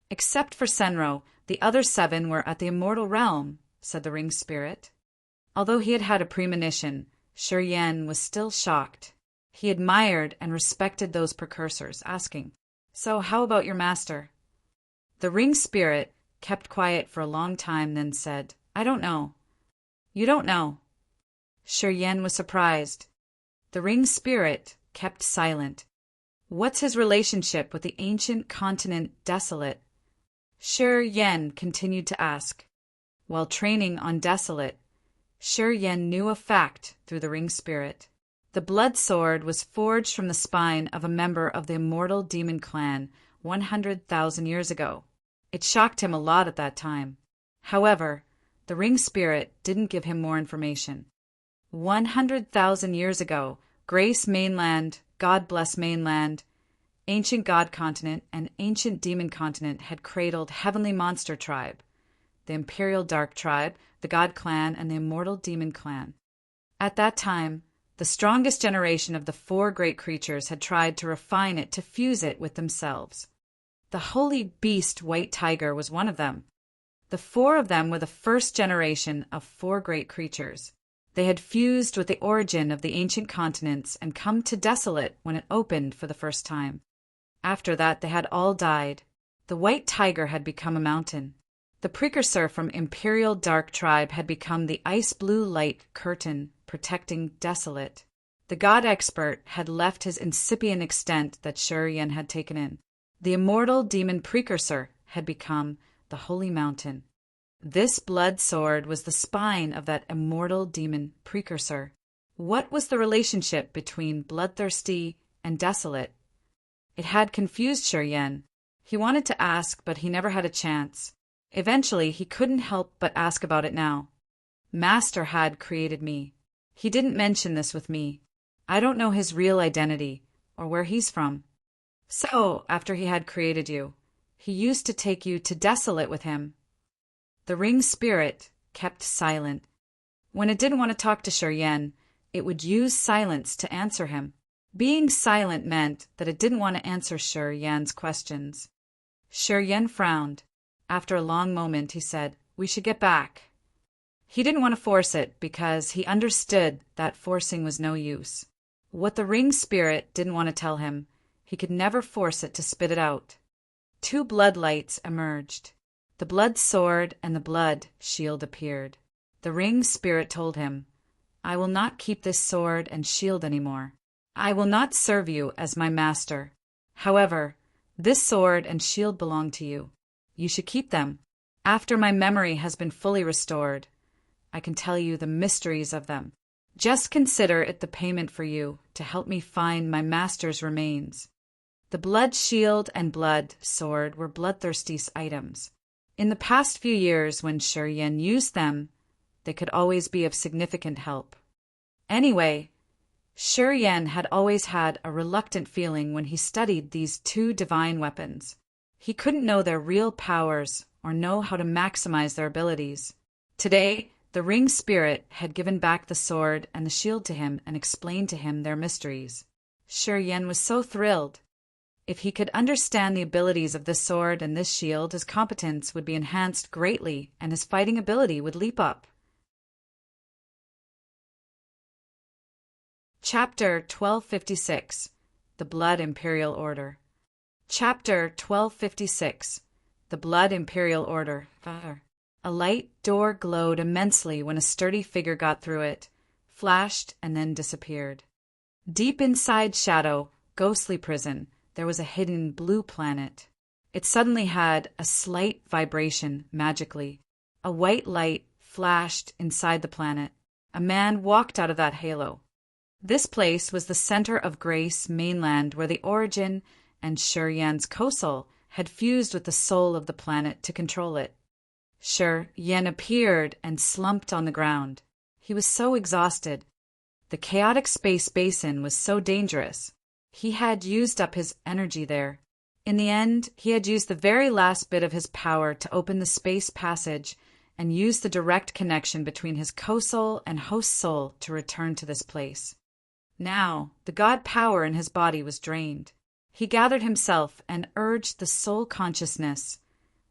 S1: Except for Senro, the other 7 were at the immortal realm, said the ring spirit. Although he had had a premonition, Shi Yen was still shocked. He admired and respected those precursors, asking, So how about your master? The ring spirit kept quiet for a long time, then said, I don't know. You don't know? Shi Yen was surprised. The ring spirit kept silent. What's his relationship with the ancient continent Desolate? Shi Yen continued to ask. While training on Desolate, Shi Yen knew a fact through the ring spirit. The blood sword was forged from the spine of a member of the immortal demon clan 100,000 years ago. It shocked him a lot at that time. However, the ring spirit didn't give him more information. 100,000 years ago, Grace Mainland, God Bless Mainland, Ancient God Continent, and Ancient Demon Continent had cradled Heavenly Monster Tribe, the Imperial Dark Tribe, the God Clan, and the Immortal Demon Clan. At that time, the strongest generation of the 4 great creatures had tried to refine it to fuse it with themselves. The holy beast White Tiger was one of them. The 4 of them were the first generation of 4 great creatures. They had fused with the origin of the ancient continents and come to Desolate when it opened for the first time. After that, they had all died. The White Tiger had become a mountain. The precursor from Imperial Dark Tribe had become the ice blue light curtain protecting Desolate. The God Expert had left his incipient extent that Shurian had taken in. The immortal demon precursor had become the Holy Mountain. This blood sword was the spine of that immortal demon precursor. What was the relationship between Bloodthirsty and Desolate? It had confused Shurian. He wanted to ask, but he never had a chance. Eventually, he couldn't help but ask about it now. Master had created me. He didn't mention this with me. I don't know his real identity, or where he's from. So, after he had created you, he used to take you to Desolate with him. The ring spirit kept silent. When it didn't want to talk to Shurian, it would use silence to answer him. Being silent meant that it didn't want to answer Shurian's questions. Shurian frowned. After a long moment, he said, "We should get back." He didn't want to force it because he understood that forcing was no use. What the ring spirit didn't want to tell him, he could never force it to spit it out. 2 blood lights emerged. The blood sword and the blood shield appeared. The ring spirit told him, "I will not keep this sword and shield anymore. I will not serve you as my master. However, this sword and shield belong to you. You should keep them. After my memory has been fully restored, I can tell you the mysteries of them. Just consider it the payment for you to help me find my master's remains." The blood shield and blood sword were Bloodthirsty's items. In the past few years, when Shurian used them, they could always be of significant help. Anyway, Shurian had always had a reluctant feeling when he studied these 2 divine weapons. He couldn't know their real powers or know how to maximize their abilities. Today, the ring spirit had given back the sword and the shield to him and explained to him their mysteries. Shurian was so thrilled. If he could understand the abilities of this sword and this shield, his competence would be enhanced greatly and his fighting ability would leap up. Chapter 1256. The Blood Imperial Order. Chapter 1256. The Blood Imperial Order. A light door glowed immensely when a sturdy figure got through it, flashed, and then disappeared. Deep inside Shadow, ghostly prison, there was a hidden blue planet. It suddenly had a slight vibration magically. A white light flashed inside the planet. A man walked out of that halo. This place was the center of Grace Mainland, where the origin and Shurian's Kosal had fused with the soul of the planet to control it. Shurian appeared and slumped on the ground. He was so exhausted. The chaotic space basin was so dangerous. He had used up his energy there. In the end, he had used the very last bit of his power to open the space passage and use the direct connection between his co-soul and host soul to return to this place. Now, the god power in his body was drained. He gathered himself and urged the soul consciousness,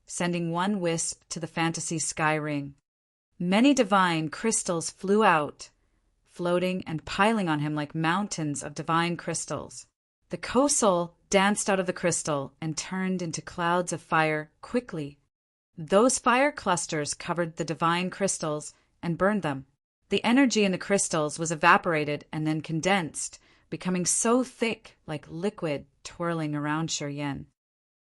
S1: sending one wisp to the fantasy sky ring. Many divine crystals flew out, floating and piling on him like mountains of divine crystals. The co-soul danced out of the crystal and turned into clouds of fire quickly. Those fire clusters covered the divine crystals and burned them. The energy in the crystals was evaporated and then condensed, becoming so thick like liquid twirling around Shurian.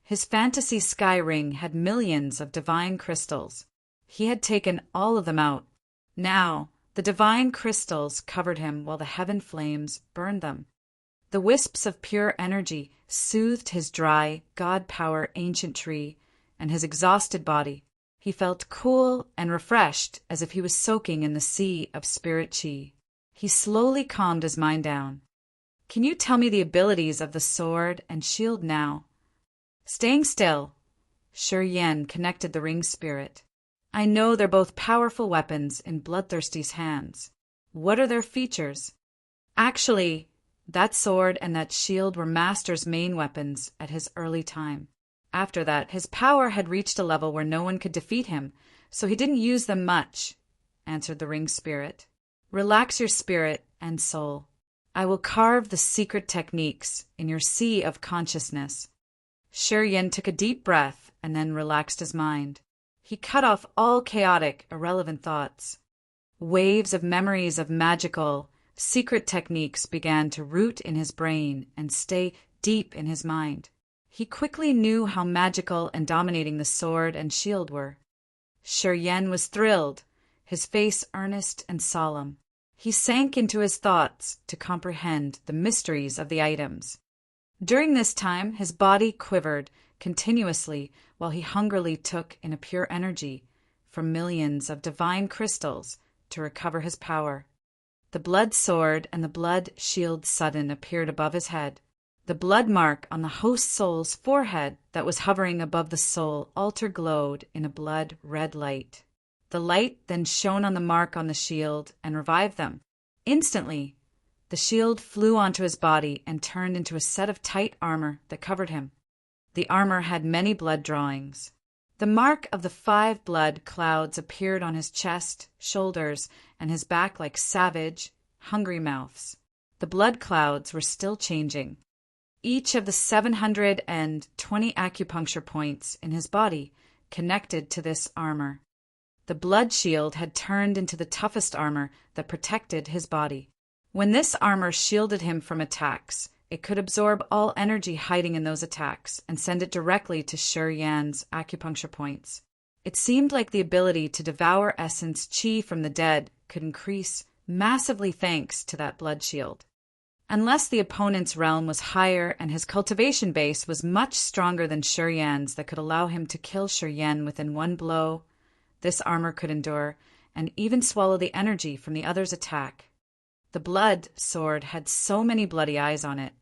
S1: His fantasy sky ring had millions of divine crystals. He had taken all of them out. Now, the divine crystals covered him while the heaven flames burned them. The wisps of pure energy soothed his dry, god-power ancient tree and his exhausted body. He felt cool and refreshed as if he was soaking in the sea of spirit chi. He slowly calmed his mind down. Can you tell me the abilities of the sword and shield now? Staying still, Shi Yan connected the ring spirit. I know they're both powerful weapons in Bloodthirsty's hands. What are their features? Actually, that sword and that shield were Master's main weapons at his early time. After that, his power had reached a level where no one could defeat him, so he didn't use them much, answered the ring spirit. Relax your spirit and soul. I will carve the secret techniques in your sea of consciousness. Shi Yan took a deep breath and then relaxed his mind. He cut off all chaotic, irrelevant thoughts. Waves of memories of magical, secret techniques began to root in his brain and stay deep in his mind. He quickly knew how magical and dominating the sword and shield were. Shi Yan was thrilled, his face earnest and solemn. He sank into his thoughts to comprehend the mysteries of the items. During this time, his body quivered continuously while he hungrily took in a pure energy from millions of divine crystals to recover his power. The blood sword and the blood shield sudden appeared above his head. The blood mark on the host soul's forehead that was hovering above the soul altar glowed in a blood-red light. The light then shone on the mark on the shield and revived them. Instantly, the shield flew onto his body and turned into a set of tight armor that covered him. The armor had many blood drawings. The mark of the 5 blood clouds appeared on his chest, shoulders, and his back like savage, hungry mouths. The blood clouds were still changing. Each of the 720 acupuncture points in his body connected to this armor. The blood shield had turned into the toughest armor that protected his body. When this armor shielded him from attacks, it could absorb all energy hiding in those attacks and send it directly to Shi Yan's acupuncture points. It seemed like the ability to devour essence qi from the dead could increase massively thanks to that blood shield. Unless the opponent's realm was higher and his cultivation base was much stronger than Shi Yan's that could allow him to kill Shi Yan within one blow, this armor could endure and even swallow the energy from the other's attack. The blood sword had so many bloody eyes on it.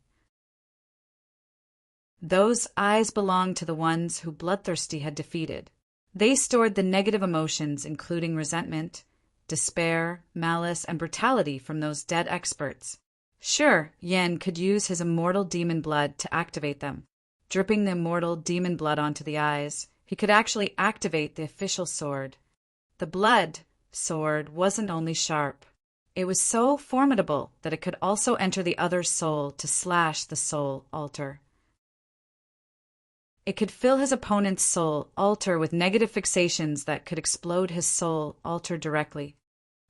S1: Those eyes belonged to the ones who Bloodthirsty had defeated. They stored the negative emotions, including resentment, despair, malice, and brutality from those dead experts. Sure, Yan could use his immortal demon blood to activate them. Dripping the immortal demon blood onto the eyes, he could actually activate the official sword. The blood sword wasn't only sharp. It was so formidable that it could also enter the other's soul to slash the soul altar. It could fill his opponent's soul altar with negative fixations that could explode his soul altar directly.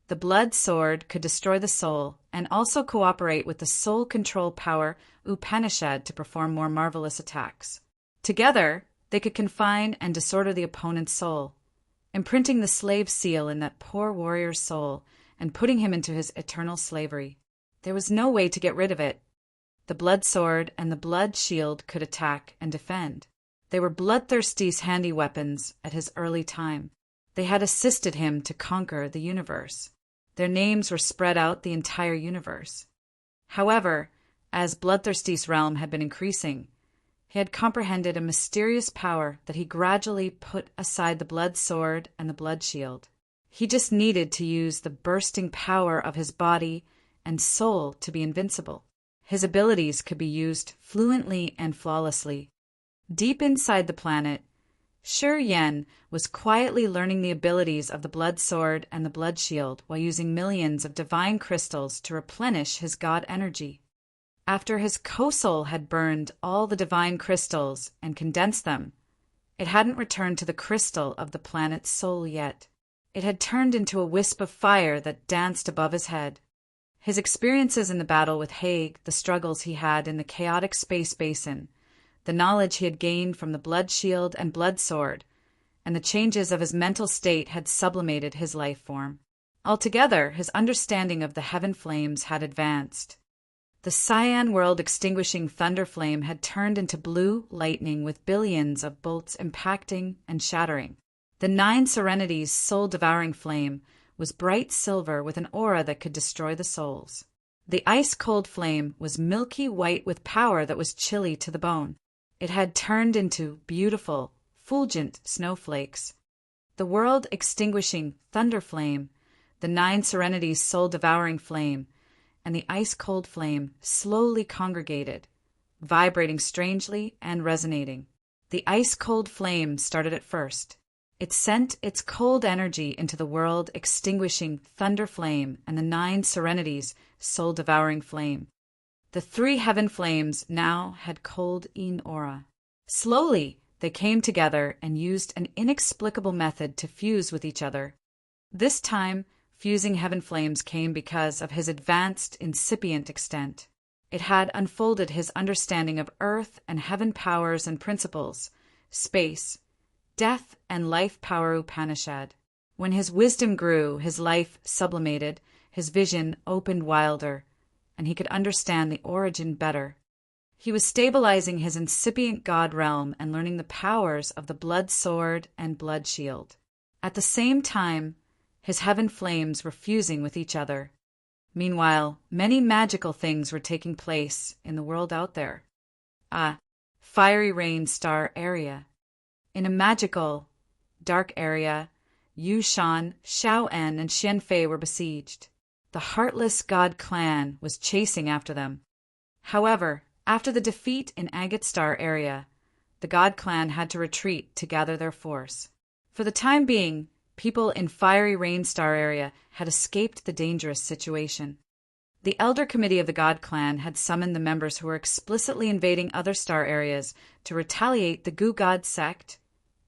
S1: The blood sword could destroy the soul and also cooperate with the soul control power Upanishad to perform more marvelous attacks. Together, they could confine and disorder the opponent's soul, imprinting the slave seal in that poor warrior's soul and putting him into his eternal slavery. There was no way to get rid of it. The blood sword and the blood shield could attack and defend. They were Bloodthirsty's handy weapons at his early time. They had assisted him to conquer the universe. Their names were spread out the entire universe. However, as Bloodthirsty's realm had been increasing, he had comprehended a mysterious power that he gradually put aside the blood sword and the blood shield. He just needed to use the bursting power of his body and soul to be invincible. His abilities could be used fluently and flawlessly. Deep inside the planet, Shi Yan was quietly learning the abilities of the blood sword and the blood shield while using millions of divine crystals to replenish his god energy. After his co-soul had burned all the divine crystals and condensed them, it hadn't returned to the crystal of the planet's soul yet. It had turned into a wisp of fire that danced above his head. His experiences in the battle with Haig, the struggles he had in the chaotic space basin, the knowledge he had gained from the blood shield and blood sword, and the changes of his mental state had sublimated his life form. Altogether, his understanding of the heaven flames had advanced. The cyan world-extinguishing thunder flame had turned into blue lightning with billions of bolts impacting and shattering. The 9 Serenities' soul-devouring flame was bright silver with an aura that could destroy the souls. The ice-cold flame was milky white with power that was chilly to the bone. It had turned into beautiful, fulgent snowflakes. The world-extinguishing thunder flame, the 9 serenities' soul-devouring flame, and the ice-cold flame slowly congregated, vibrating strangely and resonating. The ice-cold flame started at first. It sent its cold energy into the world-extinguishing thunder flame and the 9 serenities' soul-devouring flame. The 3 heaven flames now had cold aura. Slowly, they came together and used an inexplicable method to fuse with each other. This time, fusing heaven flames came because of his advanced, incipient extent. It had unfolded his understanding of earth and heaven powers and principles, space, death and life power Upanishad. When his wisdom grew, his life sublimated, his vision opened wilder, and he could understand the origin better. He was stabilizing his incipient god realm and learning the powers of the blood sword and blood shield. At the same time, his heaven flames were fusing with each other. Meanwhile, many magical things were taking place in the world out there. Fiery rain star area. In a magical, dark area, Yu Shan, Shao En, and Xian Fei were besieged. The heartless god clan was chasing after them. However, after the defeat in Agate Star area, the god clan had to retreat to gather their force. For the time being, people in Fiery Rain Star area had escaped the dangerous situation. The elder committee of the god clan had summoned the members who were explicitly invading other star areas to retaliate the Gu god sect,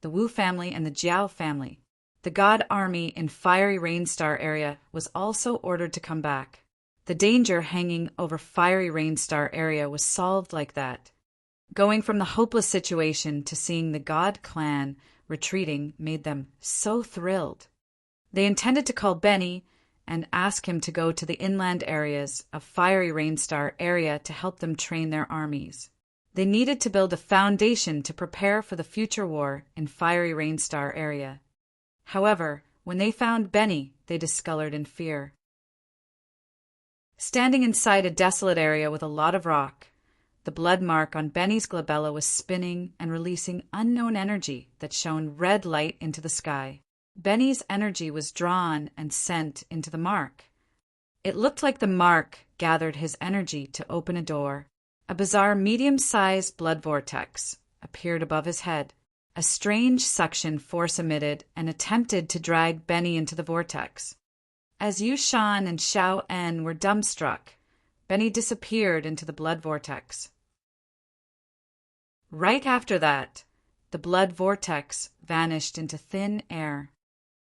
S1: the Wu family, and the Jiao family. The god army in Fiery Rain Star area was also ordered to come back. The danger hanging over Fiery Rain Star area was solved like that. Going from the hopeless situation to seeing the god clan retreating made them so thrilled. They intended to call Benny and ask him to go to the inland areas of Fiery Rain Star area to help them train their armies. They needed to build a foundation to prepare for the future war in Fiery Rain Star area. However, when they found Benny, they discolored in fear. Standing inside a desolate area with a lot of rock, the blood mark on Benny's glabella was spinning and releasing unknown energy that shone red light into the sky. Benny's energy was drawn and sent into the mark. It looked like the mark gathered his energy to open a door. A bizarre medium-sized blood vortex appeared above his head. A strange suction force emitted and attempted to drag Benny into the vortex. As Yu Shan and Shao En were dumbstruck, Benny disappeared into the blood vortex. Right after that, the blood vortex vanished into thin air.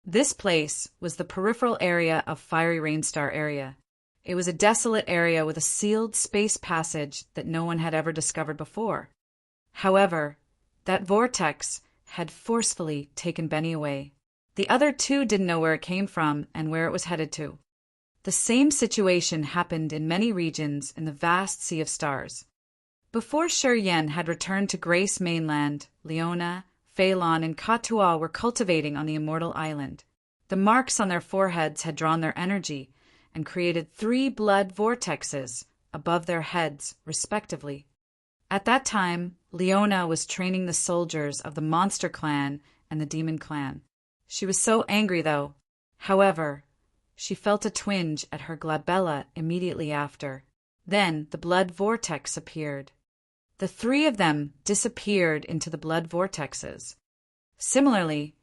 S1: This place was the peripheral area of Fiery Rain Star area. It was a desolate area with a sealed space passage that no one had ever discovered before. However, that vortex had forcefully taken Benny away. The other 2 didn't know where it came from and where it was headed to. The same situation happened in many regions in the vast sea of stars. Before Shi Yan had returned to Grace Mainland, Leona, Phelan, and Katua were cultivating on the Immortal Island. The marks on their foreheads had drawn their energy and created 3 blood vortexes above their heads, respectively. At that time, Leona was training the soldiers of the Monster Clan and the Demon Clan. She was so angry, though. However, she felt a twinge at her glabella immediately after. Then the blood vortex appeared. The 3 of them disappeared into the blood vortexes. Similarly,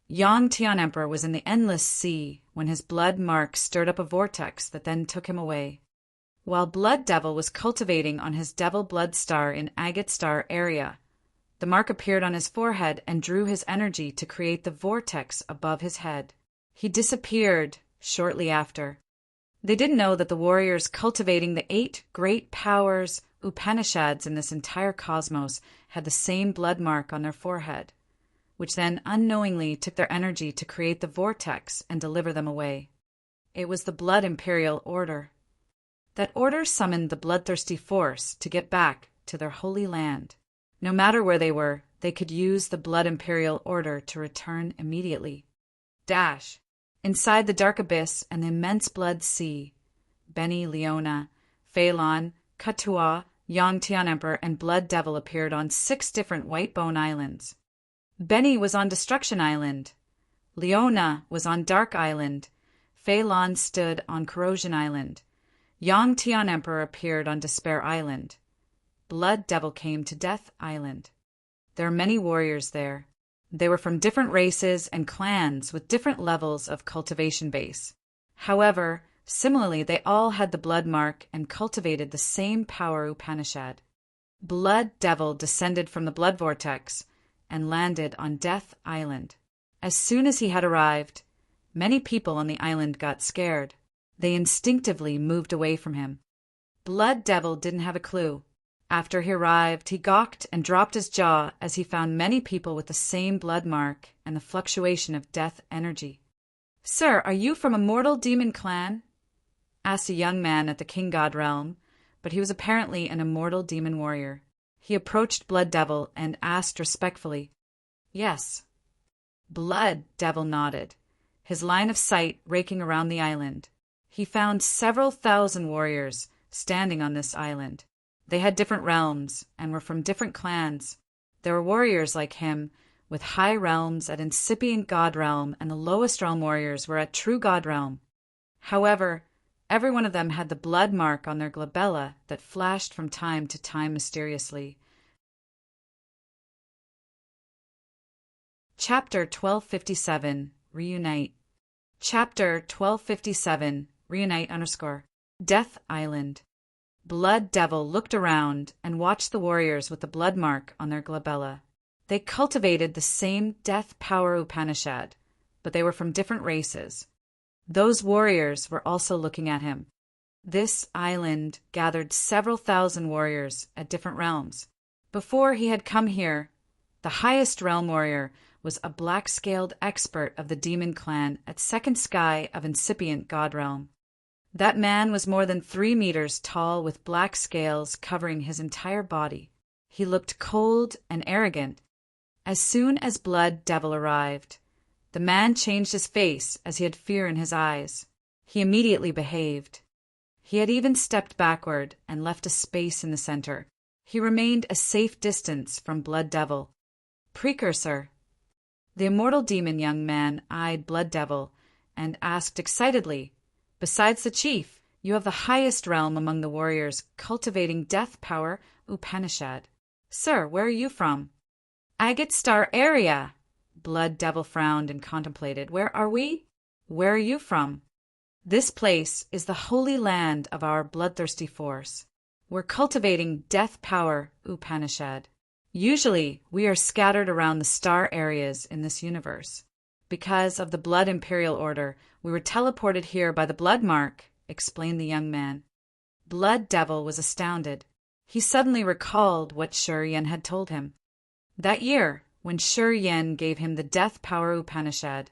S1: Yang Tian Emperor was in the endless sea when his blood mark stirred up a vortex that then took him away. While Blood Devil was cultivating on his Devil Blood Star in Agate Star area, the mark appeared on his forehead and drew his energy to create the vortex above his head. He disappeared shortly after. They didn't know that the warriors cultivating the 8 great powers Upanishads in this entire cosmos had the same blood mark on their forehead, which then unknowingly took their energy to create the vortex and deliver them away. It was the Blood Imperial Order. That order summoned the bloodthirsty force to get back to their holy land. No matter where they were, they could use the Blood Imperial Order to return immediately. Inside the dark abyss and the immense blood sea, Beni, Leona, Phelan, Katua, Yang Tian Emperor, and Blood Devil appeared on 6 different white bone islands. Beni was on Destruction Island. Leona was on Dark Island. Phelan stood on Corrosion Island. Yang Tian Emperor appeared on Despair Island. Blood Devil came to Death Island. There are many warriors there. They were from different races and clans with different levels of cultivation base. However, similarly, they all had the blood mark and cultivated the same power Upanishad. Blood Devil descended from the blood vortex and landed on Death Island. As soon as he had arrived, many people on the island got scared. They instinctively moved away from him. Blood Devil didn't have a clue. After he arrived, he gawked and dropped his jaw as he found many people with the same blood mark and the fluctuation of death energy. "Sir, are you from a mortal demon clan?" asked a young man at the King God realm, but he was apparently an immortal demon warrior. He approached Blood Devil and asked respectfully, "Yes." Blood Devil nodded, his line of sight raking around the island. He found several thousand warriors standing on this island. They had different realms and were from different clans. There were warriors like him with high realms at incipient God realm, and the lowest realm warriors were at true God realm. However, every one of them had the blood mark on their glabella that flashed from time to time mysteriously. Chapter 1257 Reunite. Chapter 1257 Reunite _ Death Island. Blood Devil looked around and watched the warriors with the blood mark on their glabella. They cultivated the same death power Upanishad, but they were from different races. Those warriors were also looking at him. This island gathered several thousand warriors at different realms. Before he had come here, the highest realm warrior was a black-scaled expert of the demon clan at second sky of incipient God realm. That man was more than 3 meters tall with black scales covering his entire body. He looked cold and arrogant. As soon as Blood Devil arrived, the man changed his face as he had fear in his eyes. He immediately behaved. He had even stepped backward and left a space in the center. He remained a safe distance from Blood Devil. "Precursor." The immortal demon young man eyed Blood Devil and asked excitedly, "Besides the chief, you have the highest realm among the warriors cultivating death power Upanishad. Sir, where are you from?" "Agate Star area." Blood Devil frowned and contemplated. "Where are we?" "Where are you from?" "This place is the holy land of our bloodthirsty force. We're cultivating death power Upanishad. Usually, we are scattered around the star areas in this universe. Because of the Blood Imperial Order, we were teleported here by the blood mark," explained the young man. Blood Devil was astounded. He suddenly recalled what Shi Yen had told him. That year, when Shi Yen gave him the death power Upanishad,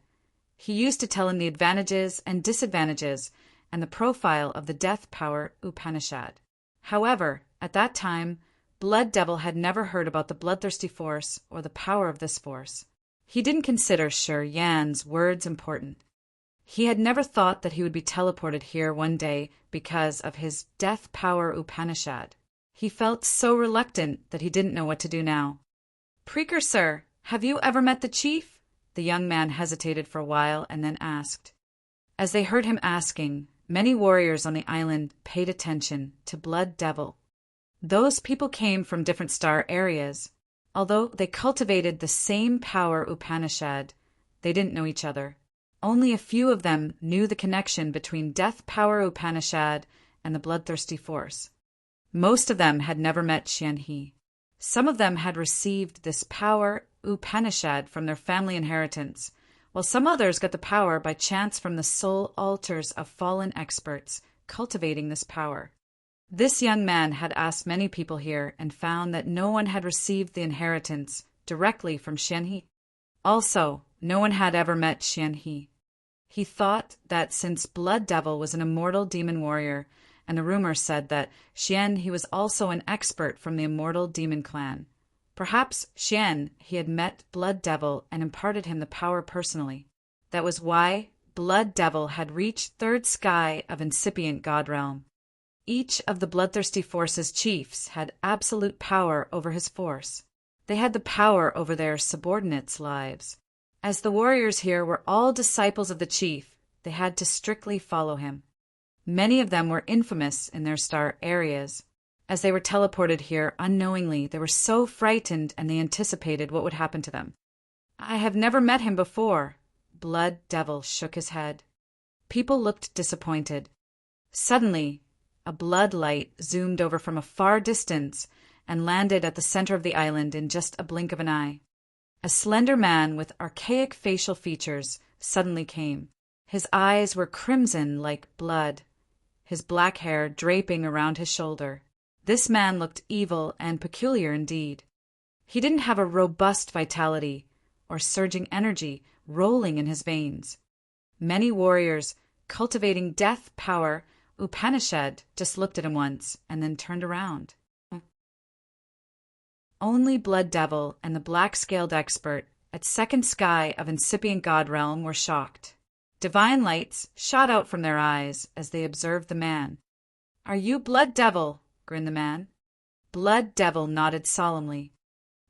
S1: he used to tell him the advantages and disadvantages and the profile of the death power Upanishad. However, at that time, Blood Devil had never heard about the bloodthirsty force or the power of this force. He didn't consider Shi Yan's words important. He had never thought that he would be teleported here one day because of his death power Upanishad. He felt so reluctant that he didn't know what to do now. "Precursor, have you ever met the chief?" The young man hesitated for a while and then asked. As they heard him asking, many warriors on the island paid attention to Blood Devil. Those people came from different star areas. Although they cultivated the same power Upanishad, they didn't know each other. Only a few of them knew the connection between death power Upanishad and the bloodthirsty force. Most of them had never met Xianhe. Some of them had received this power Upanishad from their family inheritance, while some others got the power by chance from the soul altars of fallen experts cultivating this power. This young man had asked many people here and found that no one had received the inheritance directly from Xianhe. Also, no one had ever met Xianhe. He thought that since Blood Devil was an immortal demon warrior, and the rumor said that Xianhe was also an expert from the immortal demon clan, perhaps Xianhe had met Blood Devil and imparted him the power personally. That was why Blood Devil had reached third sky of incipient God realm. Each of the bloodthirsty force's chiefs had absolute power over his force. They had the power over their subordinates' lives. As the warriors here were all disciples of the chief, they had to strictly follow him. Many of them were infamous in their star areas. As they were teleported here unknowingly, they were so frightened and they anticipated what would happen to them. I have never met him before. Blood Devil shook his head. People looked disappointed. Suddenly, a blood light zoomed over from a far distance and landed at the center of the island in just a blink of an eye. A slender man with archaic facial features suddenly came. His eyes were crimson like blood, his black hair draping around his shoulder. This man looked evil and peculiar indeed. He didn't have a robust vitality or surging energy rolling in his veins. Many warriors cultivating death power Upanishad just looked at him once and then turned around. Only Blood Devil and the black-scaled expert at second sky of incipient God realm were shocked. Divine lights shot out from their eyes as they observed the man. "Are you Blood Devil?" grinned the man. Blood Devil nodded solemnly.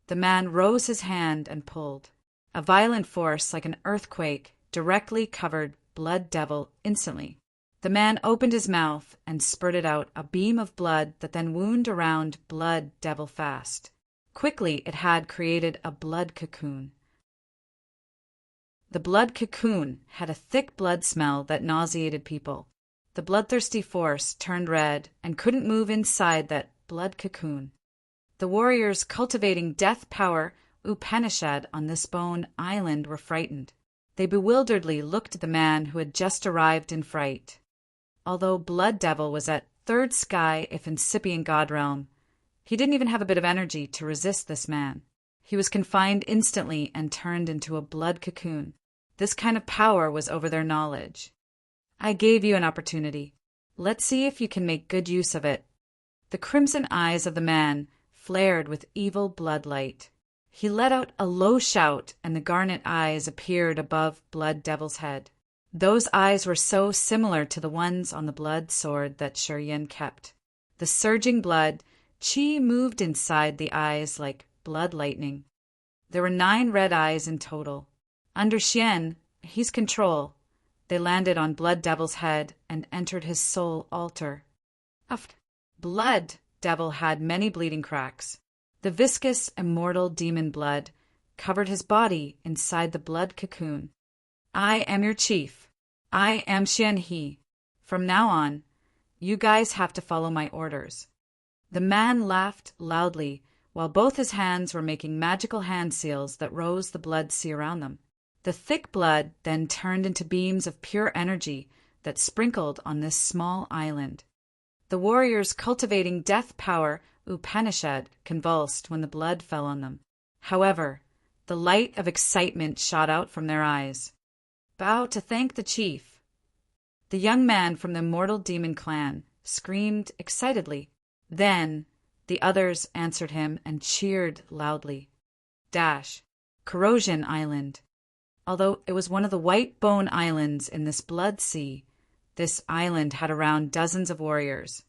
S1: The man rose his hand and pulled. A violent force like an earthquake directly covered Blood Devil instantly. The man opened his mouth and spurted out a beam of blood that then wound around Blood Devil fast. Quickly, it had created a blood cocoon. The blood cocoon had a thick blood smell that nauseated people. The bloodthirsty force turned red and couldn't move inside that blood cocoon. The warriors cultivating death power Upanishad on this bone island were frightened. They bewilderedly looked at the man who had just arrived in fright. Although Blood Devil was at third sky if incipient God realm, he didn't even have a bit of energy to resist this man. He was confined instantly and turned into a blood cocoon. This kind of power was over their knowledge. I gave you an opportunity. Let's see if you can make good use of it. The crimson eyes of the man flared with evil bloodlight. He let out a low shout, and the garnet eyes appeared above Blood Devil's head. Those eyes were so similar to the ones on the blood sword that Shiryan kept. The surging blood, chi moved inside the eyes like blood lightning. There were 9 red eyes in total. Under Xian, he's control. They landed on Blood Devil's head and entered his soul altar. Blood Devil had many bleeding cracks. The viscous, immortal demon blood covered his body inside the blood cocoon. I am your chief. I am Xian He. From now on, you guys have to follow my orders. The man laughed loudly while both his hands were making magical hand seals that rose the blood sea around them. The thick blood then turned into beams of pure energy that sprinkled on this small island. The warriors cultivating death power Upanishad convulsed when the blood fell on them. However, the light of excitement shot out from their eyes. Bow to thank the chief. The young man from the immortal demon clan screamed excitedly. Then the others answered him and cheered loudly. Corrosion Island. Although it was one of the white bone islands in this blood sea, this island had around dozens of warriors.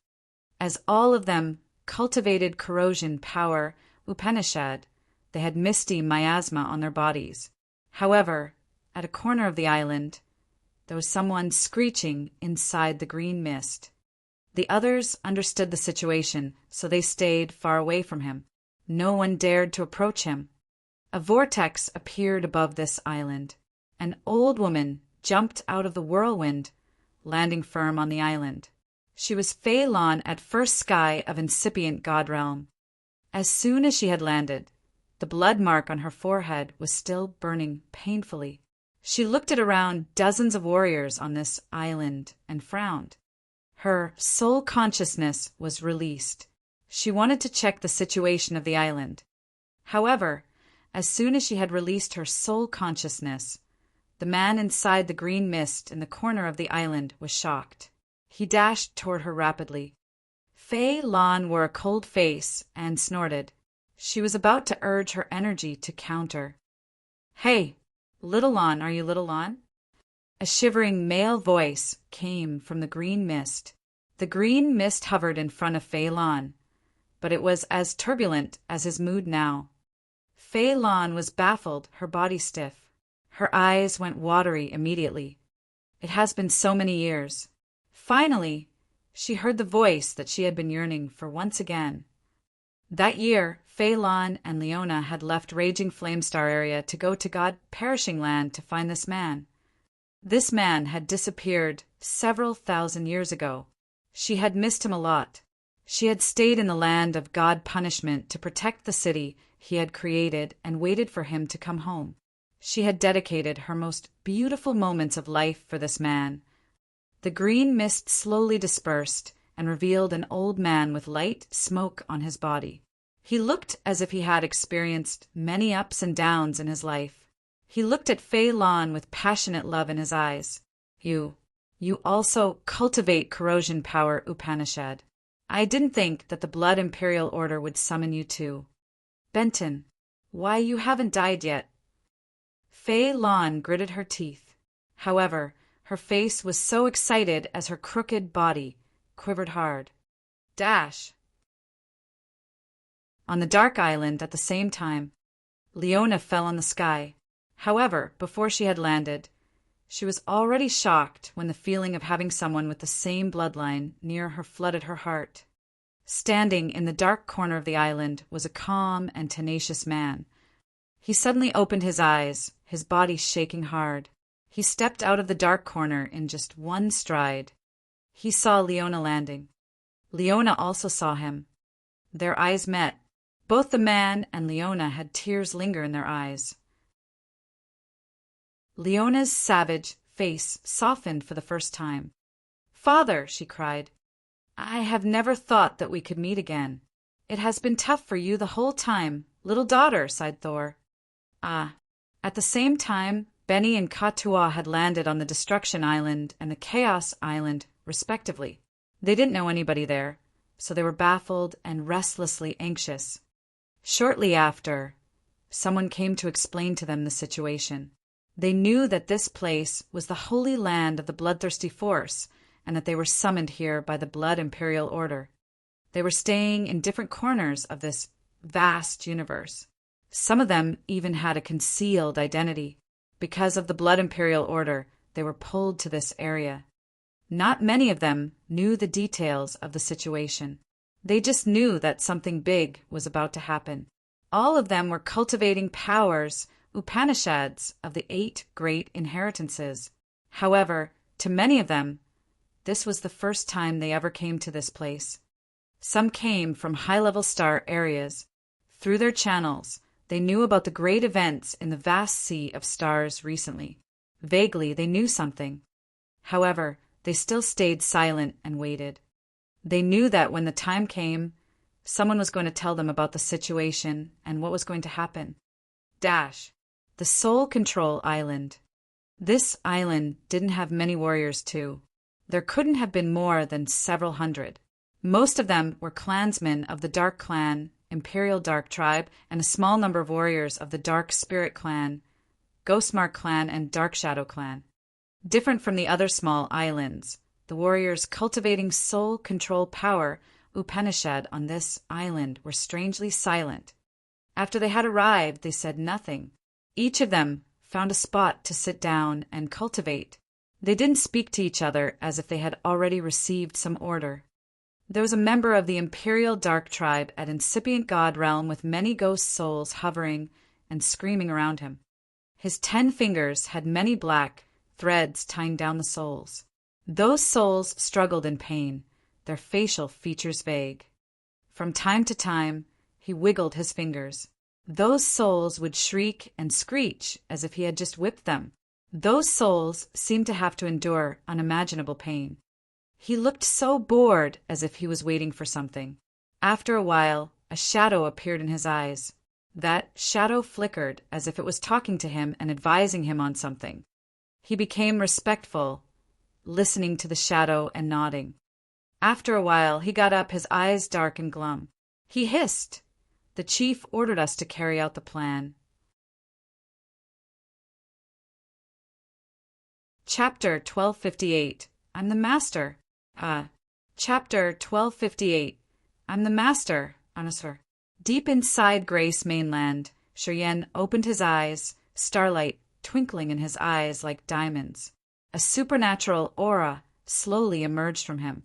S1: As all of them cultivated corrosion power Upanishad, they had misty miasma on their bodies. However, at a corner of the island, there was someone screeching inside the green mist. The others understood the situation, so they stayed far away from him. No one dared to approach him. A vortex appeared above this island. An old woman jumped out of the whirlwind, landing firm on the island. She was Fei Lan at first sky of incipient God realm. As soon as she had landed, the blood mark on her forehead was still burning painfully. She looked at around dozens of warriors on this island and frowned. Her soul consciousness was released. She wanted to check the situation of the island. However, as soon as she had released her soul consciousness, the man inside the green mist in the corner of the island was shocked. He dashed toward her rapidly. Fei Lan wore a cold face and snorted. She was about to urge her energy to counter. "Hey, Little Lan, are you Little Lan?" A shivering male voice came from the green mist. The green mist hovered in front of Fei Lan, but it was as turbulent as his mood now. Fei Lan was baffled, her body stiff. Her eyes went watery immediately. It has been so many years. Finally, she heard the voice that she had been yearning for once again. That year, Fei Lan and Leona had left Raging Flamestar area to go to God Perishing Land to find this man. This man had disappeared several thousand years ago. She had missed him a lot. She had stayed in the land of God Punishment to protect the city he had created and waited for him to come home. She had dedicated her most beautiful moments of life for this man. The green mist slowly dispersed and revealed an old man with light smoke on his body. He looked as if he had experienced many ups and downs in his life. He looked at Fei Lan with passionate love in his eyes. You also cultivate corrosion power, Upanishad. I didn't think that the Blood Imperial Order would summon you too. Benton, why you haven't died yet? Fei Lan gritted her teeth. However, her face was so excited as her crooked body quivered hard. Dash! On the dark island at the same time, Leona fell on the sky. However, before she had landed, she was already shocked when the feeling of having someone with the same bloodline near her flooded her heart. Standing in the dark corner of the island was a calm and tenacious man. He suddenly opened his eyes, his body shaking hard. He stepped out of the dark corner in just one stride. He saw Leona landing. Leona also saw him. Their eyes met. Both the man and Leona had tears linger in their eyes. Leona's savage face softened for the first time. "Father," she cried, "I have never thought that we could meet again. It has been tough for you the whole time." "Little daughter," sighed Thor. At the same time, Benny and Katua had landed on the Destruction Island and the Chaos Island, respectively. They didn't know anybody there, so they were baffled and restlessly anxious. Shortly after, someone came to explain to them the situation. They knew that this place was the holy land of the Bloodthirsty Force, and that they were summoned here by the Blood Imperial Order. They were staying in different corners of this vast universe. Some of them even had a concealed identity. Because of the Blood Imperial Order, they were pulled to this area. Not many of them knew the details of the situation. They just knew that something big was about to happen. All of them were cultivating powers, Upanishads, of the 8 great inheritances. However, to many of them, this was the first time they ever came to this place. Some came from high-level star areas. Through their channels, they knew about the great events in the vast sea of stars recently. Vaguely, they knew something. However, they still stayed silent and waited. They knew that when the time came, someone was going to tell them about the situation and what was going to happen. Dash. The Soul Control Island. This island didn't have many warriors too. There couldn't have been more than several hundred. Most of them were clansmen of the Dark Clan, Imperial Dark Tribe, and a small number of warriors of the Dark Spirit Clan, Ghostmark Clan, and Dark Shadow Clan. Different from the other small islands, the warriors cultivating soul control power, Upanishad, on this island were strangely silent. After they had arrived, they said nothing. Each of them found a spot to sit down and cultivate. They didn't speak to each other as if they had already received some order. There was a member of the Imperial Dark Tribe at Incipient God Realm with many ghost souls hovering and screaming around him. His 10 fingers had many black threads tying down the souls. Those souls struggled in pain, their facial features vague. From time to time, he wiggled his fingers. Those souls would shriek and screech as if he had just whipped them. Those souls seemed to have to endure unimaginable pain. He looked so bored, as if he was waiting for something. After a while, a shadow appeared in his eyes. That shadow flickered as if it was talking to him and advising him on something. He became respectful, listening to the shadow and nodding. After a while, he got up, his eyes dark and glum. He hissed. "The chief ordered us to carry out the plan." Chapter 1258. I'm the master. Chapter 1258. I'm the master. Anuswar. Deep inside Grace Mainland, Shiryen opened his eyes, starlight twinkling in his eyes like diamonds. A supernatural aura slowly emerged from him.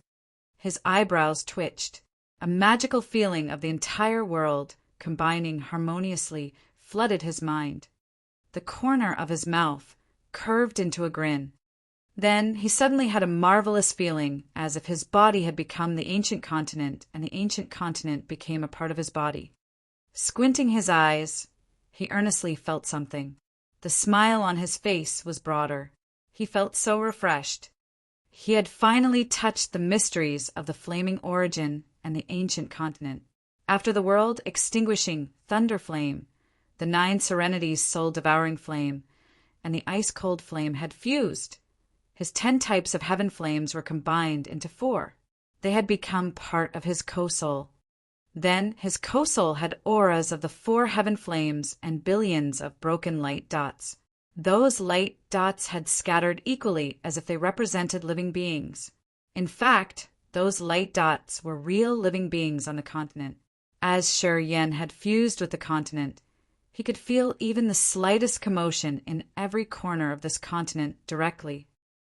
S1: His eyebrows twitched. A magical feeling of the entire world, combining harmoniously, flooded his mind. The corner of his mouth curved into a grin. Then he suddenly had a marvelous feeling, as if his body had become the ancient continent and the ancient continent became a part of his body. Squinting his eyes, he earnestly felt something. The smile on his face was broader. He felt so refreshed. He had finally touched the mysteries of the flaming origin and the ancient continent. After the world-extinguishing thunder flame, the 9 serenities' soul-devouring flame, and the ice-cold flame had fused. His 10 types of heaven flames were combined into 4. They had become part of his co-soul. Then his co-soul had auras of the 4 heaven flames and billions of broken light dots. Those light dots had scattered equally as if they represented living beings. In fact, those light dots were real living beings on the continent. As Shiryen had fused with the continent, he could feel even the slightest commotion in every corner of this continent directly.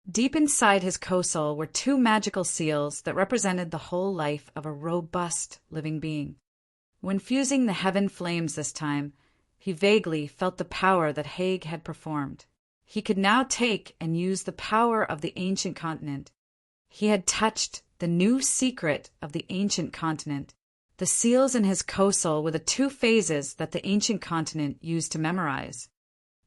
S1: Deep inside his co-soul were 2 magical seals that represented the whole life of a robust living being. When fusing the heaven flames this time, he vaguely felt the power that Haig had performed. He could now take and use the power of the ancient continent. He had touched the new secret of the ancient continent. The seals in his co-soul were the 2 phases that the ancient continent used to memorize.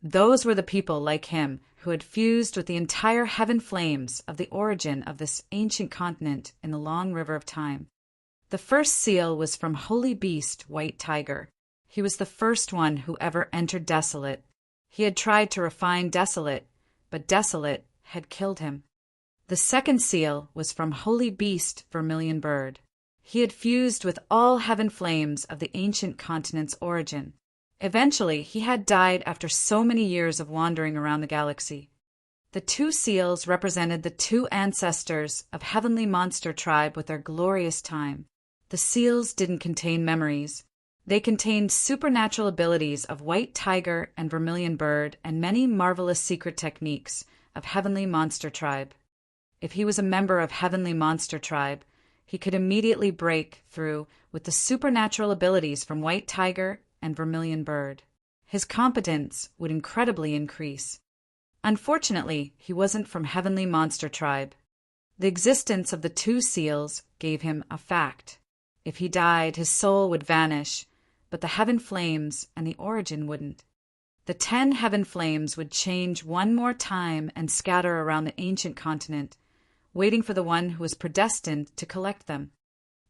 S1: Those were the people like him who had fused with the entire heaven flames of the origin of this ancient continent in the long river of time. The first seal was from Holy Beast, White Tiger. He was the first one who ever entered Desolate. He had tried to refine Desolate, but Desolate had killed him. The second seal was from Holy Beast, Vermilion Bird. He had fused with all heaven flames of the ancient continent's origin. Eventually, he had died after so many years of wandering around the galaxy. The 2 seals represented the 2 ancestors of Heavenly Monster Tribe with their glorious time. The seals didn't contain memories. They contained supernatural abilities of White Tiger and Vermilion Bird and many marvelous secret techniques of Heavenly Monster Tribe. If he was a member of Heavenly Monster Tribe, he could immediately break through with the supernatural abilities from White Tiger and Vermilion Bird. His competence would incredibly increase. Unfortunately, he wasn't from Heavenly Monster Tribe. The existence of the 2 seals gave him a fact. If he died, his soul would vanish, but the heaven flames and the origin wouldn't. The 10 heaven flames would change one more time and scatter around the ancient continent, waiting for the one who was predestined to collect them.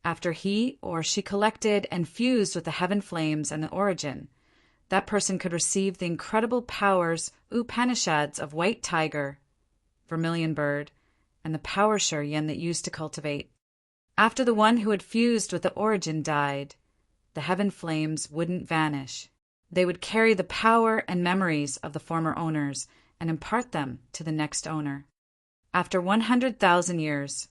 S1: After he or she collected and fused with the heaven flames and the origin, that person could receive the incredible powers, Upanishads of White Tiger, Vermilion Bird, and the power Shiryen that used to cultivate. After the one who had fused with the origin died, the heaven flames wouldn't vanish. They would carry the power and memories of the former owners and impart them to the next owner. After 100,000 years,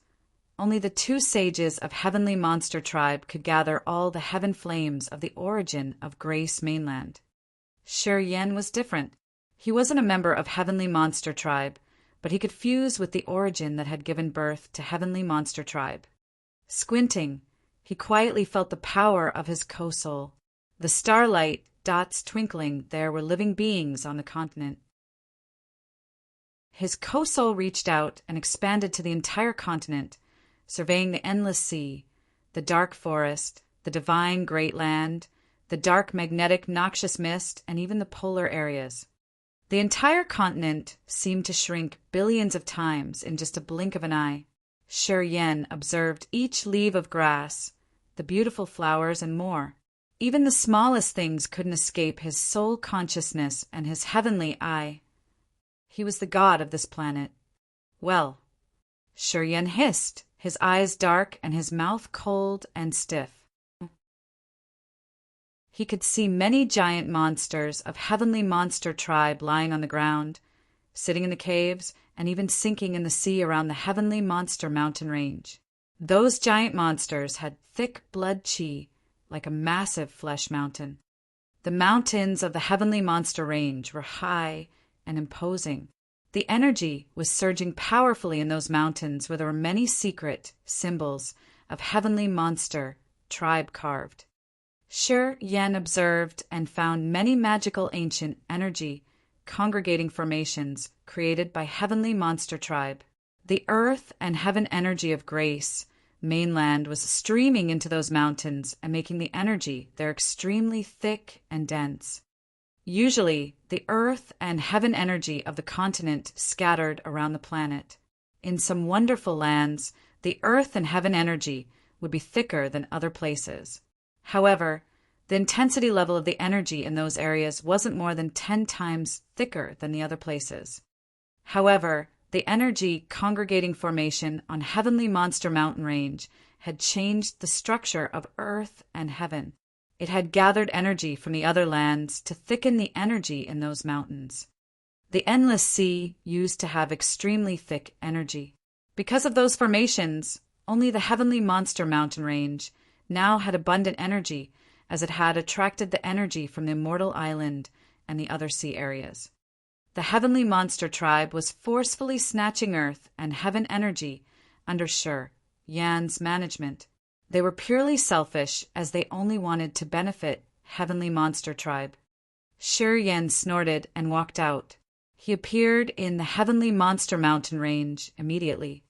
S1: only the 2 sages of Heavenly Monster Tribe could gather all the heaven flames of the origin of Grace Mainland. Shiryen was different. He wasn't a member of Heavenly Monster Tribe, but he could fuse with the origin that had given birth to Heavenly Monster Tribe. Squinting, he quietly felt the power of his co-soul. The starlight dots twinkling there were living beings on the continent. His co-soul reached out and expanded to the entire continent, surveying the endless sea, the dark forest, the divine great land, the dark magnetic noxious mist, and even the polar areas. The entire continent seemed to shrink billions of times in just a blink of an eye. Shiryen observed each leaf of grass, the beautiful flowers, and more. Even the smallest things couldn't escape his soul consciousness and his heavenly eye. He was the god of this planet. Well, Shiryen hissed, his eyes dark and his mouth cold and stiff. He could see many giant monsters of Heavenly Monster Tribe lying on the ground, sitting in the caves, and even sinking in the sea around the Heavenly Monster Mountain Range. Those giant monsters had thick blood chi, like a massive flesh mountain. The mountains of the Heavenly Monster Range were high and imposing. The energy was surging powerfully in those mountains where there were many secret symbols of Heavenly Monster tribe carved. Shi Yan observed and found many magical ancient energy congregating formations created by Heavenly Monster tribe. The earth and heaven energy of grace mainland was streaming into those mountains and making the energy there extremely thick and dense. Usually, the earth and heaven energy of the continent scattered around the planet. In some wonderful lands, the earth and heaven energy would be thicker than other places. However, the intensity level of the energy in those areas wasn't more than 10 times thicker than the other places. However, the energy congregating formation on Heavenly Monster Mountain Range had changed the structure of earth and heaven. It had gathered energy from the other lands to thicken the energy in those mountains. The endless sea used to have extremely thick energy. Because of those formations, only the Heavenly Monster Mountain Range now had abundant energy, as it had attracted the energy from the Immortal Island and the other sea areas. The Heavenly Monster tribe was forcefully snatching earth and heaven energy under Shi Yan's management. They were purely selfish, as they only wanted to benefit Heavenly Monster tribe. Shi Yan snorted and walked out. He appeared in the Heavenly Monster Mountain Range immediately.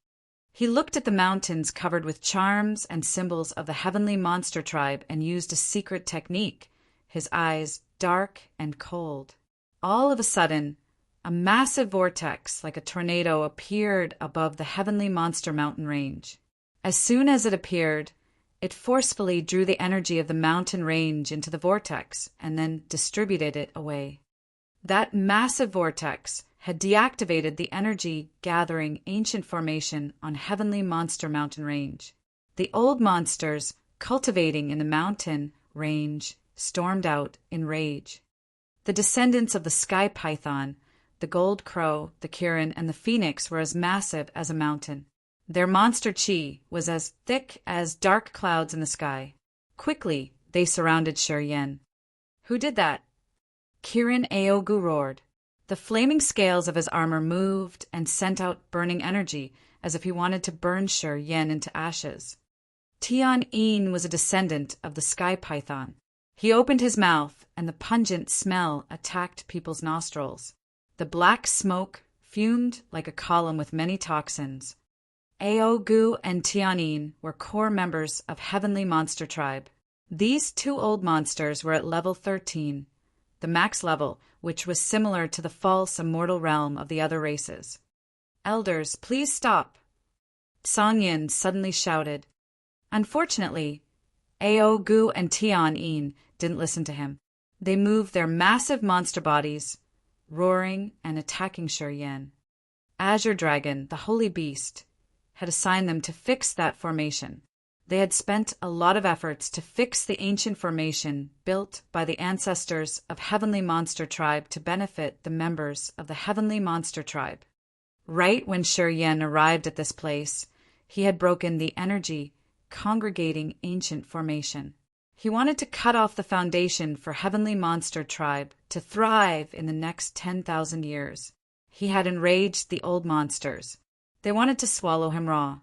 S1: He looked at the mountains covered with charms and symbols of the Heavenly Monster tribe and used a secret technique, his eyes dark and cold. All of a sudden, a massive vortex like a tornado appeared above the Heavenly Monster Mountain Range. As soon as it appeared, it forcefully drew the energy of the mountain range into the vortex and then distributed it away. That massive vortex had deactivated the energy-gathering ancient formation on Heavenly Monster Mountain Range. The old monsters cultivating in the mountain range stormed out in rage. The descendants of the sky python, the gold crow, the Kirin, and the phoenix were as massive as a mountain. Their monster chi was as thick as dark clouds in the sky. Quickly, they surrounded Shi Yan. Who did that? Kirin Aogu roared. The flaming scales of his armor moved and sent out burning energy, as if he wanted to burn Shi Yan into ashes. Tian Yin was a descendant of the sky python. He opened his mouth, and the pungent smell attacked people's nostrils. The black smoke fumed like a column with many toxins. Aogu and Tianyin were core members of Heavenly Monster Tribe. These two old monsters were at level 13, the max level, which was similar to the false immortal realm of the other races. Elders, please stop! Songyin suddenly shouted. Unfortunately, Aogu and Tianyin didn't listen to him. They moved their massive monster bodies, roaring and attacking Shi Yan. Azure Dragon, the holy beast, had assigned them to fix that formation. They had spent a lot of efforts to fix the ancient formation built by the ancestors of Heavenly Monster Tribe to benefit the members of the Heavenly Monster Tribe. Right when Shi Yan arrived at this place, he had broken the energy congregating ancient formation. He wanted to cut off the foundation for Heavenly Monster Tribe to thrive in the next 10,000 years. He had enraged the old monsters. They wanted to swallow him raw.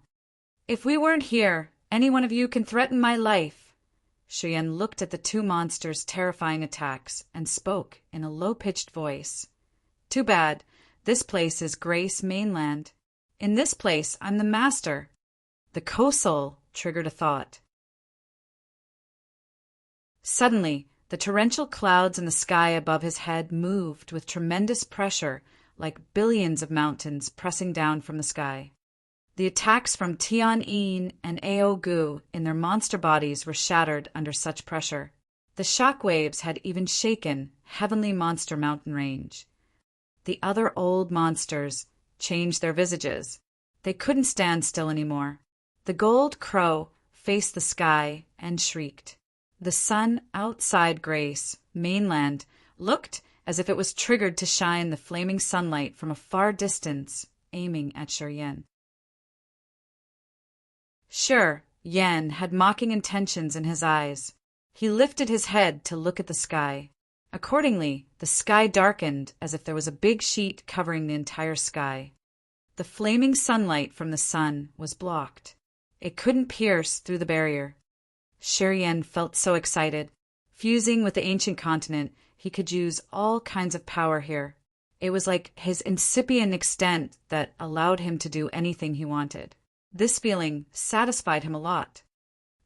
S1: If we weren't here, any one of you can threaten my life. Shi Yan looked at the two monsters' terrifying attacks and spoke in a low-pitched voice. Too bad. This place is Grace Mainland. In this place, I'm the master. The co-soul triggered a thought. Suddenly, the torrential clouds in the sky above his head moved with tremendous pressure, like billions of mountains pressing down from the sky. The attacks from Tianyin and Aogu in their monster bodies were shattered under such pressure. The shock waves had even shaken Heavenly Monster Mountain Range. The other old monsters changed their visages. They couldn't stand still anymore. The gold crow faced the sky and shrieked. The sun outside Grace, mainland, looked as if it was triggered to shine the flaming sunlight from a far distance, aiming at Shi Yan. Shi Yan had mocking intentions in his eyes. He lifted his head to look at the sky. Accordingly, the sky darkened as if there was a big sheet covering the entire sky. The flaming sunlight from the sun was blocked. It couldn't pierce through the barrier. Shi Yan felt so excited. Fusing with the ancient continent, he could use all kinds of power here. It was like his incipient extent that allowed him to do anything he wanted. This feeling satisfied him a lot.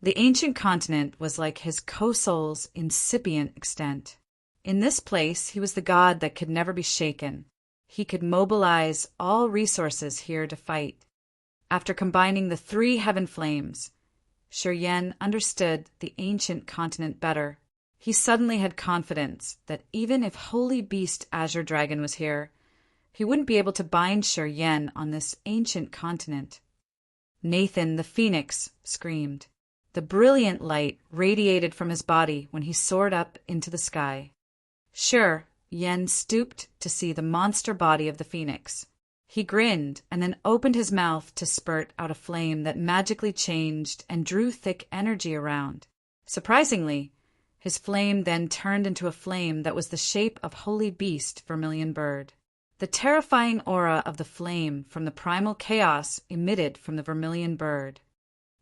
S1: The ancient continent was like his co-soul's incipient extent. In this place, he was the god that could never be shaken. He could mobilize all resources here to fight. After combining the 3 heaven flames, Shi Yan understood the ancient continent better. He suddenly had confidence that even if Holy Beast Azure Dragon was here, he wouldn't be able to bind Shi Yan on this ancient continent. Nathan the Phoenix screamed. The brilliant light radiated from his body when he soared up into the sky. Shi Yan stooped to see the monster body of the phoenix. He grinned and then opened his mouth to spurt out a flame that magically changed and drew thick energy around. Surprisingly, his flame then turned into a flame that was the shape of Holy Beast Vermilion Bird. The terrifying aura of the flame from the primal chaos emitted from the Vermilion Bird.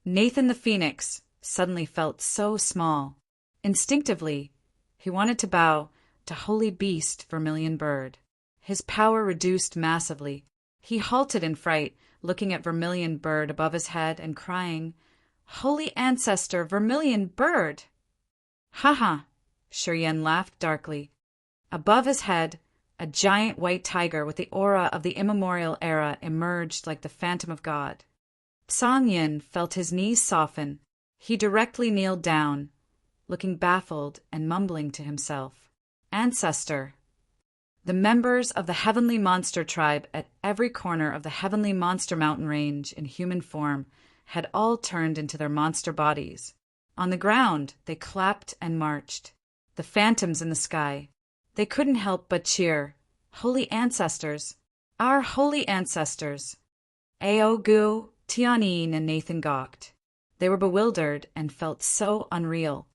S1: Nathan the Phoenix suddenly felt so small. Instinctively, he wanted to bow to Holy Beast Vermilion Bird. His power reduced massively. He halted in fright, looking at Vermilion Bird above his head and crying, "Holy Ancestor, Vermilion Bird!" "Ha ha!" Shi Yan laughed darkly. Above his head, a giant white tiger with the aura of the immemorial era emerged like the phantom of God. Song Yin felt his knees soften. He directly kneeled down, looking baffled and mumbling to himself, "Ancestor." The members of the Heavenly Monster tribe at every corner of the Heavenly Monster mountain range in human form had all turned into their monster bodies. On the ground, they clapped and marched. The phantoms in the sky, they couldn't help but cheer, "Holy Ancestors! Our Holy Ancestors!" Ao Gu, Tianyin, and Nathan gawked. They were bewildered and felt so unreal.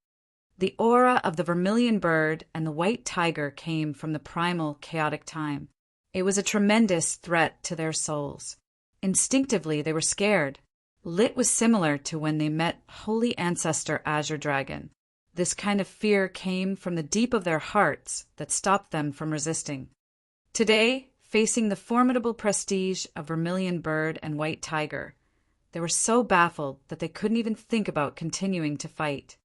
S1: The aura of the Vermilion Bird and the White Tiger came from the primal, chaotic time. It was a tremendous threat to their souls. Instinctively, they were scared. Lit was similar to when they met Holy Ancestor Azure Dragon. This kind of fear came from the deep of their hearts that stopped them from resisting. Today, facing the formidable prestige of Vermilion Bird and White Tiger, they were so baffled that they couldn't even think about continuing to fight.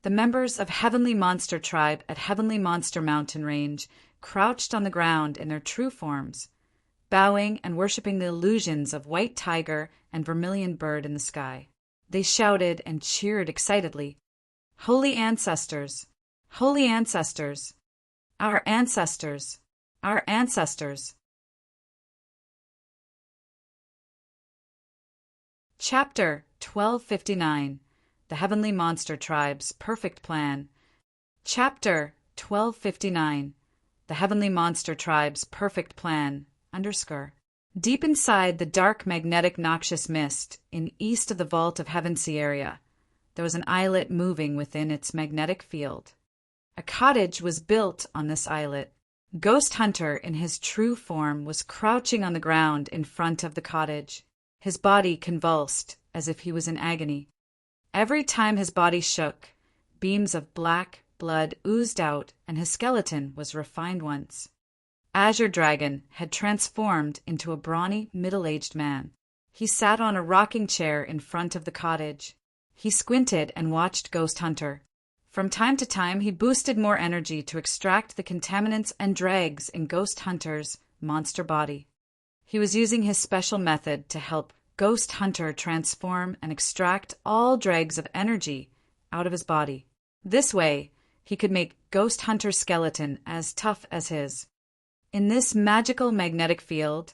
S1: The members of Heavenly Monster Tribe at Heavenly Monster Mountain Range crouched on the ground in their true forms, bowing and worshipping the illusions of White Tiger and Vermilion Bird in the sky. They shouted and cheered excitedly, "Holy Ancestors! Holy Ancestors! Our Ancestors! Our Ancestors!" Chapter 1259. The Heavenly Monster Tribe's Perfect Plan. Chapter 1259. The Heavenly Monster Tribe's Perfect Plan, _ Deep inside the dark magnetic noxious mist, in east of the Vault of Heavensea area, there was an islet moving within its magnetic field. A cottage was built on this islet. Ghost Hunter in his true form was crouching on the ground in front of the cottage. His body convulsed as if he was in agony. Every time his body shook, beams of black blood oozed out and his skeleton was refined once. Azure Dragon had transformed into a brawny, middle-aged man. He sat on a rocking chair in front of the cottage. He squinted and watched Ghost Hunter. From time to time, he boosted more energy to extract the contaminants and dregs in Ghost Hunter's monster body. He was using his special method to help Ghost Hunter transform and extract all dregs of energy out of his body. This way, he could make Ghost Hunter's skeleton as tough as his. In this magical magnetic field,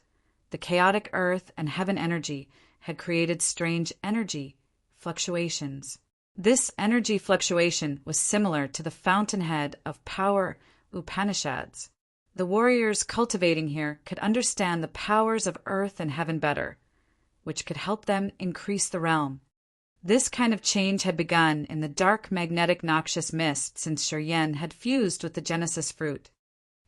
S1: the chaotic earth and heaven energy had created strange energy fluctuations. This energy fluctuation was similar to the fountainhead of power Upanishads. The warriors cultivating here could understand the powers of earth and heaven better, which could help them increase the realm. This kind of change had begun in the dark magnetic noxious mist since Shuryen had fused with the Genesis fruit.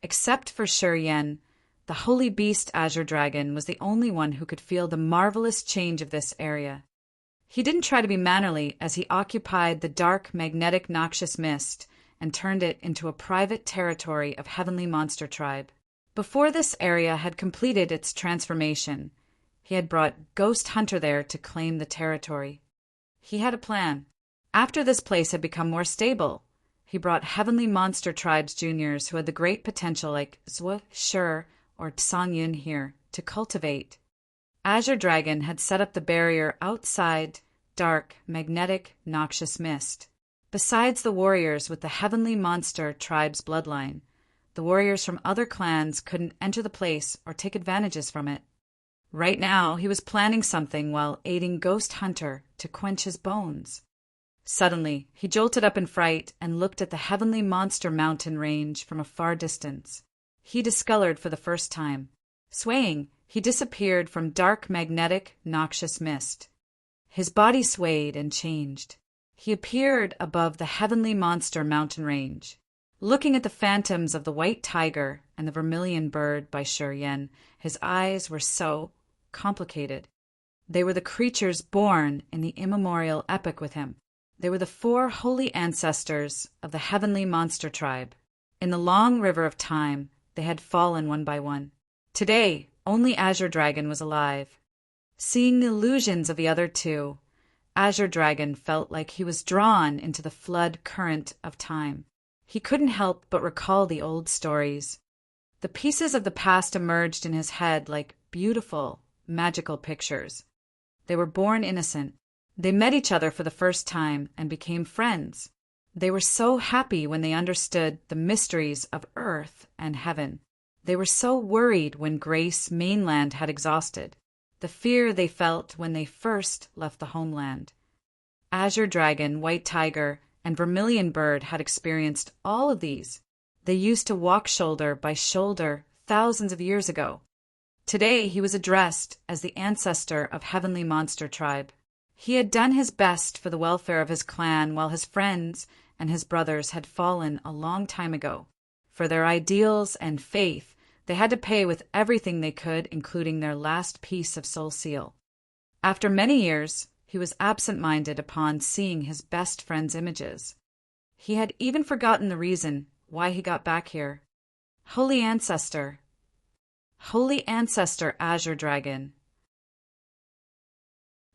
S1: Except for Shuryen, the holy beast Azure Dragon was the only one who could feel the marvelous change of this area. He didn't try to be mannerly as he occupied the dark magnetic noxious mist and turned it into a private territory of heavenly monster tribe. Before this area had completed its transformation, he had brought Ghost Hunter there to claim the territory. He had a plan. After this place had become more stable, he brought heavenly monster tribes juniors who had the great potential like Zwa, Shur, or Tsangyin here to cultivate. Azure Dragon had set up the barrier outside dark, magnetic, noxious mist. Besides the warriors with the heavenly monster tribe's bloodline, the warriors from other clans couldn't enter the place or take advantages from it. Right now, he was planning something while aiding Ghost Hunter to quench his bones. Suddenly, he jolted up in fright and looked at the heavenly monster mountain range from a far distance. He discolored for the first time. Swaying, he disappeared from dark magnetic, noxious mist. His body swayed and changed. He appeared above the heavenly monster mountain range. Looking at the phantoms of the white tiger and the vermilion bird by Shuryen, his eyes were so complicated. They were the creatures born in the immemorial epoch with him. They were the 4 holy ancestors of the heavenly monster tribe. In the long river of time, they had fallen one by one. Today, only Azure Dragon was alive. Seeing the illusions of the other 2, Azure Dragon felt like he was drawn into the flood current of time. He couldn't help but recall the old stories. The pieces of the past emerged in his head like beautiful, magical pictures. They were born innocent. They met each other for the first time and became friends. They were so happy when they understood the mysteries of earth and heaven. They were so worried when Grace mainland had exhausted. The fear they felt when they first left the homeland. Azure Dragon, White Tiger, and Vermilion Bird had experienced all of these. They used to walk shoulder by shoulder thousands of years ago. Today he was addressed as the ancestor of heavenly monster tribe. He had done his best for the welfare of his clan while his friends and his brothers had fallen a long time ago. For their ideals and faith, they had to pay with everything they could, including their last piece of soul seal. After many years, he was absent-minded upon seeing his best friend's images. He had even forgotten the reason why he got back here. Holy Ancestor Azure Dragon.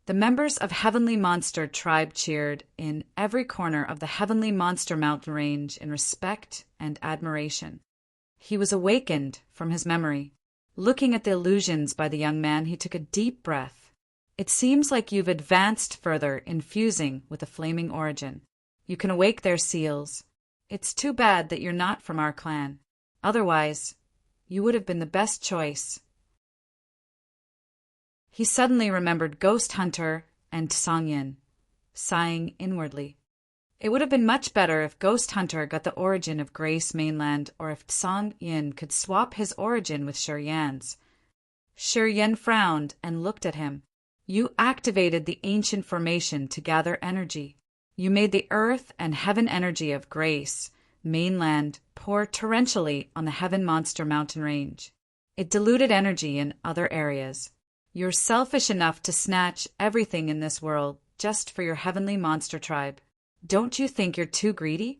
S1: The members of Heavenly Monster Tribe cheered in every corner of the Heavenly Monster mountain range in respect and admiration. He was awakened from his memory. Looking at the illusions by the young man, he took a deep breath. It seems like you've advanced further in fusing with the flaming origin. You can awake their seals. It's too bad that you're not from our clan. Otherwise, you would have been the best choice. He suddenly remembered Ghost Hunter and Tsangyin, sighing inwardly. It would have been much better if Ghost Hunter got the origin of Grace Mainland, or if Tsangyin could swap his origin with Shuryen's. Shuryen frowned and looked at him. You activated the ancient formation to gather energy. You made the earth and heaven energy of Grace Mainland pour torrentially on the Heaven Monster mountain range. It diluted energy in other areas. You're selfish enough to snatch everything in this world just for your heavenly monster tribe. Don't you think you're too greedy?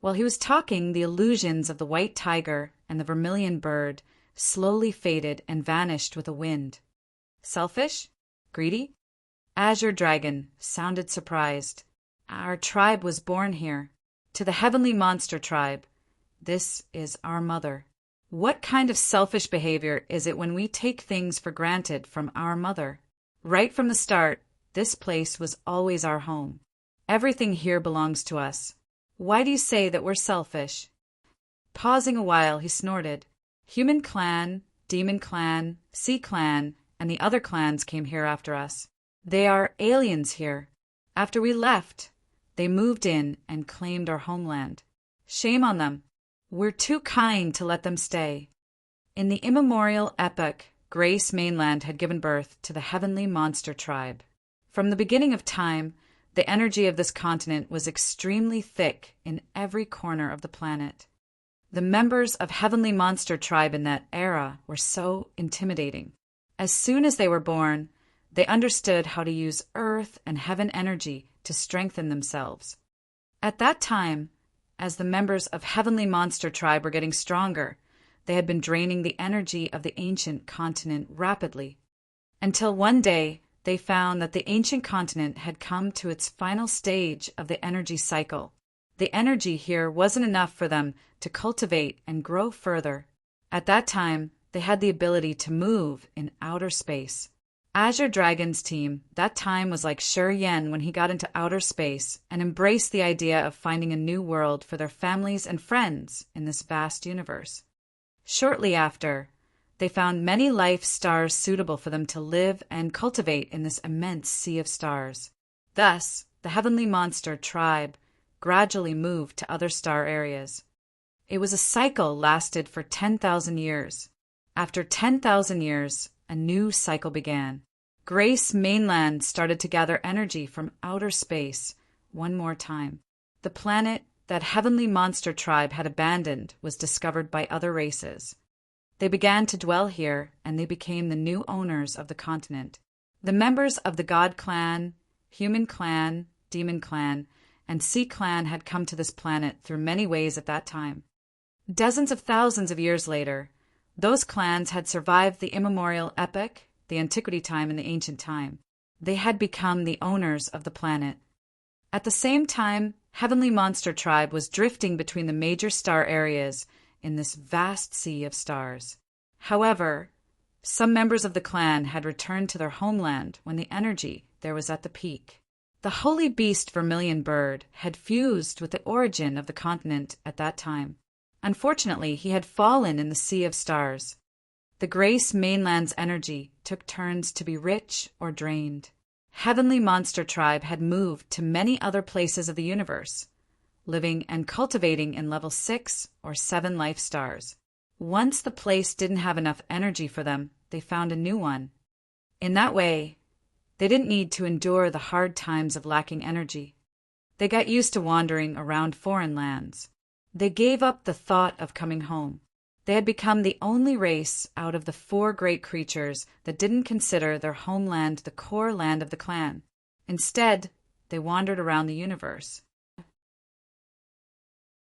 S1: While he was talking, the illusions of the white tiger and the vermilion bird slowly faded and vanished with a wind. Selfish? Greedy? Azure Dragon sounded surprised. Our tribe was born here. To the heavenly monster tribe, this is our mother. What kind of selfish behavior is it when we take things for granted from our mother? Right from the start, this place was always our home. Everything here belongs to us. Why do you say that we're selfish? Pausing a while, he snorted. Human clan, demon clan, sea clan, and the other clans came here after us. They are aliens here. After we left, they moved in and claimed our homeland. Shame on them. We're too kind to let them stay. In the immemorial epoch, Grace Mainland had given birth to the Heavenly Monster Tribe. From the beginning of time, the energy of this continent was extremely thick in every corner of the planet. The members of Heavenly Monster Tribe in that era were so intimidating. As soon as they were born, they understood how to use earth and heaven energy to strengthen themselves. At that time, as the members of Heavenly Monster Tribe were getting stronger, they had been draining the energy of the ancient continent rapidly, until one day they found that the ancient continent had come to its final stage of the energy cycle. The energy here wasn't enough for them to cultivate and grow further. At that time, they had the ability to move in outer space. Azure Dragon's team, that time was like Yen when he got into outer space and embraced the idea of finding a new world for their families and friends in this vast universe. Shortly after, they found many life stars suitable for them to live and cultivate in this immense sea of stars. Thus, the Heavenly Monster Tribe gradually moved to other star areas. It was a cycle lasted for 10,000 years. After 10,000 years, a new cycle began. Grace Mainland started to gather energy from outer space one more time. The planet that Heavenly Monster Tribe had abandoned was discovered by other races. They began to dwell here, and they became the new owners of the continent. The members of the God Clan, Human Clan, Demon Clan, and Sea Clan had come to this planet through many ways at that time. Dozens of thousands of years later, those clans had survived the immemorial epoch, the antiquity time, and the ancient time. They had become the owners of the planet. At the same time, Heavenly Monster Tribe was drifting between the major star areas in this vast sea of stars. However, some members of the clan had returned to their homeland when the energy there was at the peak. The holy beast Vermilion Bird had fused with the origin of the continent at that time. Unfortunately, he had fallen in the sea of stars. The Grace Mainland's energy took turns to be rich or drained. Heavenly Monster Tribe had moved to many other places of the universe, living and cultivating in level 6 or 7 life stars. Once the place didn't have enough energy for them, they found a new one. In that way, they didn't need to endure the hard times of lacking energy. They got used to wandering around foreign lands. They gave up the thought of coming home. They had become the only race out of the 4 great creatures that didn't consider their homeland the core land of the clan. Instead, they wandered around the universe.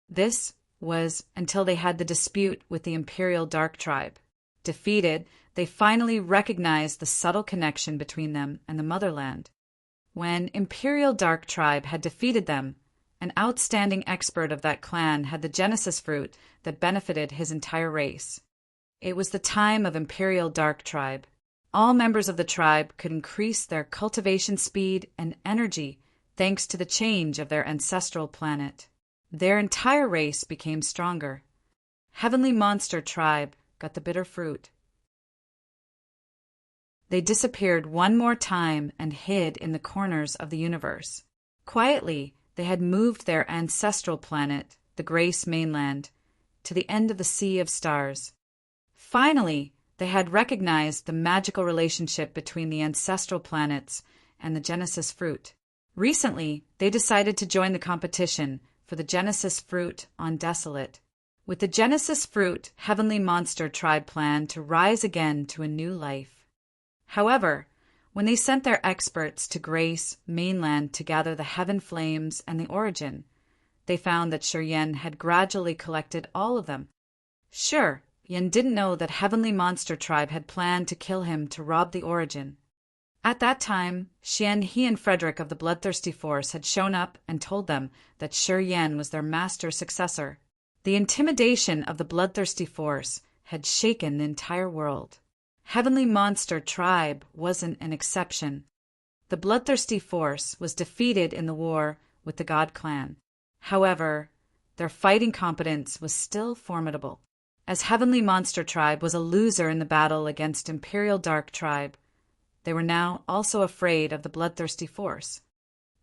S1: This was until they had the dispute with the Imperial Dark Tribe. Defeated, they finally recognized the subtle connection between them and the motherland. When Imperial Dark Tribe had defeated them, an outstanding expert of that clan had the Genesis fruit that benefited his entire race. It was the time of Imperial Dark Tribe. All members of the tribe could increase their cultivation speed and energy thanks to the change of their ancestral planet. Their entire race became stronger. Heavenly Monster Tribe got the bitter fruit. They disappeared one more time and hid in the corners of the universe. Quietly, they had moved their ancestral planet, the Grace Mainland, to the end of the sea of stars. Finally, they had recognized the magical relationship between the ancestral planets and the Genesis fruit. Recently, they decided to join the competition for the Genesis fruit on Desolate. With the Genesis fruit, Heavenly Monster Tribe planned to rise again to a new life. However, when they sent their experts to Grace Mainland to gather the heaven flames and the origin, they found that Yen had gradually collected all of them. Yen didn't know that Heavenly Monster Tribe had planned to kill him to rob the origin. At that time, he and Frederick of the Bloodthirsty Force had shown up and told them that Yen was their master successor. The intimidation of the Bloodthirsty Force had shaken the entire world. Heavenly Monster Tribe wasn't an exception. The Bloodthirsty Force was defeated in the war with the God Clan. However, their fighting competence was still formidable. As Heavenly Monster Tribe was a loser in the battle against Imperial Dark Tribe, they were now also afraid of the Bloodthirsty Force.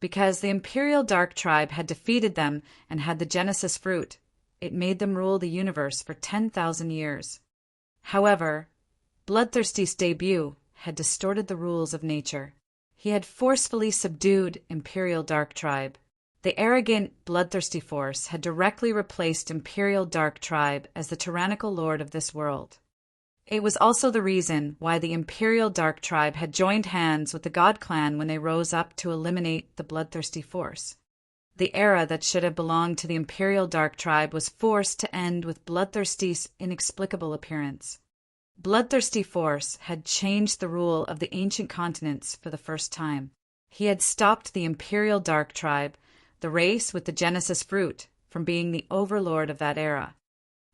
S1: Because the Imperial Dark Tribe had defeated them and had the Genesis fruit, it made them rule the universe for 10,000 years. However, Bloodthirsty's debut had distorted the rules of nature. He had forcefully subdued Imperial Dark Tribe. The arrogant, bloodthirsty force had directly replaced Imperial Dark Tribe as the tyrannical lord of this world. It was also the reason why the Imperial Dark Tribe had joined hands with the God Clan when they rose up to eliminate the bloodthirsty force. The era that should have belonged to the Imperial Dark Tribe was forced to end with Bloodthirsty's inexplicable appearance. Bloodthirsty Force had changed the rule of the ancient continents for the first time. He had stopped the Imperial Dark Tribe, the race with the Genesis fruit, from being the overlord of that era.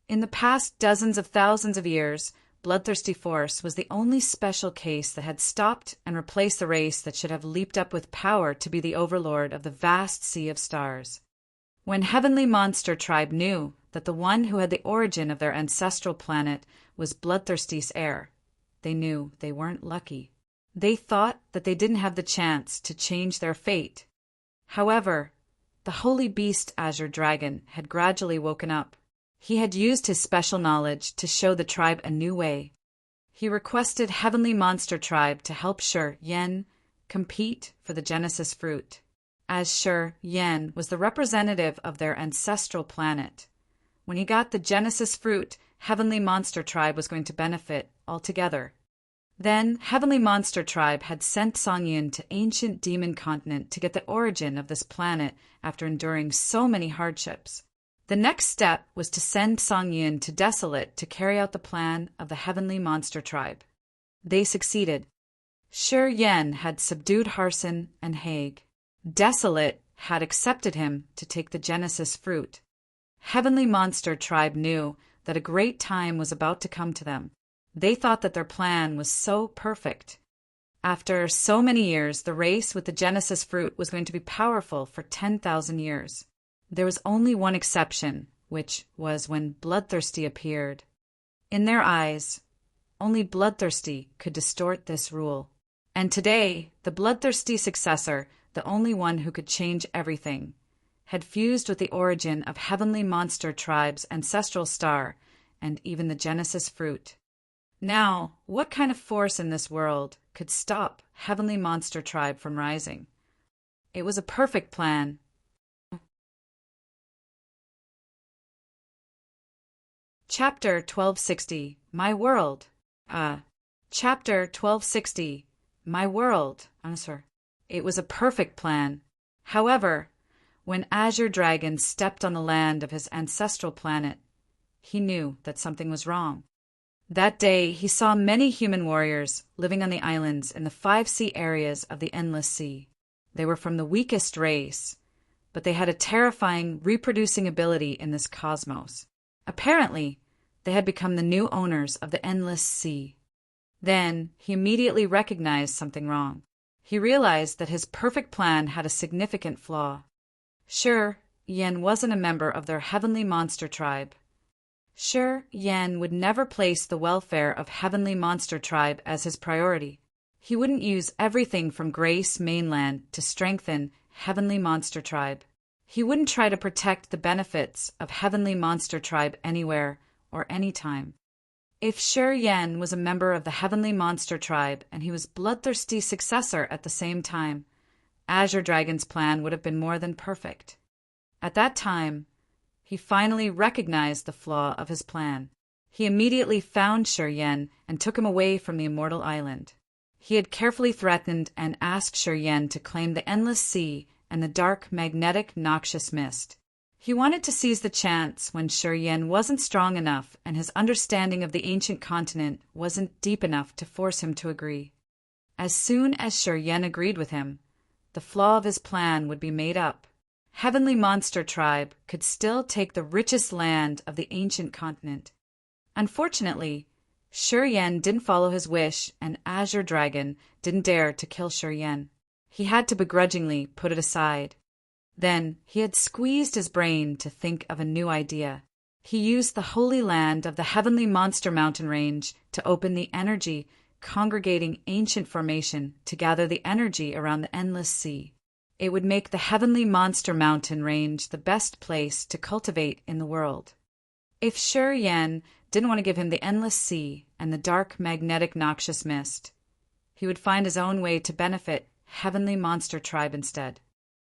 S1: In the past dozens of thousands of years, Bloodthirsty Force was the only special case that had stopped and replaced the race that should have leaped up with power to be the overlord of the vast sea of stars. When Heavenly Monster Tribe knew that the one who had the origin of their ancestral planet was Bloodthirsty's heir, they knew they weren't lucky. They thought that they didn't have the chance to change their fate. However, the holy beast Azure Dragon had gradually woken up. He had used his special knowledge to show the tribe a new way. He requested Heavenly Monster Tribe to help Shur Yen compete for the Genesis fruit. As Shur Yen was the representative of their ancestral planet, when he got the Genesis fruit, Heavenly Monster Tribe was going to benefit altogether. Then, Heavenly Monster Tribe had sent Song Yin to ancient demon continent to get the origin of this planet after enduring so many hardships. The next step was to send Song Yin to Desolate to carry out the plan of the Heavenly Monster Tribe. They succeeded. Shur Yen had subdued Harson and Haig. Desolate had accepted him to take the Genesis fruit. Heavenly Monster Tribe knew that a great time was about to come to them. They thought that their plan was so perfect. After so many years, the race with the Genesis fruit was going to be powerful for 10,000 years. There was only one exception, which was when Bloodthirsty appeared. In their eyes, only Bloodthirsty could distort this rule. And today, the Bloodthirsty successor, the only one who could change everything, had fused with the origin of Heavenly Monster Tribe's ancestral star and even the Genesis fruit. Now, what kind of force in this world could stop Heavenly Monster Tribe from rising? It was a perfect plan. Chapter 1260, My World. Chapter 1260, My World. It was a perfect plan. However, when Azure Dragon stepped on the land of his ancestral planet, he knew that something was wrong. That day, he saw many human warriors living on the islands in the 5 sea areas of the Endless Sea. They were from the weakest race, but they had a terrifying reproducing ability in this cosmos. Apparently, they had become the new owners of the Endless Sea. Then, he immediately recognized something wrong. He realized that his perfect plan had a significant flaw. Shur Yen wasn't a member of their Heavenly Monster Tribe. Shur Yen would never place the welfare of Heavenly Monster Tribe as his priority. He wouldn't use everything from Grace Mainland to strengthen Heavenly Monster Tribe. He wouldn't try to protect the benefits of Heavenly Monster Tribe anywhere or anytime. If Shur Yen was a member of the Heavenly Monster Tribe and he was Bloodthirsty's successor at the same time, Azure Dragon's plan would have been more than perfect. At that time, he finally recognized the flaw of his plan. He immediately found Shur Yen and took him away from the Immortal Island. He had carefully threatened and asked Shur Yen to claim the Endless Sea and the dark, magnetic, noxious mist. He wanted to seize the chance when Shur Yen wasn't strong enough and his understanding of the ancient continent wasn't deep enough to force him to agree. As soon as Shur Yen agreed with him, the flaw of his plan would be made up. Heavenly Monster Tribe could still take the richest land of the ancient continent. Unfortunately, Shur Yen didn't follow his wish and Azure Dragon didn't dare to kill Shur Yen. He had to begrudgingly put it aside. Then he had squeezed his brain to think of a new idea. He used the holy land of the Heavenly Monster Mountain Range to open the energy congregating ancient formation to gather the energy around the Endless Sea. It would make the Heavenly Monster Mountain Range the best place to cultivate in the world. If Shi Yan didn't want to give him the endless sea and the dark, magnetic, noxious mist, he would find his own way to benefit Heavenly Monster Tribe instead.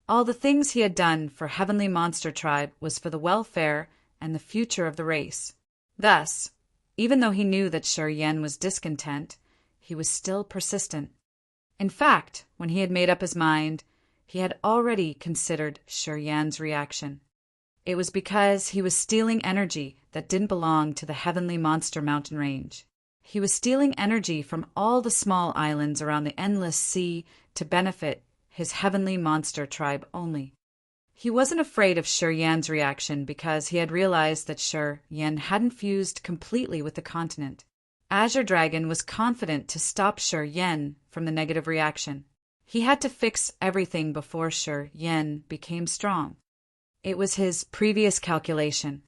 S1: All the things he had done for Heavenly Monster Tribe was for the welfare and the future of the race. Thus, even though he knew that Shi Yan was discontent, he was still persistent. In fact, when he had made up his mind, he had already considered Shi Yan's reaction. It was because he was stealing energy that didn't belong to the Heavenly Monster Mountain Range. He was stealing energy from all the small islands around the endless sea to benefit his Heavenly Monster Tribe only. He wasn't afraid of Shi Yan's reaction because he had realized that Shi Yan hadn't fused completely with the continent. Azure Dragon was confident to stop Shi Yan from the negative reaction. He had to fix everything before Shi Yan became strong. It was his previous calculation.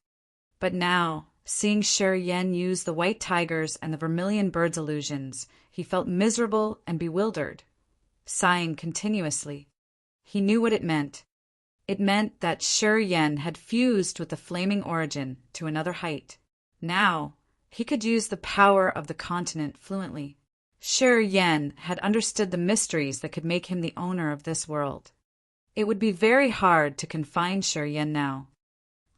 S1: But now, seeing Shi Yan use the white tigers and the vermilion birds illusions, he felt miserable and bewildered, sighing continuously. He knew what it meant. It meant that Shi Yan had fused with the flaming origin to another height. Now, he could use the power of the continent fluently. Shi Yan had understood the mysteries that could make him the owner of this world. It would be very hard to confine Shi Yan now.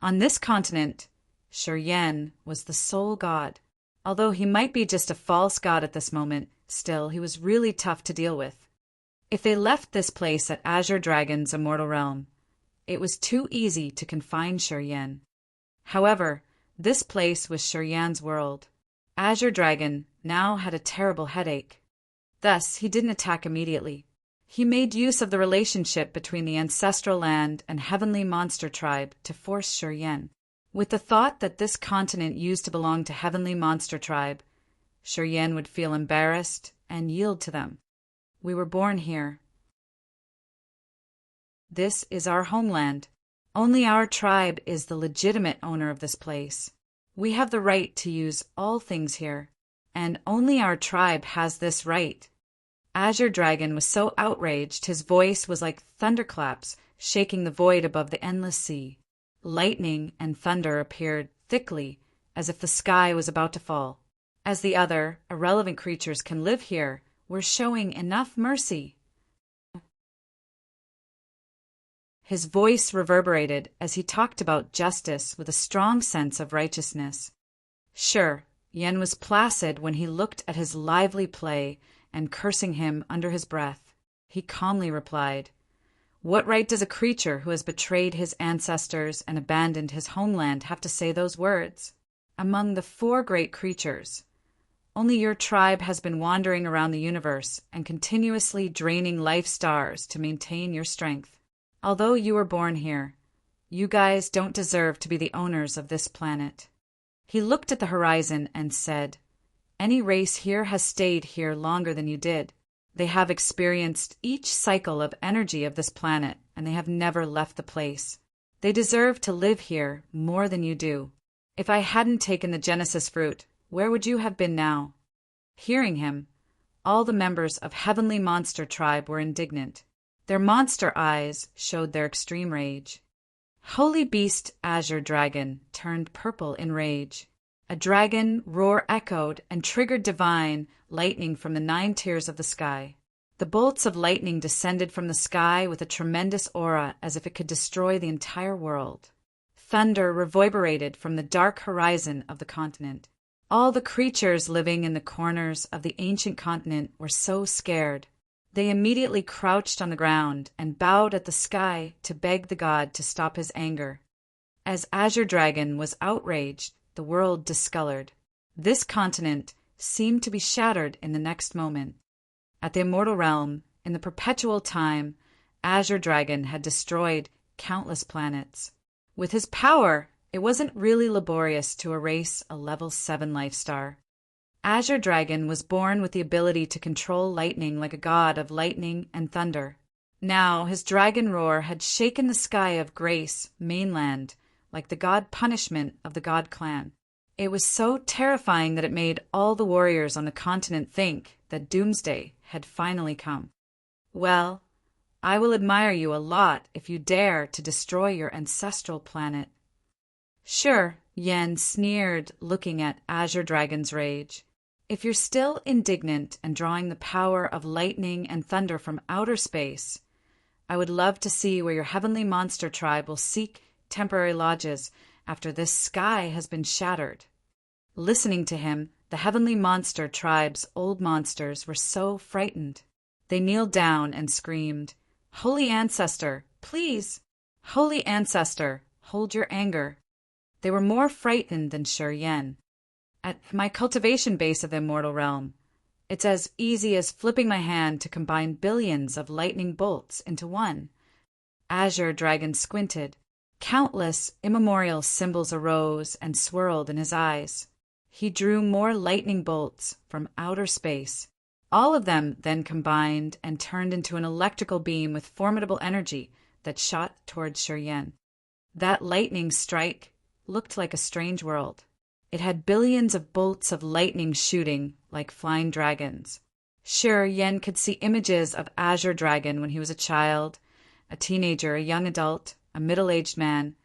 S1: On this continent, Shi Yan was the sole god. Although he might be just a false god at this moment, still he was really tough to deal with. If they left this place at Azure Dragon's immortal realm, it was too easy to confine Shi Yan. However, this place was Shi Yan's world. Azure Dragon now had a terrible headache. Thus, he didn't attack immediately. He made use of the relationship between the ancestral land and Heavenly Monster Tribe to force Shi Yan. With the thought that this continent used to belong to Heavenly Monster Tribe, Shi Yan would feel embarrassed and yield to them. We were born here. This is our homeland. Only our tribe is the legitimate owner of this place. We have the right to use all things here, and only our tribe has this right. Azure Dragon was so outraged his voice was like thunderclaps shaking the void above the endless sea. Lightning and thunder appeared thickly, as if the sky was about to fall. As the other, irrelevant creatures can live here, we're showing enough mercy. His voice reverberated as he talked about justice with a strong sense of righteousness. Sure, Yen was placid when he looked at his lively play and cursing him under his breath. He calmly replied, "What right does a creature who has betrayed his ancestors and abandoned his homeland have to say those words? Among the 4 great creatures, only your tribe has been wandering around the universe and continuously draining life stars to maintain your strength. Although you were born here, you guys don't deserve to be the owners of this planet." He looked at the horizon and said, "Any race here has stayed here longer than you did. They have experienced each cycle of energy of this planet, and they have never left the place. They deserve to live here more than you do. If I hadn't taken the Genesis fruit, where would you have been now?" Hearing him, all the members of Heavenly Monster Tribe were indignant. Their monster eyes showed their extreme rage. Holy Beast Azure Dragon turned purple in rage. A dragon roar echoed and triggered divine lightning from the 9 tiers of the sky. The bolts of lightning descended from the sky with a tremendous aura as if it could destroy the entire world. Thunder reverberated from the dark horizon of the continent. All the creatures living in the corners of the ancient continent were so scared. They immediately crouched on the ground and bowed at the sky to beg the god to stop his anger. As Azure Dragon was outraged, the world discolored. This continent seemed to be shattered in the next moment. At the immortal realm, in the perpetual time, Azure Dragon had destroyed countless planets. With his power, it wasn't really laborious to erase a level 7 life star. Azure Dragon was born with the ability to control lightning like a god of lightning and thunder. Now his dragon roar had shaken the sky of Grace, mainland, like the god punishment of the god clan. It was so terrifying that it made all the warriors on the continent think that doomsday had finally come. "Well, I will admire you a lot if you dare to destroy your ancestral planet." "Sure, Yen sneered, looking at Azure Dragon's rage. If you're still indignant and drawing the power of lightning and thunder from outer space, I would love to see where your heavenly monster tribe will seek temporary lodges after this sky has been shattered. Listening to him, the heavenly monster tribe's old monsters were so frightened. They kneeled down and screamed, "Holy Ancestor, please! Holy Ancestor, hold your anger." They were more frightened than Shi Yen. At my cultivation base of the immortal realm, it's as easy as flipping my hand to combine billions of lightning bolts into one. Azure Dragon squinted. Countless immemorial symbols arose and swirled in his eyes. He drew more lightning bolts from outer space. All of them then combined and turned into an electrical beam with formidable energy that shot towards Shi Yen. That lightning strike looked like a strange world. It had billions of bolts of lightning shooting like flying dragons. Shi Yen could see images of Azure Dragon when he was a child, a teenager, a young adult, a middle-aged man,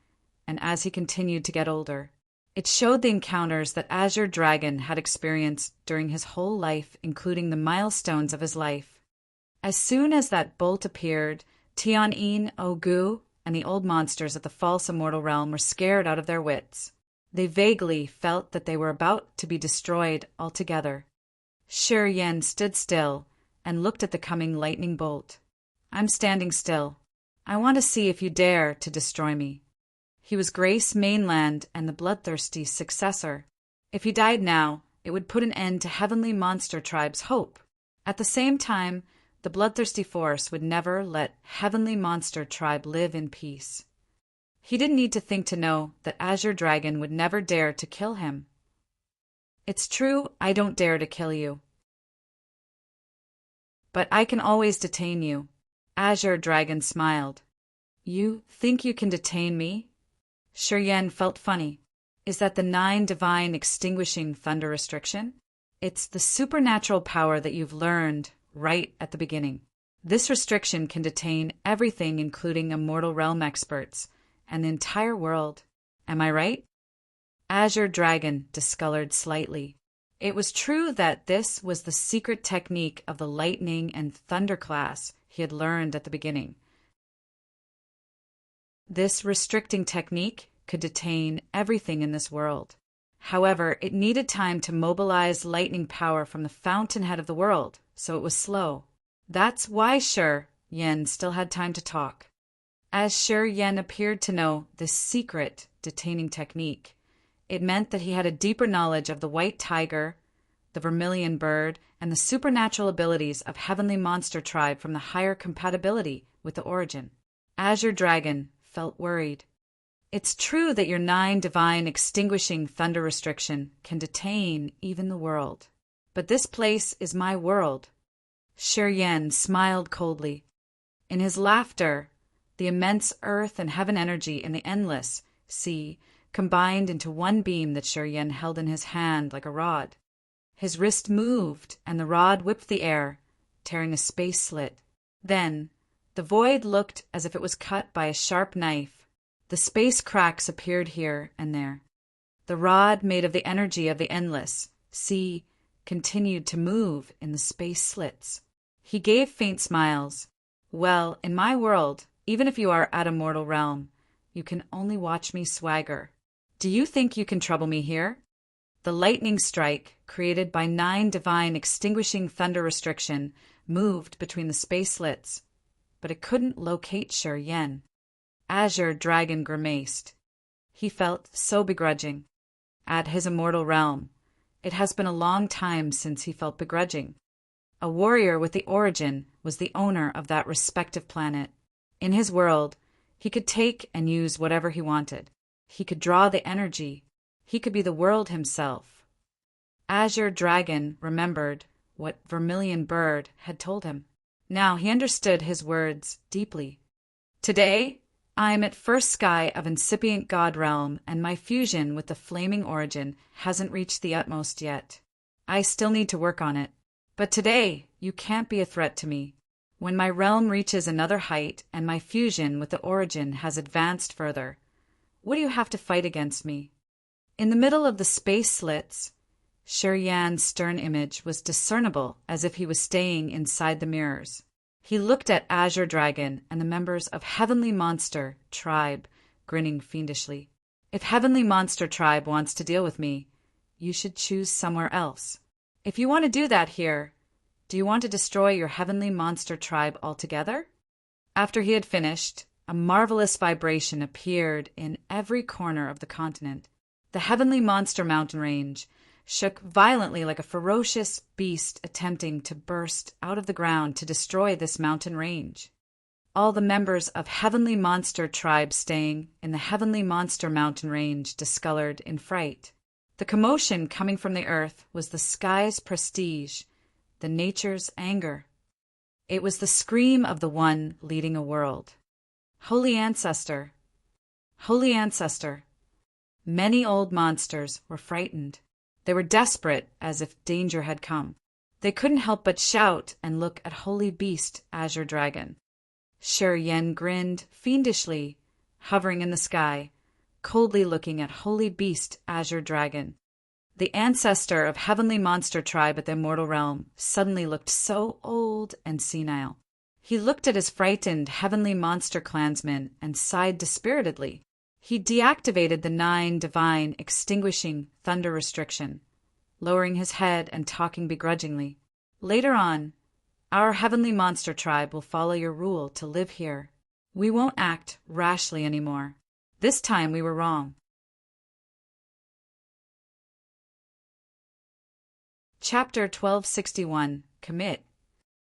S1: and as he continued to get older. It showed the encounters that Azure Dragon had experienced during his whole life, including the milestones of his life. As soon as that bolt appeared, Tian-In, Ogu, and the old monsters of the false immortal realm were scared out of their wits. They vaguely felt that they were about to be destroyed altogether. Shi Yen stood still and looked at the coming lightning bolt. "I'm standing still. I want to see if you dare to destroy me." He was Grace Mainland and the Bloodthirsty's successor. If he died now, it would put an end to Heavenly Monster Tribe's hope. At the same time, the Bloodthirsty Force would never let Heavenly Monster Tribe live in peace. He didn't need to think to know that Azure Dragon would never dare to kill him. "It's true, I don't dare to kill you. But I can always detain you." Azure Dragon smiled. "You think you can detain me?" Shi Yen felt funny. "Is that the 9 divine extinguishing thunder restriction? It's the supernatural power that you've learned right at the beginning. This restriction can detain everything, including immortal realm experts and the entire world. Am I right?" Azure Dragon discolored slightly. It was true that this was the secret technique of the lightning and thunder class he had learned at the beginning. This restricting technique could detain everything in this world. However, it needed time to mobilize lightning power from the fountainhead of the world, so it was slow. That's why Shi Yen still had time to talk. As Shi Yen appeared to know this secret detaining technique, it meant that he had a deeper knowledge of the white tiger, the vermilion bird, and the supernatural abilities of Heavenly Monster Tribe from the higher compatibility with the origin. Azure Dragon felt worried. "It's true that your 9 divine extinguishing thunder restriction can detain even the world. But this place is my world." Shi Yen smiled coldly. In his laughter, the immense earth and heaven energy in the endless sea combined into one beam that Shi Yen held in his hand like a rod. His wrist moved, and the rod whipped the air, tearing a space slit. Then, the void looked as if it was cut by a sharp knife. The space cracks appeared here and there. The rod, made of the energy of the endless sea, continued to move in the space slits. He gave faint smiles. "Well, in my world, even if you are at a mortal realm, you can only watch me swagger. Do you think you can trouble me here?" The lightning strike, created by 9 divine extinguishing thunder restriction, moved between the space slits, but it couldn't locate Shi Yen. Azure Dragon grimaced. He felt so begrudging. At his immortal realm, it has been a long time since he felt begrudging. A warrior with the origin was the owner of that respective planet. In his world, he could take and use whatever he wanted. He could draw the energy. He could be the world himself. Azure Dragon remembered what Vermilion Bird had told him. Now he understood his words deeply. "Today, I am at first sky of incipient God realm, and my fusion with the flaming origin hasn't reached the utmost yet. I still need to work on it. But today, you can't be a threat to me. When my realm reaches another height and my fusion with the origin has advanced further, what do you have to fight against me?" In the middle of the space slits, Shi Yan's stern image was discernible as if he was staying inside the mirrors. He looked at Azure Dragon and the members of Heavenly Monster Tribe, grinning fiendishly. If Heavenly Monster Tribe wants to deal with me, you should choose somewhere else. If you want to do that here, do you want to destroy your Heavenly Monster Tribe altogether? After he had finished, a marvelous vibration appeared in every corner of the continent. The Heavenly Monster mountain range shook violently like a ferocious beast attempting to burst out of the ground to destroy this mountain range. All the members of Heavenly Monster Tribe staying in the Heavenly Monster mountain range discolored in fright. The commotion coming from the earth was the sky's prestige, the nature's anger. It was the scream of the one leading a world. Holy Ancestor! Holy Ancestor! Many old monsters were frightened. They were desperate, as if danger had come. They couldn't help but shout and look at Holy Beast Azure Dragon. Shi Yan grinned fiendishly, hovering in the sky, coldly looking at Holy Beast Azure Dragon. The ancestor of Heavenly Monster Tribe at the Immortal Realm suddenly looked so old and senile. He looked at his frightened Heavenly Monster clansmen and sighed dispiritedly. He deactivated the 9 divine extinguishing thunder restriction, lowering his head and talking begrudgingly. Later on, our Heavenly Monster Tribe will follow your rule to live here. We won't act rashly anymore. This time we were wrong. Chapter 1261, Commit.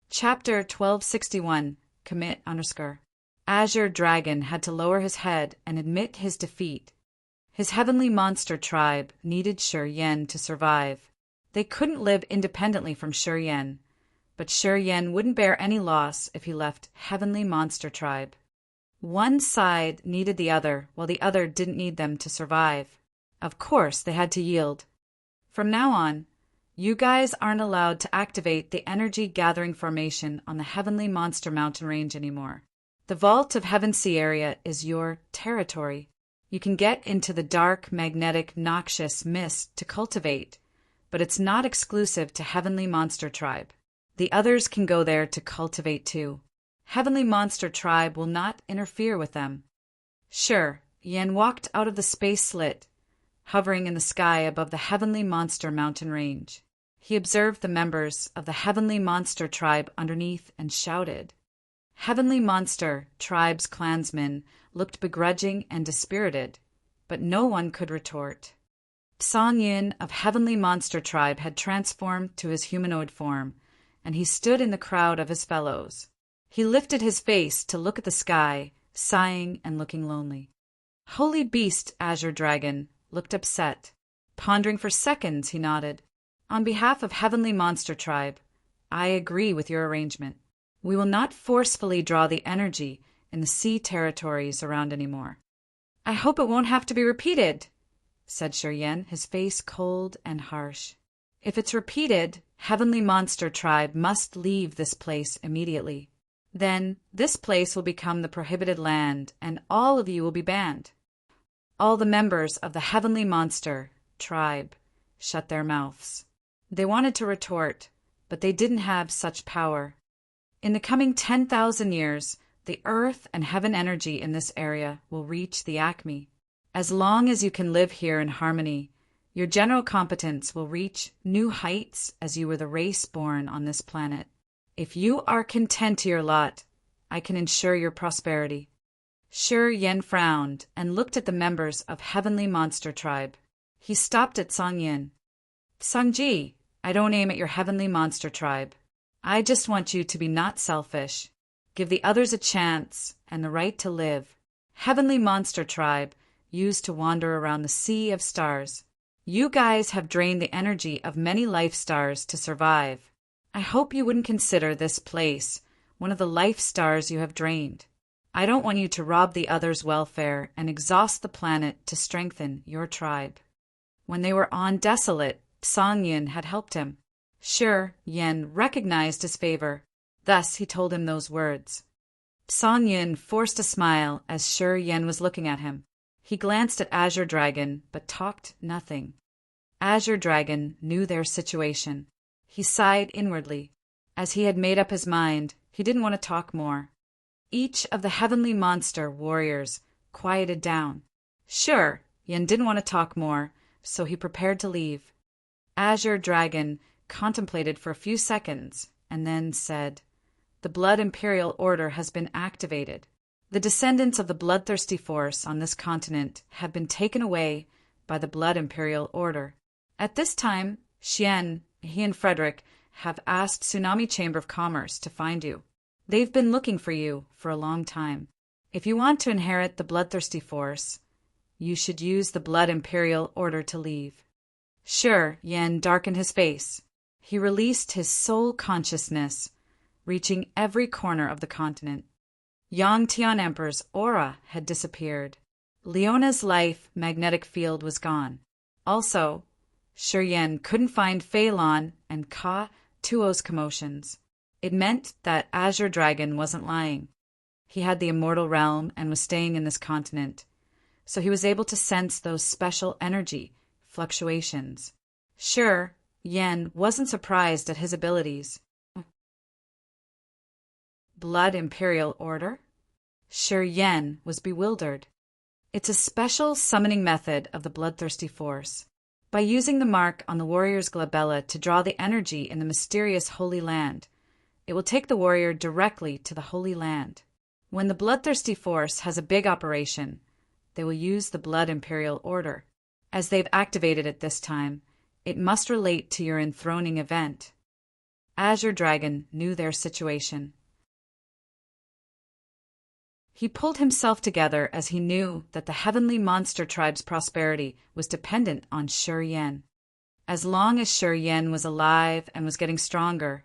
S1: Chapter 1261, Commit _ Azure Dragon had to lower his head and admit his defeat. His Heavenly Monster Tribe needed Shi Yan to survive. They couldn't live independently from Shi Yan, but Shi Yan wouldn't bear any loss if he left Heavenly Monster Tribe. One side needed the other, while the other didn't need them to survive. Of course, they had to yield. From now on, you guys aren't allowed to activate the energy gathering formation on the Heavenly Monster mountain range anymore. The Vault of Heaven Sea area is your territory. You can get into the dark, magnetic, noxious mist to cultivate, but it's not exclusive to Heavenly Monster Tribe. The others can go there to cultivate too. Heavenly Monster Tribe will not interfere with them. Sure, Yan walked out of the space slit, hovering in the sky above the Heavenly Monster mountain range. He observed the members of the Heavenly Monster Tribe underneath and shouted. Heavenly Monster Tribe's clansmen looked begrudging and dispirited, but no one could retort. Song Yin of Heavenly Monster Tribe had transformed to his humanoid form, and he stood in the crowd of his fellows. He lifted his face to look at the sky, sighing and looking lonely. Holy Beast Azure Dragon looked upset. Pondering for seconds, he nodded. On behalf of Heavenly Monster Tribe, I agree with your arrangement. We will not forcefully draw the energy in the sea territories around anymore. I hope it won't have to be repeated, said Shi Yan, his face cold and harsh. If it's repeated, Heavenly Monster Tribe must leave this place immediately. Then this place will become the prohibited land, and all of you will be banned. All the members of the Heavenly Monster Tribe shut their mouths. They wanted to retort, but they didn't have such power. In the coming 10,000 years, the earth and heaven energy in this area will reach the acme. As long as you can live here in harmony, your general competence will reach new heights as you were the race born on this planet. If you are content to your lot, I can ensure your prosperity. Shi Yan frowned and looked at the members of Heavenly Monster Tribe. He stopped at Song Yin. Sangji, I don't aim at your Heavenly Monster Tribe. I just want you to be not selfish. Give the others a chance and the right to live. Heavenly Monster Tribe used to wander around the sea of stars. You guys have drained the energy of many life stars to survive. I hope you wouldn't consider this place one of the life stars you have drained. I don't want you to rob the others' welfare and exhaust the planet to strengthen your tribe. When they were on Desolate, Song Yin had helped him. Shi Yan recognized his favor. Thus he told him those words. Song Yin forced a smile as Shi Yan was looking at him. He glanced at Azure Dragon, but talked nothing. Azure Dragon knew their situation. He sighed inwardly. As he had made up his mind, he didn't want to talk more. Each of the heavenly monster warriors quieted down. Sure, Yen didn't want to talk more, so he prepared to leave. Azure Dragon contemplated for a few seconds and then said, "The Blood Imperial Order has been activated. The descendants of the bloodthirsty force on this continent have been taken away by the Blood Imperial Order. At this time, Xian, he and Frederick have asked Tsunami Chamber of Commerce to find you. They've been looking for you for a long time. If you want to inherit the bloodthirsty force, you should use the Blood Imperial Order to leave." Sure, Yen darkened his face. He released his soul consciousness, reaching every corner of the continent. Yang Tian Emperor's aura had disappeared. Leona's life magnetic field was gone. Also, Shi Yen couldn't find Fei Lan and Ka Tuo's commotions. It meant that Azure Dragon wasn't lying. He had the immortal realm and was staying in this continent, so he was able to sense those special energy fluctuations. Sure, Yen wasn't surprised at his abilities. Blood Imperial Order? Shi Yen was bewildered. It's a special summoning method of the bloodthirsty force. By using the mark on the warrior's glabella to draw the energy in the mysterious Holy Land, it will take the warrior directly to the Holy Land. When the bloodthirsty force has a big operation, they will use the Blood Imperial Order. As they've activated it this time, it must relate to your enthroning event. Azure Dragon knew their situation. He pulled himself together as he knew that the heavenly monster tribe's prosperity was dependent on Shi Yen. As long as Shi Yen was alive and was getting stronger,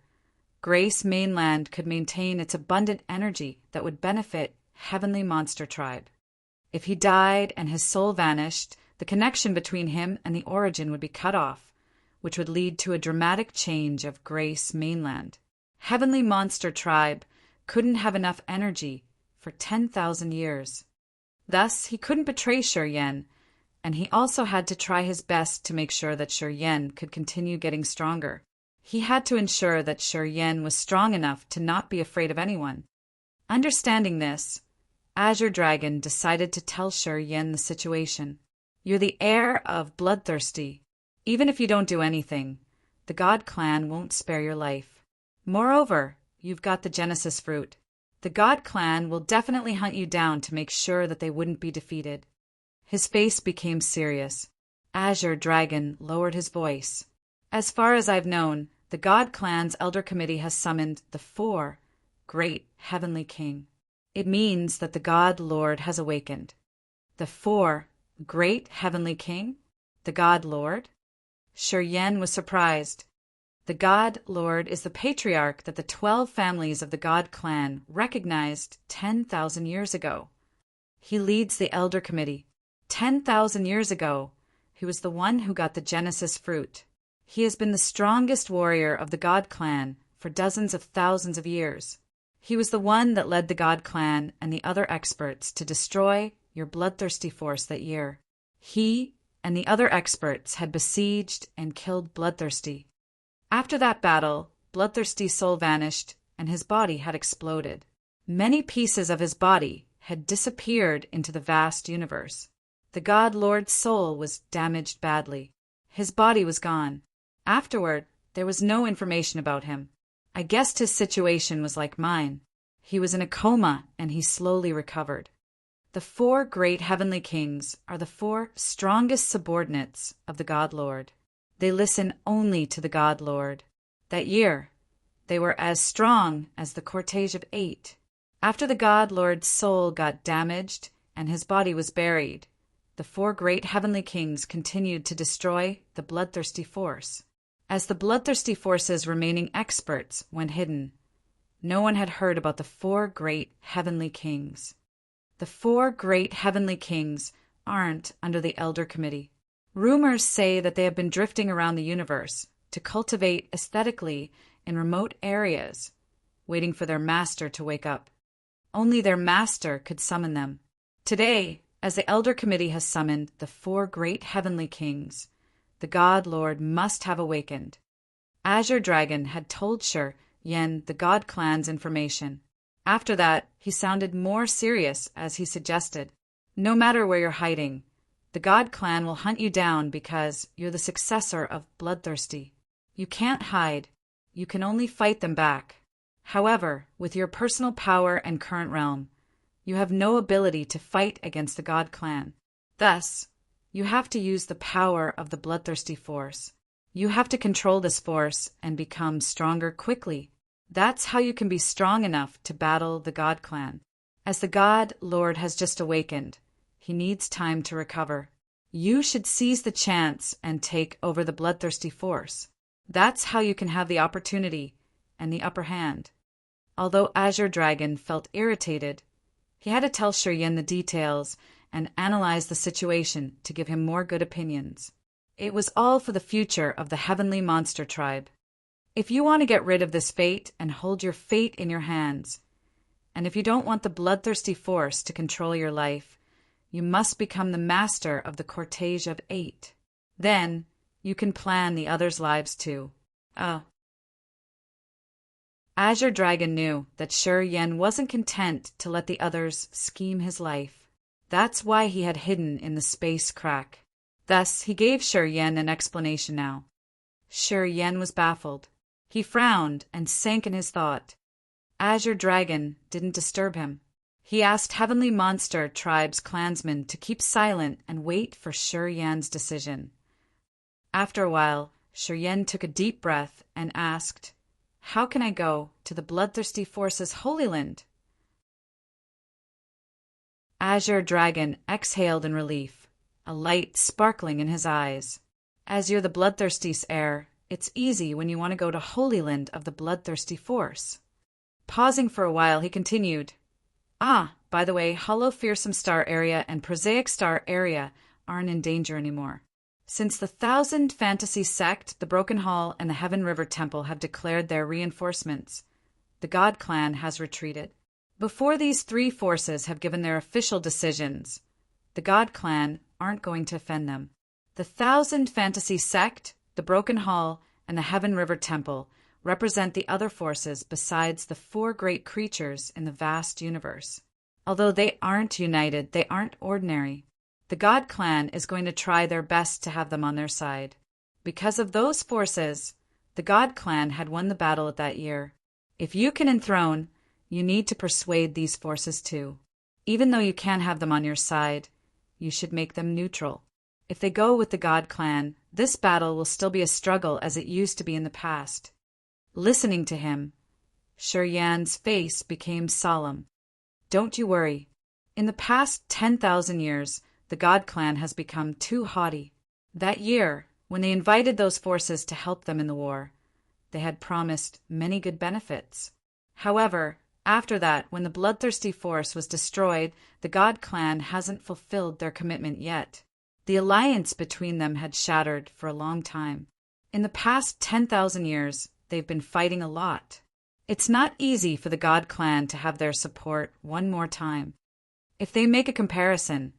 S1: Grace Mainland could maintain its abundant energy that would benefit Heavenly Monster Tribe. If he died and his soul vanished, the connection between him and the origin would be cut off, which would lead to a dramatic change of Grace Mainland. Heavenly Monster Tribe couldn't have enough energy for 10,000 years. Thus, he couldn't betray Shi Yen, and he also had to try his best to make sure that Shi Yen could continue getting stronger. He had to ensure that Shi Yen was strong enough to not be afraid of anyone. Understanding this, Azure Dragon decided to tell Shi Yen the situation. "You're the heir of Bloodthirsty. Even if you don't do anything, the God Clan won't spare your life. Moreover, you've got the Genesis fruit. The God Clan will definitely hunt you down to make sure that they wouldn't be defeated." His face became serious. Azure Dragon lowered his voice. "As far as I've known, the God Clan's Elder Committee has summoned the 4 Great Heavenly King. It means that the God Lord has awakened." "The 4 Great Heavenly King? The God Lord?" Shi Yen was surprised. The God Lord is the patriarch that the 12 families of the God Clan recognized 10,000 years ago. He leads the Elder Committee. 10,000 years ago, he was the one who got the Genesis fruit. He has been the strongest warrior of the God Clan for dozens of thousands of years. He was the one that led the God Clan and the other experts to destroy your bloodthirsty force that year. He and the other experts had besieged and killed Bloodthirsty. After that battle, Bloodthirsty's soul vanished and his body had exploded. Many pieces of his body had disappeared into the vast universe. The God Lord's soul was damaged badly. His body was gone. Afterward, there was no information about him. I guessed his situation was like mine. He was in a coma and he slowly recovered. The 4 Great Heavenly Kings are the 4 strongest subordinates of the God Lord. They listen only to the God Lord. That year, they were as strong as the cortege of 8. After the God Lord's soul got damaged and his body was buried, the 4 Great Heavenly Kings continued to destroy the bloodthirsty force. As the bloodthirsty force's remaining experts went hidden, no one had heard about the 4 Great Heavenly Kings. The 4 Great Heavenly Kings aren't under the Elder Committee. Rumors say that they have been drifting around the universe to cultivate aesthetically in remote areas, waiting for their master to wake up. Only their master could summon them. Today, As the Elder Committee has summoned the 4 great heavenly kings, the God Lord must have awakened. Azure Dragon had told Shur Yen the God Clan's information. After that, he sounded more serious as he suggested, "No matter where you're hiding, the God Clan will hunt you down because you're the successor of Bloodthirsty. You can't hide. You can only fight them back. However, with your personal power and current realm, you have no ability to fight against the God Clan. Thus, you have to use the power of the Bloodthirsty force. You have to control this force and become stronger quickly. That's how you can be strong enough to battle the God Clan. As the God Lord has just awakened, he needs time to recover. You should seize the chance and take over the Bloodthirsty force. That's how you can have the opportunity and the upper hand." Although Azure Dragon felt irritated, he had to tell Shur Yen the details and analyze the situation to give him more good opinions. It was all for the future of the Heavenly Monster Tribe. If you want to get rid of this fate and hold your fate in your hands, and if you don't want the Bloodthirsty force to control your life, you must become the master of the Cortege of 8. Then, you can plan the others' lives too. Azure Dragon knew that Shur Yen wasn't content to let the others scheme his life. That's why he had hidden in the space crack. Thus, he gave Shur Yen an explanation now. Shur Yen was baffled. He frowned and sank in his thought. Azure Dragon didn't disturb him. He asked Heavenly Monster Tribe's clansmen to keep silent and wait for Shur Yen's decision. After a while, Shur Yen took a deep breath and asked, "How can I go to the Bloodthirsty Force's Holy Land?" Azure Dragon exhaled in relief, a light sparkling in his eyes. "As you're the Bloodthirsty's heir, it's easy when you want to go to Holy Land of the Bloodthirsty Force." Pausing for a while, he continued, "By the way, Hollow Fearsome Star area and Prosaic Star area aren't in danger anymore. Since the 1000 Fantasy Sect, the Broken Hall, and the Heaven River Temple have declared their reinforcements, the God Clan has retreated. Before these 3 forces have given their official decisions, the God Clan aren't going to offend them. The 1000 Fantasy Sect, the Broken Hall, and the Heaven River Temple represent the other forces besides the 4 great creatures in the vast universe. Although they aren't united, they aren't ordinary. The God Clan is going to try their best to have them on their side. Because of those forces, the God Clan had won the battle that year. If you can enthrone, you need to persuade these forces too. Even though you can't have them on your side, you should make them neutral. If they go with the God Clan, this battle will still be a struggle as it used to be in the past." Listening to him, Shur Yen's face became solemn. "Don't you worry. In the past 10,000 years, the God Clan has become too haughty. That year, when they invited those forces to help them in the war, they had promised many good benefits. However, after that, when the Bloodthirsty force was destroyed, the God Clan hasn't fulfilled their commitment yet. The alliance between them had shattered for a long time. In the past 10,000 years, they've been fighting a lot. It's not easy for the God Clan to have their support one more time. If they make a comparison,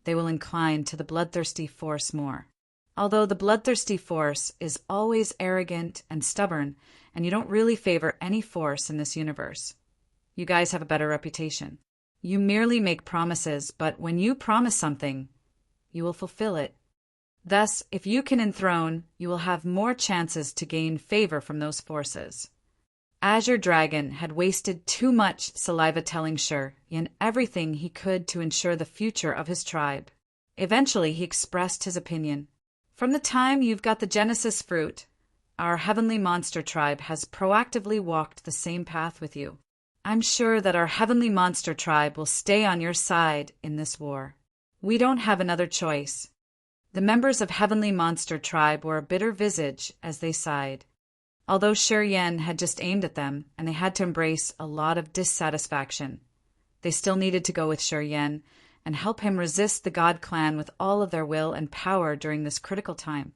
S1: they will incline to the Bloodthirsty force more. Although the Bloodthirsty force is always arrogant and stubborn, and you don't really favor any force in this universe, you guys have a better reputation. You merely make promises, but when you promise something, you will fulfill it. Thus, if you can enthrone, you will have more chances to gain favor from those forces." Azure Dragon had wasted too much saliva telling Shur Yen everything he could to ensure the future of his tribe. Eventually, he expressed his opinion. "From the time you've got the Genesis fruit, our Heavenly Monster Tribe has proactively walked the same path with you. I'm sure that our Heavenly Monster Tribe will stay on your side in this war. We don't have another choice." The members of Heavenly Monster Tribe wore a bitter visage as they sighed. Although Shur Yen had just aimed at them, and they had to embrace a lot of dissatisfaction, they still needed to go with Shur Yen and help him resist the God Clan with all of their will and power during this critical time.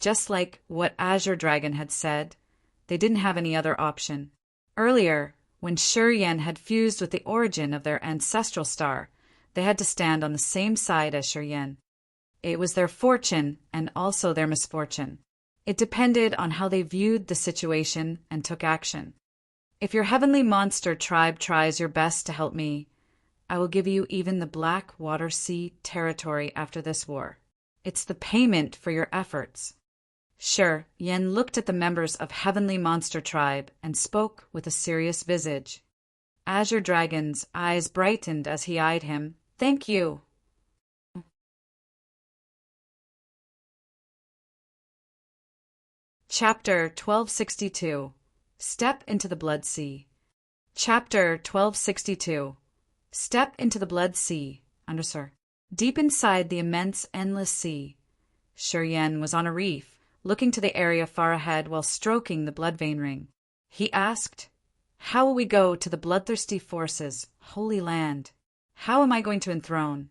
S1: Just like what Azure Dragon had said, they didn't have any other option. Earlier, when Shur Yen had fused with the origin of their ancestral star, They had to stand on the same side as Shiryen. It was their fortune and also their misfortune. It depended on how they viewed the situation and took action. If your heavenly monster tribe tries your best to help me, I will give you even the Black Water Sea territory after this war. It's the payment for your efforts. Sure, Yen looked at the members of Heavenly Monster Tribe and spoke with a serious visage. Azure Dragon's eyes brightened as he eyed him. Thank you. Chapter 1262. Step into the Blood Sea. Chapter 1262. Step into the Blood Sea. Undersir. Deep inside the immense, endless sea, Shiryen was on a reef, looking to the area far ahead while stroking the blood vein ring. He asked, "How will we go to the bloodthirsty forces, holy land? How am I going to enthrone?"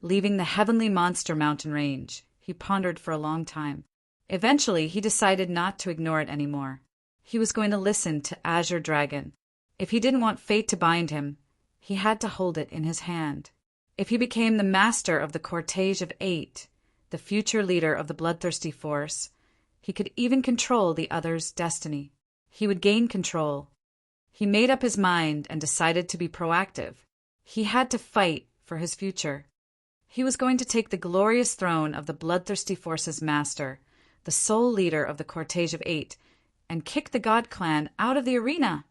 S1: Leaving the heavenly monster mountain range, he pondered for a long time. Eventually, he decided not to ignore it anymore. He was going to listen to Azure Dragon. If he didn't want fate to bind him, he had to hold it in his hand. If he became the master of the Cortege of 8, the future leader of the bloodthirsty force, he could even control the other's destiny. He would gain control. He made up his mind and decided to be proactive. He had to fight for his future. He was going to take the glorious throne of the bloodthirsty force's master, the sole leader of the Cortege of 8, and kick the God Clan out of the arena.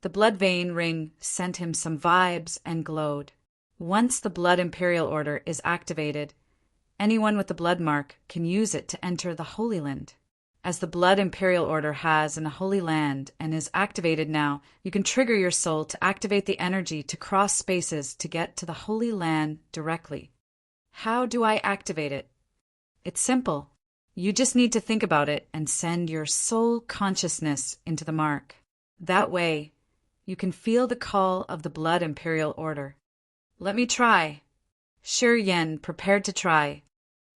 S1: The blood vein ring sent him some vibes and glowed. Once the Blood Imperial Order is activated, anyone with the blood mark can use it to enter the Holy Land. As the Blood Imperial Order has in the Holy Land and is activated now, you can trigger your soul to activate the energy to cross spaces to get to the Holy Land directly. How do I activate it? It's simple. You just need to think about it and send your soul consciousness into the mark. That way, you can feel the call of the Blood Imperial Order. Let me try. Shiryen prepared to try.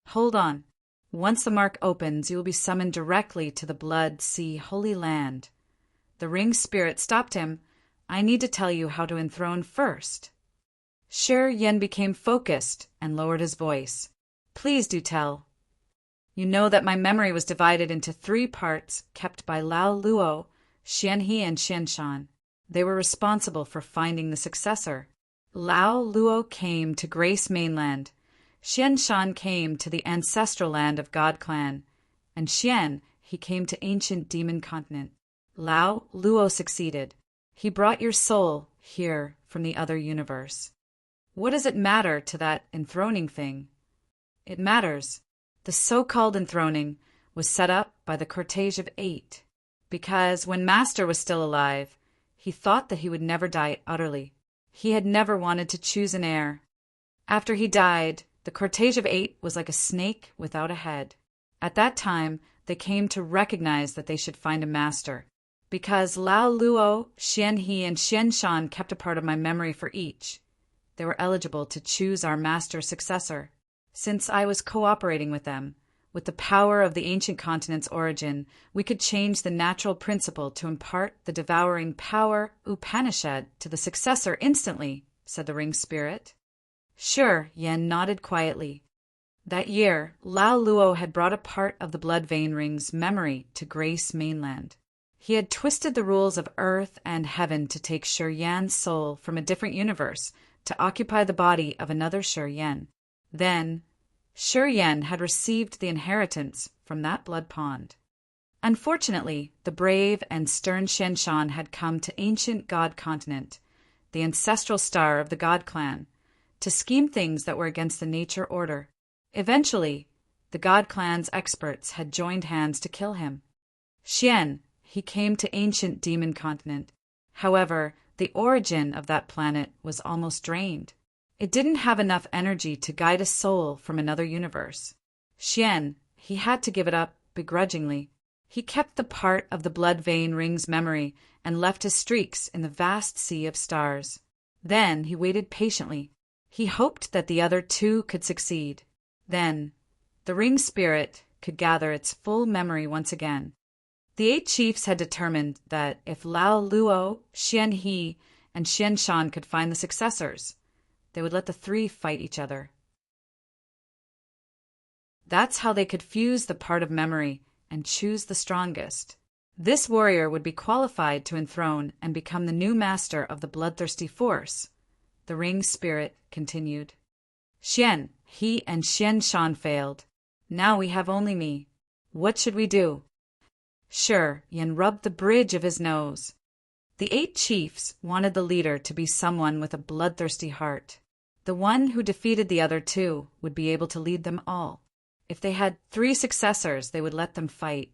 S1: Hold on. Once the mark opens, you will be summoned directly to the Blood Sea Holy Land. The ring spirit stopped him. I need to tell you how to enthrone first. Shiryen became focused and lowered his voice. Please do tell. You know that my memory was divided into 3 parts kept by Lao Luo, Xianhe, and Xianshan. They were responsible for finding the successor. Lao Luo came to Grace Mainland, Xianshan came to the ancestral land of God Clan, and Xian, he came to ancient demon continent. Lao Luo succeeded. He brought your soul here from the other universe. What does it matter to that enthroning thing? It matters. The so-called enthroning was set up by the Cortege of 8, because when Master was still alive, he thought that he would never die utterly. He had never wanted to choose an heir. After he died, the Cortege of 8 was like a snake without a head. At that time, they came to recognize that they should find a master. Because Lao Luo, Xianhe, and Xianshan kept a part of my memory for each, they were eligible to choose our master successor. Since I was cooperating with them, with the power of the ancient continent's origin, we could change the natural principle to impart the devouring power Upanishad to the successor instantly, said the ring spirit. Sure, Yen nodded quietly. That year, Lao Luo had brought a part of the blood vein ring's memory to Grace Mainland. He had twisted the rules of earth and heaven to take Shiryen's soul from a different universe to occupy the body of another Shiryen. Then, Shiryen had received the inheritance from that blood pond. Unfortunately, the brave and stern Xianshan had come to ancient God continent, the ancestral star of the God Clan, to scheme things that were against the nature order. Eventually, the God Clan's experts had joined hands to kill him. Xian, he came to ancient demon continent. However, the origin of that planet was almost drained. It didn't have enough energy to guide a soul from another universe. Xian, he had to give it up begrudgingly. He kept the part of the blood vein ring's memory and left his streaks in the vast sea of stars. Then he waited patiently. He hoped that the other 2 could succeed. Then, the ring spirit could gather its full memory once again. The 8 chiefs had determined that if Lao Luo, Xianhe, and Xianshan could find the successors, they would let the three fight each other. That's how they could fuse the part of memory and choose the strongest. This warrior would be qualified to enthrone and become the new master of the bloodthirsty force. The ring spirit continued. Xian, he and Xian Shan failed. Now we have only me. What should we do? Sure, Yen rubbed the bridge of his nose. The 8 chiefs wanted the leader to be someone with a bloodthirsty heart. The one who defeated the other 2 would be able to lead them all. If they had 3 successors, they would let them fight.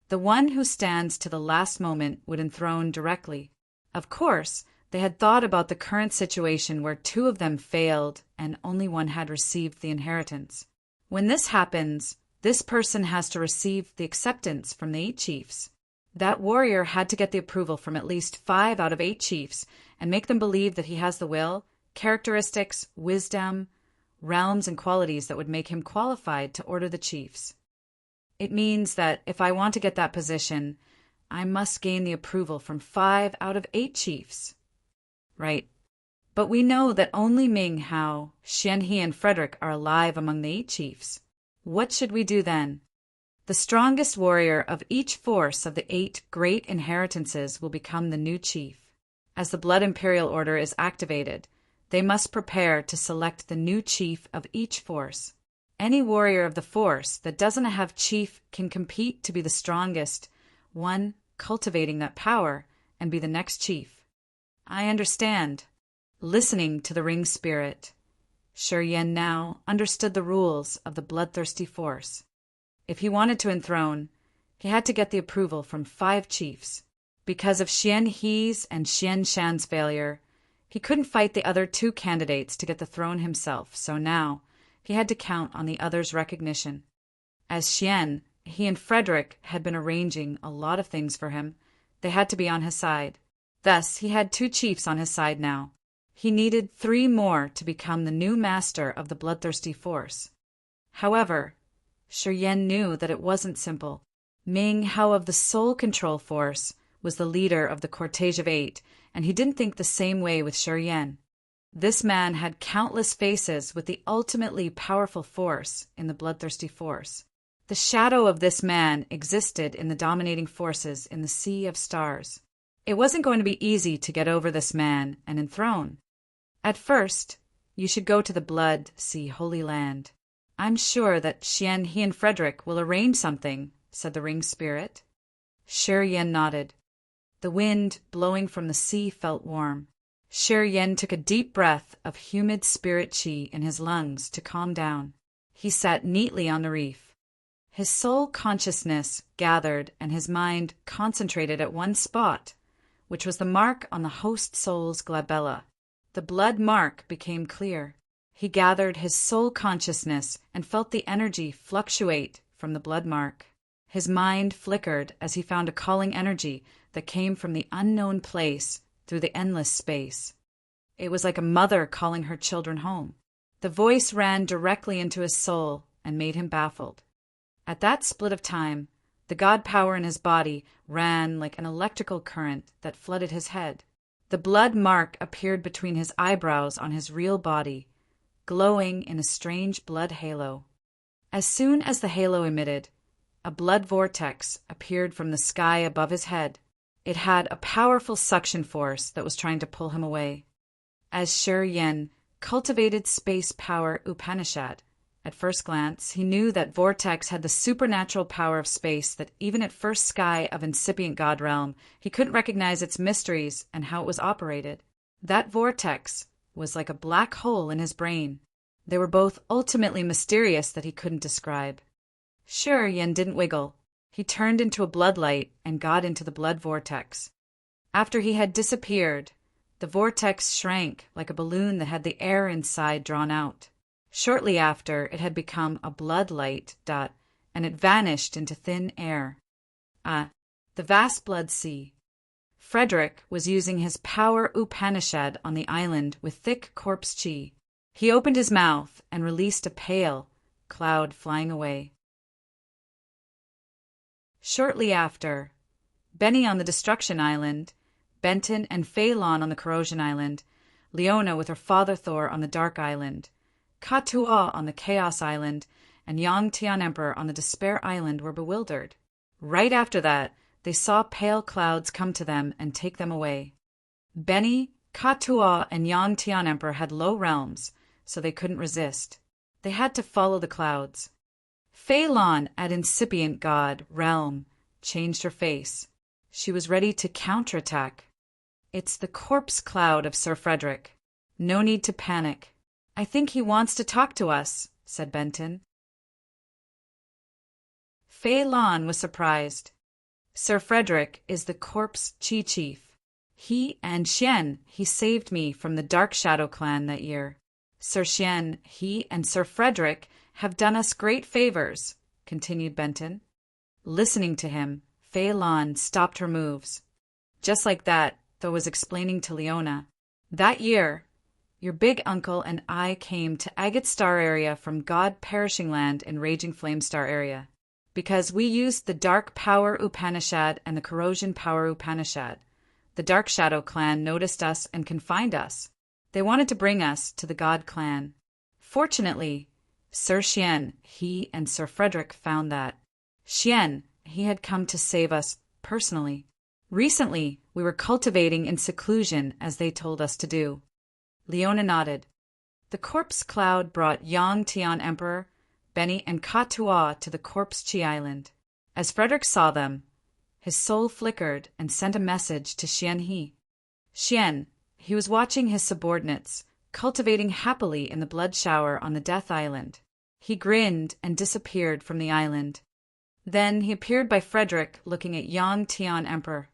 S1: The one who stands to the last moment would enthrone directly. Of course, they had thought about the current situation where 2 of them failed and only one had received the inheritance. When this happens, this person has to receive the acceptance from the 8 chiefs. That warrior had to get the approval from at least 5 out of 8 chiefs and make them believe that he has the will, characteristics, wisdom, realms, and qualities that would make him qualified to order the chiefs. It means that if I want to get that position, I must gain the approval from 5 out of 8 chiefs. Right. But we know that only Ming Hao, Xian He, and Frederick are alive among the 8 chiefs. What should we do then? The strongest warrior of each force of the 8 great inheritances will become the new chief. As the Blood Imperial Order is activated, they must prepare to select the new chief of each force. Any warrior of the force that doesn't have chief can compete to be the strongest one, cultivating that power, and be the next chief. I understand. Listening to the ring spirit, Shi Yen now understood the rules of the bloodthirsty force. If he wanted to enthrone, he had to get the approval from 5 chiefs. Because of Xian He's and Xian Shan's failure, he couldn't fight the other 2 candidates to get the throne himself, so now he had to count on the others' recognition. As Xian, he and Frederick had been arranging a lot of things for him. They had to be on his side. Thus, he had 2 chiefs on his side now. He needed 3 more to become the new master of the bloodthirsty force. However, Shi Yen knew that it wasn't simple. Ming Hao of the Soul Control Force was the leader of the Cortege of 8, and he didn't think the same way with Shi Yen. This man had countless faces with the ultimately powerful force in the bloodthirsty force. The shadow of this man existed in the dominating forces in the sea of stars. It wasn't going to be easy to get over this man and enthrone. At first, you should go to the Blood Sea Holy Land. I'm sure that Xian He and Frederick will arrange something, said the ring spirit. Shi Yen nodded. The wind blowing from the sea felt warm. Shi Yen took a deep breath of humid spirit qi in his lungs to calm down. He sat neatly on the reef. His soul consciousness gathered and his mind concentrated at one spot, which was the mark on the host soul's glabella. The blood mark became clear. He gathered his soul consciousness and felt the energy fluctuate from the blood mark. His mind flickered as he found a calling energy that came from the unknown place through the endless space. It was like a mother calling her children home. The voice ran directly into his soul and made him baffled. At that split of time, the God power in his body ran like an electrical current that flooded his head. The blood mark appeared between his eyebrows on his real body, glowing in a strange blood halo. As soon as the halo emitted, a blood vortex appeared from the sky above his head. It had a powerful suction force that was trying to pull him away. As Shi Yen cultivated space power Upanishad, at first glance, he knew that vortex had the supernatural power of space that even at first sky of incipient God realm, he couldn't recognize its mysteries and how it was operated. That vortex was like a black hole in his brain. They were both ultimately mysterious that he couldn't describe. Shi Yen didn't wiggle. He turned into a bloodlight and got into the blood vortex. After he had disappeared, the vortex shrank like a balloon that had the air inside drawn out. Shortly after, it had become a blood light dot, and it vanished into thin air. The vast blood sea. Frederick was using his power Upanishad on the island with thick corpse chi. He opened his mouth and released a pale cloud flying away. Shortly after, Benny on the Destruction Island, Benton and Phelan on the Corrosion Island, Leona with her father Thor on the Dark Island, Ka-Tu'a on the Chaos Island, and Yang Tian Emperor on the Despair Island were bewildered. Right after that, they saw pale clouds come to them and take them away. Beni, Ka-Tu'a, and Yang Tian Emperor had low realms, so they couldn't resist. They had to follow the clouds. Phelan, at incipient god, realm, changed her face. She was ready to counterattack. It's the corpse cloud of Sir Frederick. No need to panic. I think he wants to talk to us, said Benton. Phelan was surprised. Sir Frederick is the corpse chi chief. He and Xian, he saved me from the Dark Shadow clan that year. Sir Xian, he and Sir Frederick have done us great favors, continued Benton. Listening to him, Phelan stopped her moves. Just like that, Thor was explaining to Leona. That year, your big uncle and I came to Agate Star area from God Perishing Land in Raging Flame Star area, because we used the Dark Power Upanishad and the Corrosion Power Upanishad. The Dark Shadow clan noticed us and confined us. They wanted to bring us to the God clan. Fortunately, Sir Xian, he and Sir Frederick found that. Xian, he had come to save us personally. Recently, we were cultivating in seclusion as they told us to do. Leona nodded. The corpse cloud brought Yang Tian Emperor, Beni, and Ka-Tu'a to the Corpse Chi Island. As Frederick saw them, his soul flickered and sent a message to Xian He. Xian, he was watching his subordinates, cultivating happily in the blood shower on the Death Island. He grinned and disappeared from the island. Then he appeared by Frederick looking at Yang Tian Emperor,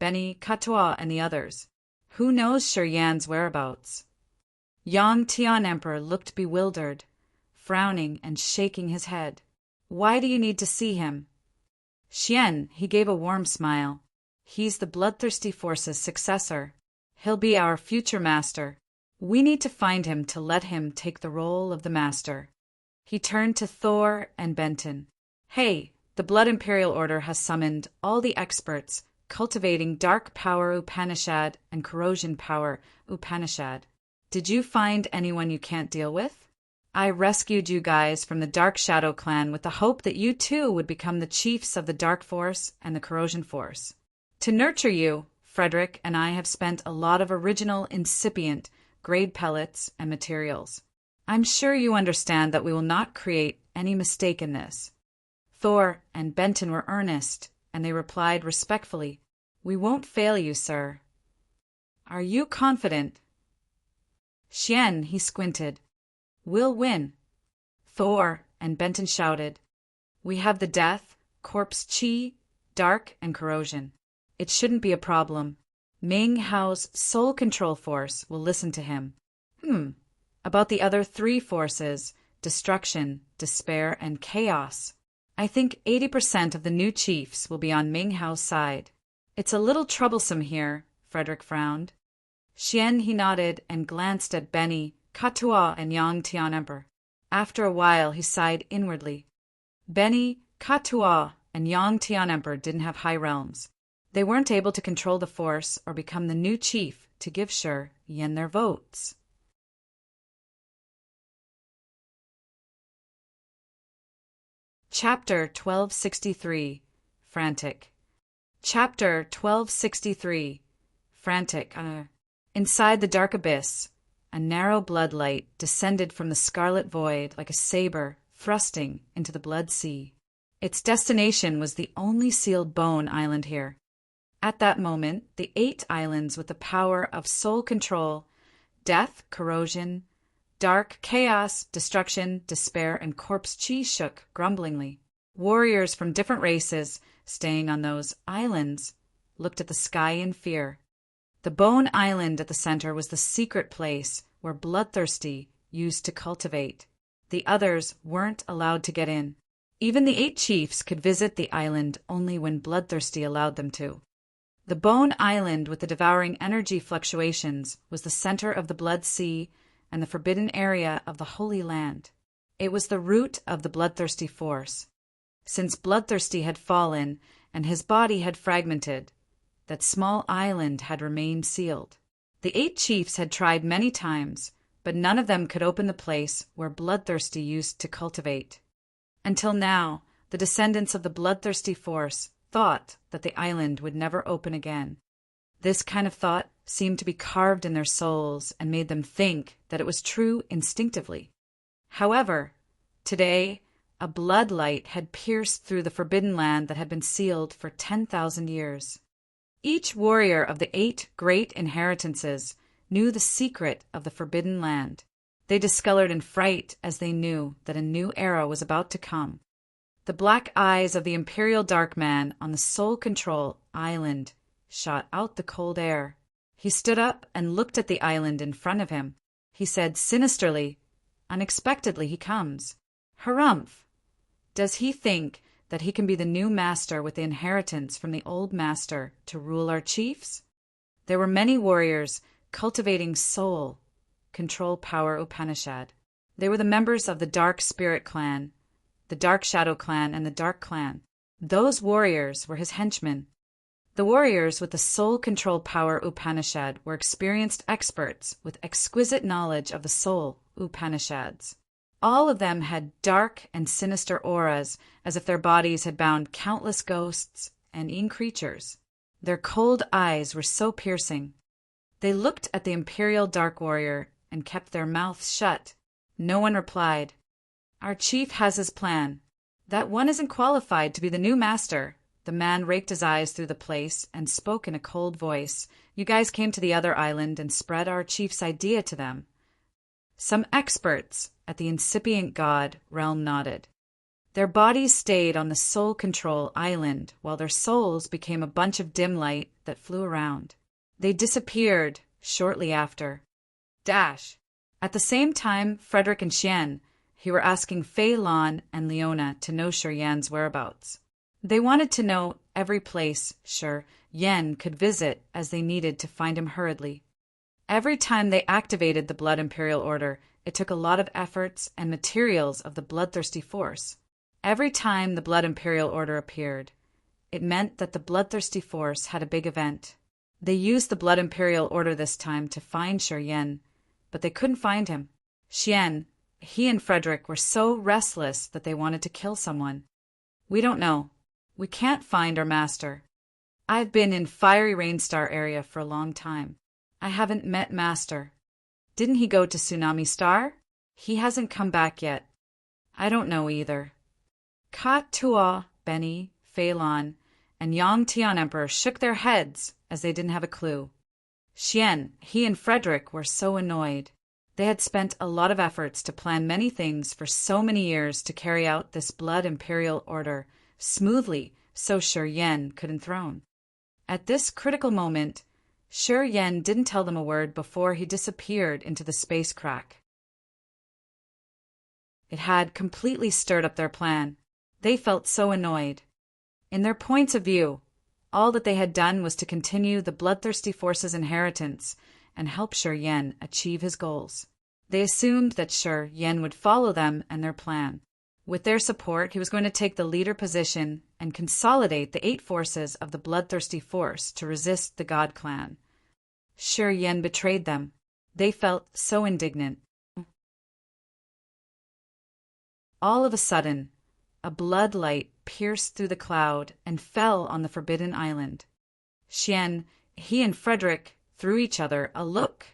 S1: Beni, Ka-Tu'a, and the others. Who knows Sir Yan's whereabouts? Yang Tian Emperor looked bewildered, frowning and shaking his head. Why do you need to see him? Xian, he gave a warm smile. He's the Bloodthirsty Force's successor. He'll be our future master. We need to find him to let him take the role of the master. He turned to Thor and Benton. Hey, the Blood Imperial Order has summoned all the experts cultivating Dark Power Upanishad and Corrosion Power Upanishad. Did you find anyone you can't deal with? I rescued you guys from the Dark Shadow clan with the hope that you too would become the chiefs of the Dark Force and the Corrosion Force. To nurture you, Frederick and I have spent a lot of original incipient grade pellets and materials. I'm sure you understand that we will not create any mistake in this. Thor and Benton were earnest, and they replied respectfully, We won't fail you, sir. Are you confident? Xian, he squinted. We'll win. Thor and Benton shouted. We have the death, corpse chi, dark, and corrosion. It shouldn't be a problem. Ming Hao's soul control force will listen to him. About the other three forces, destruction, despair, and chaos. I think 80% of the new chiefs will be on Ming Hao's side. It's a little troublesome here, Frederick frowned. Xian, he nodded and glanced at Beni, Ka-Tu'a, and Yang Tian Emperor. After a while, he sighed inwardly. Beni, Ka-Tu'a, and Yang Tian Emperor didn't have high realms. They weren't able to control the force or become the new chief to give Sir Yen their votes. Chapter 1263 Frantic. Chapter 1263 Frantic. Inside the dark abyss, a narrow bloodlight descended from the scarlet void like a saber thrusting into the blood sea. Its destination was the only sealed bone island here. At that moment, the 8 islands with the power of soul control, death, corrosion, dark, chaos, destruction, despair, and corpse chi shook grumblingly. Warriors from different races, staying on those islands, looked at the sky in fear. The Bone Island at the center was the secret place where Bloodthirsty used to cultivate. The others weren't allowed to get in. Even the 8 chiefs could visit the island only when Bloodthirsty allowed them to. The Bone Island with the devouring energy fluctuations was the center of the Blood Sea and the forbidden area of the Holy Land. It was the root of the Bloodthirsty force. Since Bloodthirsty had fallen and his body had fragmented, that small island had remained sealed. The 8 chiefs had tried many times, but none of them could open the place where Bloodthirsty used to cultivate. Until now, the descendants of the Bloodthirsty force thought that the island would never open again. This kind of thought seemed to be carved in their souls and made them think that it was true instinctively. However, today, a blood light had pierced through the forbidden land that had been sealed for 10,000 years. Each warrior of the 8 great inheritances knew the secret of the forbidden land. They discolored in fright as they knew that a new era was about to come. The black eyes of the Imperial Dark Man on the Soul Control Island shot out the cold air. He stood up and looked at the island in front of him. He said sinisterly, "Unexpectedly he comes. Harumph! Does he think that he can be the new master with the inheritance from the old master to rule our chiefs?" There were many warriors cultivating soul, control power Upanishad. They were the members of the Dark Spirit Clan, the Dark Shadow Clan, and the Dark Clan. Those warriors were his henchmen. The warriors with the soul control power Upanishad were experienced experts with exquisite knowledge of the soul Upanishads. All of them had dark and sinister auras, as if their bodies had bound countless ghosts and e'en creatures. Their cold eyes were so piercing. They looked at the Imperial Dark Warrior and kept their mouths shut. No one replied. "Our chief has his plan. That one isn't qualified to be the new master." The man raked his eyes through the place and spoke in a cold voice. "You guys came to the other island and spread our chief's idea to them." Some experts at the incipient god realm nodded. Their bodies stayed on the Soul Control Island while their souls became a bunch of dim light that flew around. They disappeared shortly after. At the same time, Frederick and Xian, who were asking Fei Lan and Leona to know Shi Yan's whereabouts. They wanted to know every place Shi Yan could visit as they needed to find him hurriedly. Every time they activated the Blood Imperial Order, it took a lot of efforts and materials of the Bloodthirsty force. Every time the Blood Imperial Order appeared, it meant that the Bloodthirsty force had a big event. They used the Blood Imperial Order this time to find Shi Yan, but they couldn't find him. Xian, he and Frederick were so restless that they wanted to kill someone. "We don't know. We can't find our master. I've been in Fiery Rainstar area for a long time. I haven't met master. Didn't he go to Tsunami Star? He hasn't come back yet. I don't know either." Ka Tua, Benny, Fei Lan, and Yang Tian Emperor shook their heads as they didn't have a clue. Xian, he and Frederick were so annoyed. They had spent a lot of efforts to plan many things for so many years to carry out this Blood Imperial Order smoothly so Shi Yan could enthrone. At this critical moment, Shi Yan didn't tell them a word before he disappeared into the space crack. It had completely stirred up their plan. They felt so annoyed. In their points of view, all that they had done was to continue the Bloodthirsty Force's inheritance and help Shi Yan achieve his goals. They assumed that Shi Yan would follow them and their plan. With their support, he was going to take the leader position and consolidate the 8 forces of the Bloodthirsty Force to resist the God Clan. Shi Yan betrayed them. They felt so indignant. All of a sudden, a blood light pierced through the cloud and fell on the Forbidden Island. Xian, he and Frederick threw each other a look,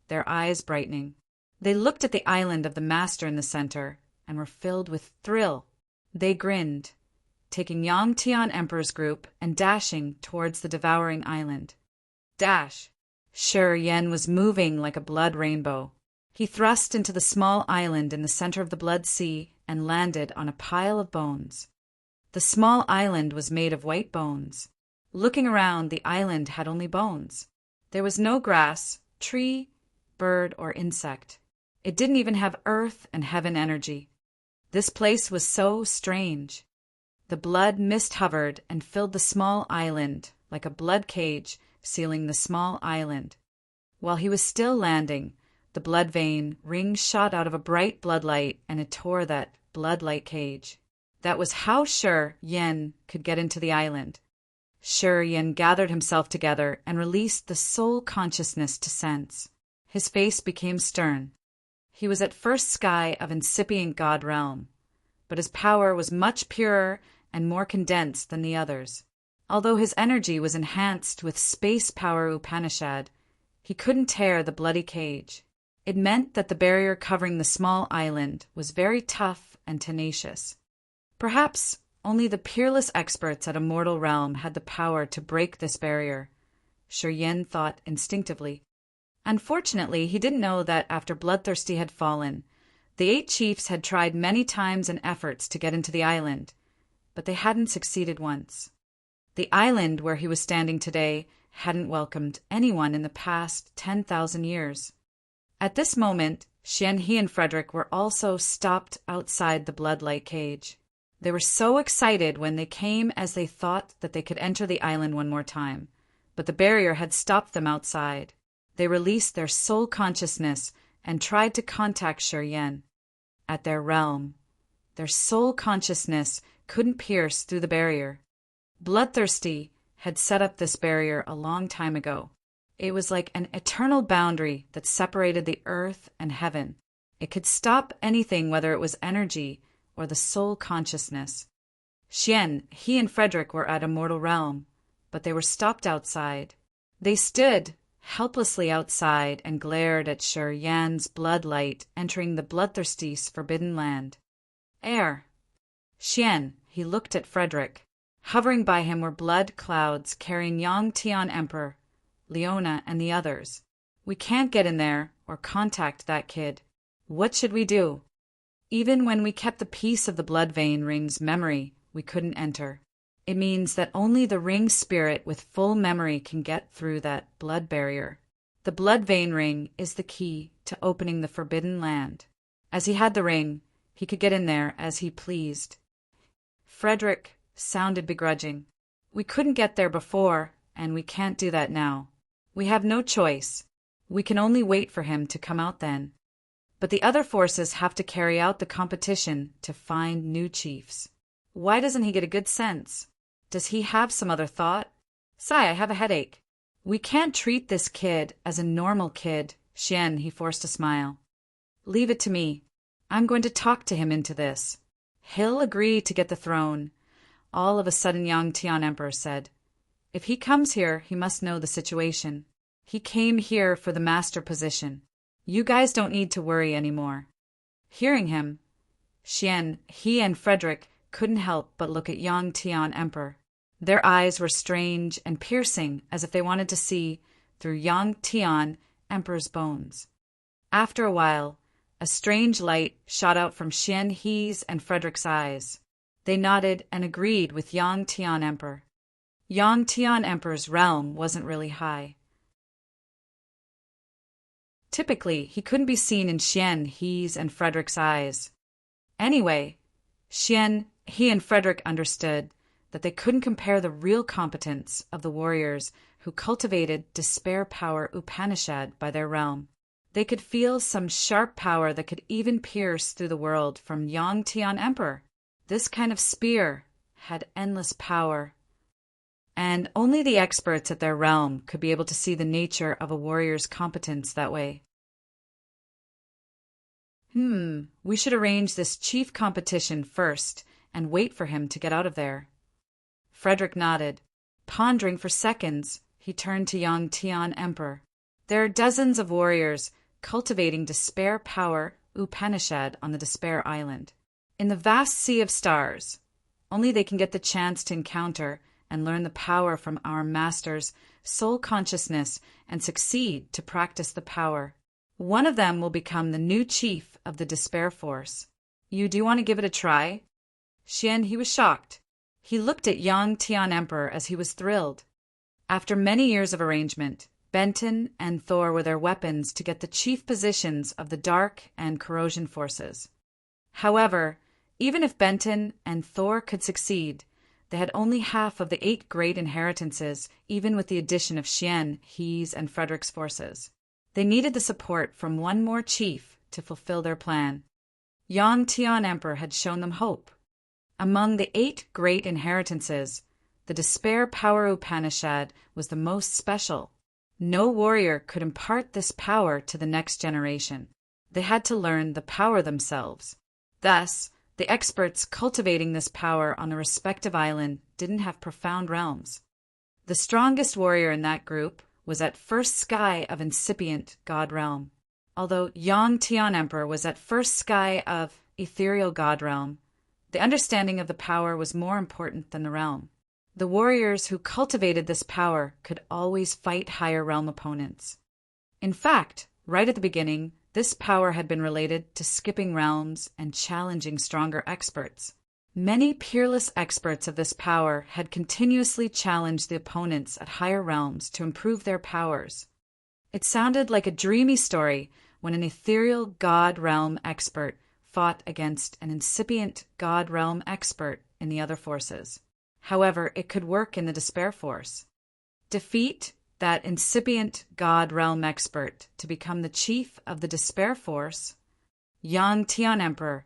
S1: their eyes brightening. They looked at the island of the Master in the center and were filled with thrill. They grinned, taking Yang Tian Emperor's group and dashing towards the devouring island. Shi Yan was moving like a blood rainbow. He thrust into the small island in the center of the Blood Sea and landed on a pile of bones. The small island was made of white bones. Looking around, the island had only bones. There was no grass, tree, bird, or insect. It didn't even have earth and heaven energy. This place was so strange. The blood mist hovered and filled the small island like a blood cage sealing the small island. While he was still landing, the blood vein rings shot out of a bright blood light and it tore that blood light cage. That was how Shi Yan could get into the island. Yin gathered himself together and released the soul consciousness to sense. His face became stern. He was at first sky of incipient god realm, but his power was much purer and more condensed than the others. Although his energy was enhanced with space power Upanishad, he couldn't tear the bloody cage. It meant that the barrier covering the small island was very tough and tenacious. Perhaps only the peerless experts at a mortal realm had the power to break this barrier, Yin thought instinctively. Unfortunately, he didn't know that after Bloodthirsty had fallen, the 8 chiefs had tried many times and efforts to get into the island, but they hadn't succeeded once. The island where he was standing today hadn't welcomed anyone in the past 10,000 years. At this moment, He and Frederick were also stopped outside the bloodlight cage. They were so excited when they came as they thought that they could enter the island one more time, but the barrier had stopped them outside. They released their soul consciousness and tried to contact Yin. At their realm, their soul consciousness couldn't pierce through the barrier. Bloodthirsty had set up this barrier a long time ago. It was like an eternal boundary that separated the earth and heaven. It could stop anything, whether it was energy or the soul consciousness. He and Frederick were at a mortal realm, but they were stopped outside. They stood helplessly outside and glared at Yin's bloodlight entering the Bloodthirsty's forbidden land. Air. He looked at Frederick. Hovering by him were blood clouds carrying Yang Tian Emperor, Leona, and the others. We can't get in there or contact that kid. What should we do? Even when we kept the peace of the blood vein ring's memory, we couldn't enter. It means that only the ring spirit with full memory can get through that blood barrier. The blood vein ring is the key to opening the forbidden land. As he had the ring, he could get in there as he pleased. Frederick sounded begrudging. We couldn't get there before, and we can't do that now. We have no choice. We can only wait for him to come out then. But the other forces have to carry out the competition to find new chiefs. Why doesn't he get a good sense? Does he have some other thought? Sai, I have a headache. We can't treat this kid as a normal kid, he forced a smile. Leave it to me. I'm going to talk to him into this. He'll agree to get the throne. All of a sudden Yang Tian Emperor said. If he comes here, he must know the situation. He came here for the master position. You guys don't need to worry anymore. Hearing him, he and Frederick couldn't help but look at Yang Tian Emperor. Their eyes were strange and piercing, as if they wanted to see through Yang Tian Emperor's bones. After a while, a strange light shot out from He's and Frederick's eyes. They nodded and agreed with Yang Tian Emperor. Yang Tian Emperor's realm wasn't really high. Typically, he couldn't be seen in He's and Frederick's eyes. Anyway, he and Frederick understood that they couldn't compare the real competence of the warriors who cultivated despair power Upanishad by their realm. They could feel some sharp power that could even pierce through the world from Yang Tian Emperor. This kind of spear had endless power, and only the experts at their realm could be able to see the nature of a warrior's competence that way. We should arrange this chief competition first and wait for him to get out of there. Frederick nodded. Pondering for seconds, he turned to Yang Tian Emperor. There are dozens of warriors cultivating despair power Upanishad on the Despair Island. In the vast sea of stars, only they can get the chance to encounter and learn the power from our master's soul consciousness and succeed to practice the power. One of them will become the new chief of the Despair Force. You do want to give it a try? He was shocked. He looked at Yang Tian Emperor as he was thrilled. After many years of arrangement, Benton and Thor were their weapons to get the chief positions of the Dark and Corrosion forces. However, even if Benton and Thor could succeed, they had only half of the 8 great inheritances, even with the addition of He's, and Frederick's forces. They needed the support from one more chief to fulfill their plan. Yang Tian Emperor had shown them hope. Among the 8 great inheritances, the Despair Power Upanishad was the most special. No warrior could impart this power to the next generation. They had to learn the power themselves. Thus, the experts cultivating this power on a respective island didn't have profound realms. The strongest warrior in that group was at first sky of incipient God realm. Although Yang Tian Emperor was at first sky of ethereal God realm, the understanding of the power was more important than the realm. The warriors who cultivated this power could always fight higher realm opponents. In fact, right at the beginning, this power had been related to skipping realms and challenging stronger experts. Many peerless experts of this power had continuously challenged the opponents at higher realms to improve their powers. It sounded like a dreamy story when an ethereal God realm expert fought against an incipient God realm expert in the other forces. However, it could work in the Despair Force. Defeat that incipient God realm expert to become the chief of the Despair Force. Yang Tian Emperor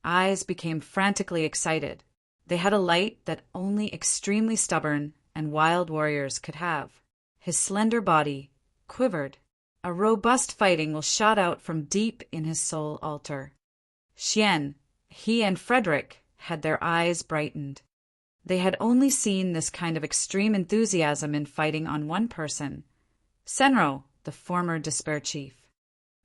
S1: eyes became frantically excited. They had a light that only extremely stubborn and wild warriors could have. His slender body quivered. A robust fighting will shot out from deep in his soul altar. Xian, he and Frederick had their eyes brightened. They had only seen this kind of extreme enthusiasm in fighting on one person, Senro, the former Despair Chief.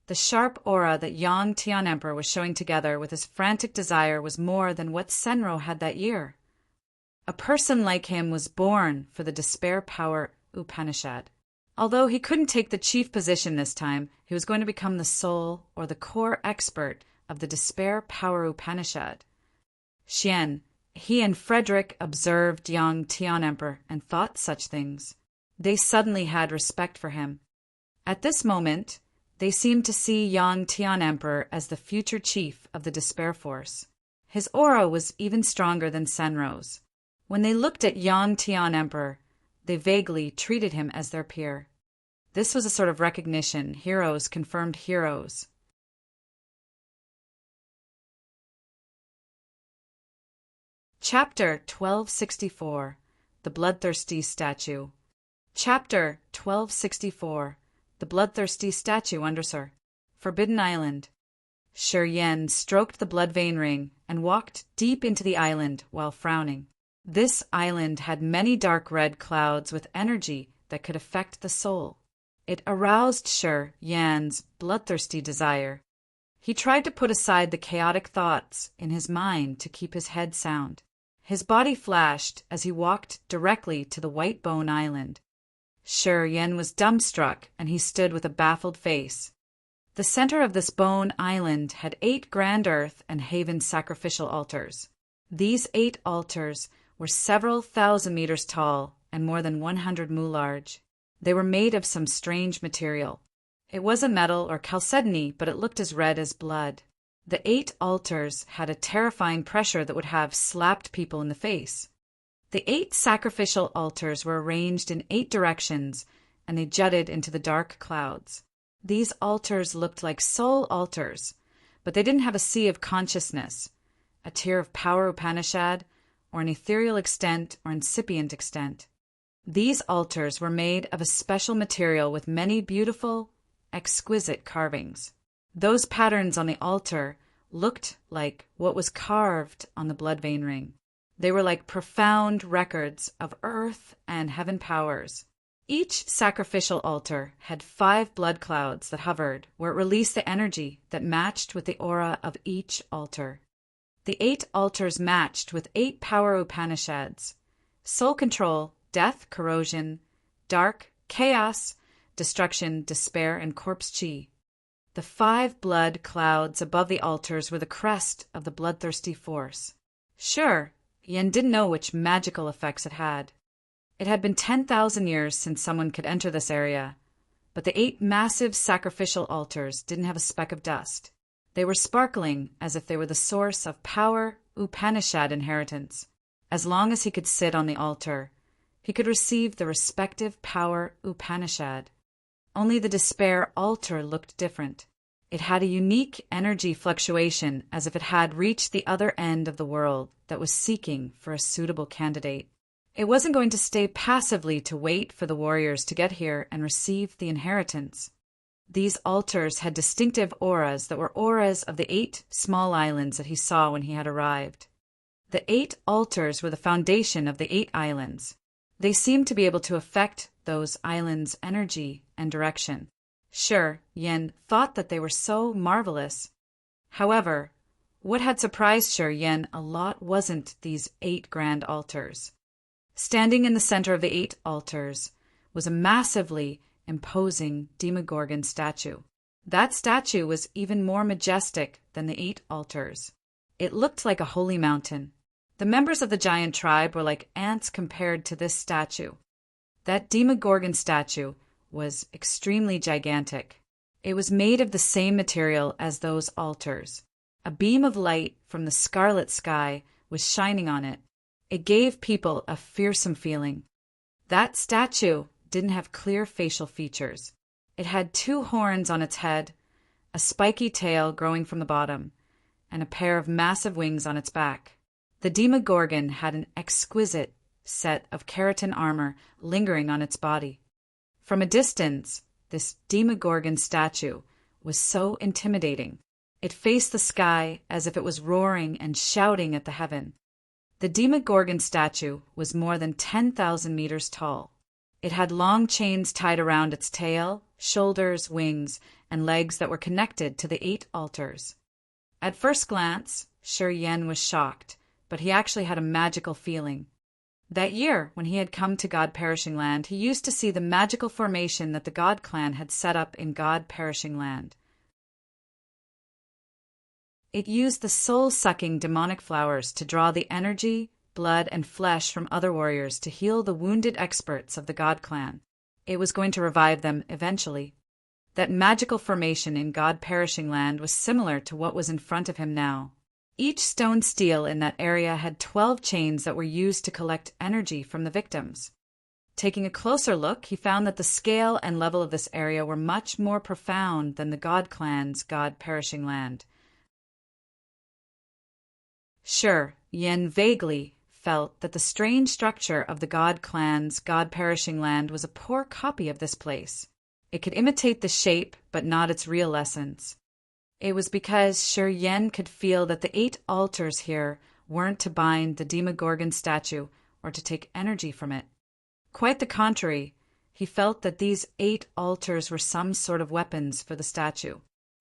S1: The sharp aura that Yang Tian Emperor was showing together with his frantic desire was more than what Senro had that year. A person like him was born for the Despair Power Upanishad. Although he couldn't take the chief position this time, he was going to become the soul or the core expert of the Despair Power Upanishad. Xian, he and Frederick observed Yang Tian Emperor and thought such things. They suddenly had respect for him. At this moment, they seemed to see Yang Tian Emperor as the future chief of the Despair Force. His aura was even stronger than Senro's. When they looked at Yang Tian Emperor, they vaguely treated him as their peer. This was a sort of recognition. Heroes confirmed heroes. Chapter 1264. The Bloodthirsty Statue. Chapter 1264. The Bloodthirsty Statue Undersir. Forbidden Island. Shi Yen stroked the blood vein ring and walked deep into the island while frowning. This island had many dark red clouds with energy that could affect the soul. It aroused Shi Yan's bloodthirsty desire. He tried to put aside the chaotic thoughts in his mind to keep his head sound. His body flashed as he walked directly to the White Bone Island. Shi Yan was dumbstruck, and he stood with a baffled face. The center of this bone island had 8 grand earth and haven sacrificial altars. These 8 altars were several thousand meters tall and more than 100 mu large. They were made of some strange material. It wasn't metal or chalcedony, but it looked as red as blood. The 8 altars had a terrifying pressure that would have slapped people in the face. The 8 sacrificial altars were arranged in 8 directions, and they jutted into the dark clouds. These altars looked like soul altars, but they didn't have a sea of consciousness, a tier of power Upanishad, or an ethereal extent or incipient extent. These altars were made of a special material with many beautiful, exquisite carvings. Those patterns on the altar looked like what was carved on the blood vein ring. They were like profound records of earth and heaven powers. Each sacrificial altar had 5 blood clouds that hovered where it released the energy that matched with the aura of each altar. The 8 altars matched with 8 power Upanishads: soul control, death, corrosion, dark, chaos, destruction, despair, and corpse chi. The 5 blood clouds above the altars were the crest of the bloodthirsty force. Sure, Yen didn't know which magical effects it had. It had been 10,000 years since someone could enter this area, but the 8 massive sacrificial altars didn't have a speck of dust. They were sparkling as if they were the source of power Upanishad inheritance. As long as he could sit on the altar, he could receive the respective power Upanishad. Only the despair altar looked different. It had a unique energy fluctuation as if it had reached the other end of the world that was seeking for a suitable candidate. It wasn't going to stay passively to wait for the warriors to get here and receive the inheritance. These altars had distinctive auras that were auras of the 8 small islands that he saw when he had arrived. The 8 altars were the foundation of the 8 islands. They seemed to be able to affect those islands' energy and direction. Sure, Yen thought that they were so marvelous. However, what had surprised Sure Yen a lot wasn't these 8 grand altars. Standing in the center of the 8 altars was a massively imposing Demogorgon statue. That statue was even more majestic than the 8 altars. It looked like a holy mountain. The members of the giant tribe were like ants compared to this statue. That Demogorgon statue was extremely gigantic. It was made of the same material as those altars. A beam of light from the scarlet sky was shining on it. It gave people a fearsome feeling. That statue didn't have clear facial features. It had 2 horns on its head, a spiky tail growing from the bottom, and a pair of massive wings on its back. The Demogorgon had an exquisite set of keratin armor lingering on its body. From a distance, this Demogorgon statue was so intimidating. It faced the sky as if it was roaring and shouting at the heaven. The Demogorgon statue was more than 10,000 meters tall. It had long chains tied around its tail, shoulders, wings, and legs that were connected to the 8 altars. At first glance, Sure Yen was shocked, but he actually had a magical feeling. That year, when he had come to God Perishing Land, he used to see the magical formation that the God Clan had set up in God Perishing Land. It used the soul-sucking demonic flowers to draw the energy, blood, and flesh from other warriors to heal the wounded experts of the God Clan. It was going to revive them eventually. That magical formation in God Perishing Land was similar to what was in front of him now. Each stone stele in that area had 12 chains that were used to collect energy from the victims. Taking a closer look, he found that the scale and level of this area were much more profound than the God Clan's God Perishing Land. Sure, Yen vaguely felt that the strange structure of the God Clan's God Perishing Land was a poor copy of this place. It could imitate the shape, but not its real essence. It was because Sure Yen could feel that the 8 altars here weren't to bind the Demogorgon statue or to take energy from it. Quite the contrary, he felt that these 8 altars were some sort of weapons for the statue.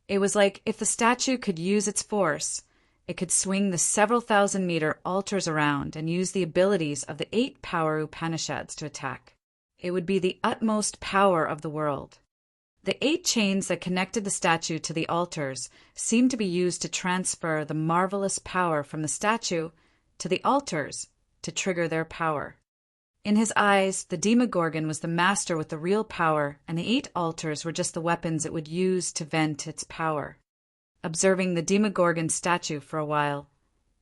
S1: It was like if the statue could use its force, it could swing the several thousand-meter altars around and use the abilities of the 8 power Upanishads to attack. It would be the utmost power of the world. The 8 chains that connected the statue to the altars seemed to be used to transfer the marvelous power from the statue to the altars to trigger their power. In his eyes, the Demogorgon was the master with the real power, and the 8 altars were just the weapons it would use to vent its power. Observing the Demogorgon statue for a while,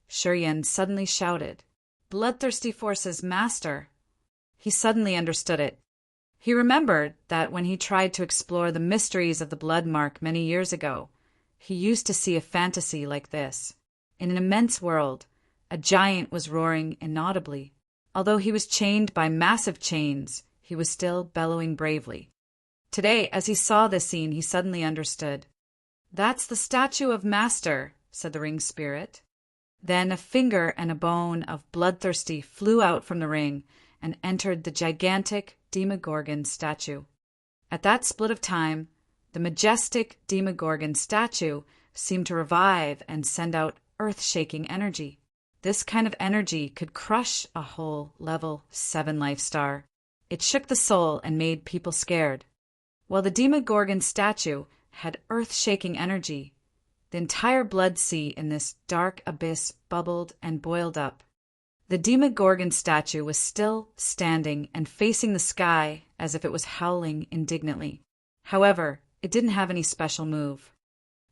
S1: Sure Yen suddenly shouted, "Bloodthirsty Forces, Master!" He suddenly understood it. He remembered that when he tried to explore the mysteries of the blood mark many years ago, he used to see a fantasy like this. In an immense world, a giant was roaring inaudibly. Although he was chained by massive chains, he was still bellowing bravely. Today, as he saw this scene, he suddenly understood. "That's the statue of Master," said the ring spirit. Then a finger and a bone of Bloodthirsty flew out from the ring and entered the gigantic Demogorgon statue. At that split of time, the majestic Demogorgon statue seemed to revive and send out earth-shaking energy. This kind of energy could crush a whole level 7 life star. It shook the soul and made people scared. While the Demogorgon statue had earth-shaking energy, the entire blood sea in this dark abyss bubbled and boiled up. The Demogorgon statue was still standing and facing the sky as if it was howling indignantly. However, it didn't have any special move.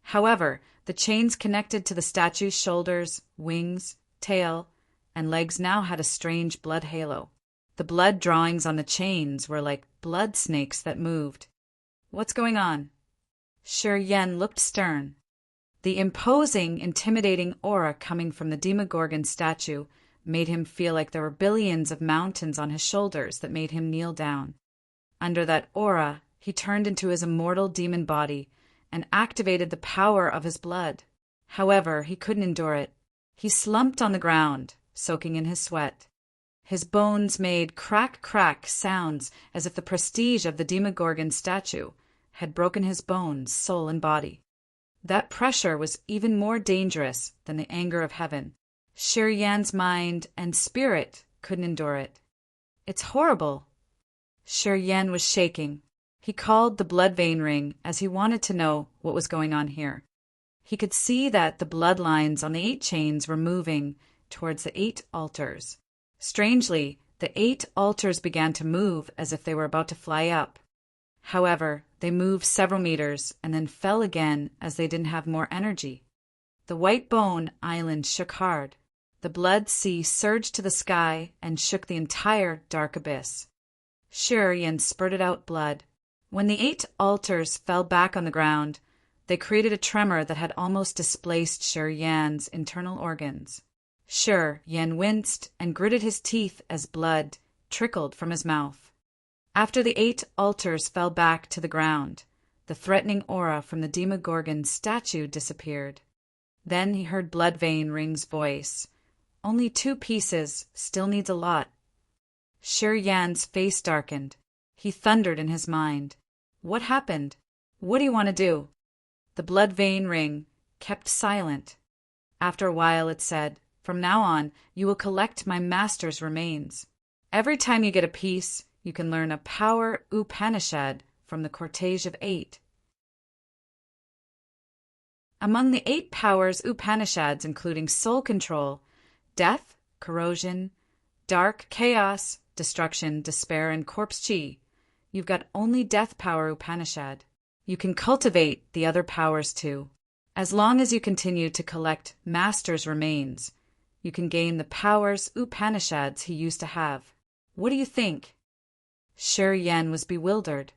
S1: However, the chains connected to the statue's shoulders, wings, tail, and legs now had a strange blood halo. The blood drawings on the chains were like blood snakes that moved. "What's going on?" Sure Yen looked stern. The imposing, intimidating aura coming from the Demogorgon statue made him feel like there were billions of mountains on his shoulders that made him kneel down. Under that aura, he turned into his immortal demon body and activated the power of his blood. However, he couldn't endure it. He slumped on the ground, soaking in his sweat. His bones made crack-crack sounds as if the prestige of the Demogorgon statue had broken his bones, soul, and body. That pressure was even more dangerous than the anger of heaven. Sher Yan's mind and spirit couldn't endure it. It's horrible. Sher Yan was shaking. He called the blood vein ring as he wanted to know what was going on here. He could see that the bloodlines on the 8 chains were moving towards the 8 altars. Strangely, the 8 altars began to move as if they were about to fly up. However, they moved several meters and then fell again as they didn't have more energy. The white bone island shook hard. The blood sea surged to the sky and shook the entire dark abyss. Sher Yan spurted out blood. When the 8 altars fell back on the ground, they created a tremor that had almost displaced Sher Yan's internal organs. Sher Yan winced and gritted his teeth as blood trickled from his mouth. After the 8 altars fell back to the ground, the threatening aura from the Demogorgon statue disappeared. Then he heard Bloodvein Ring's voice. Only 2 pieces, still needs a lot. Sher Yan's face darkened. He thundered in his mind. What happened? What do you want to do? The Bloodvein Ring kept silent. After a while it said, From now on, you will collect my master's remains. Every time you get a piece, you can learn a power Upanishad from the Cortege of 8. Among the 8 powers Upanishads, including soul control, death, corrosion, dark, chaos, destruction, despair, and corpse chi, you've got only death power Upanishad. You can cultivate the other powers too. As long as you continue to collect master's remains, you can gain the powers Upanishads he used to have. What do you think? Sher Yan was bewildered.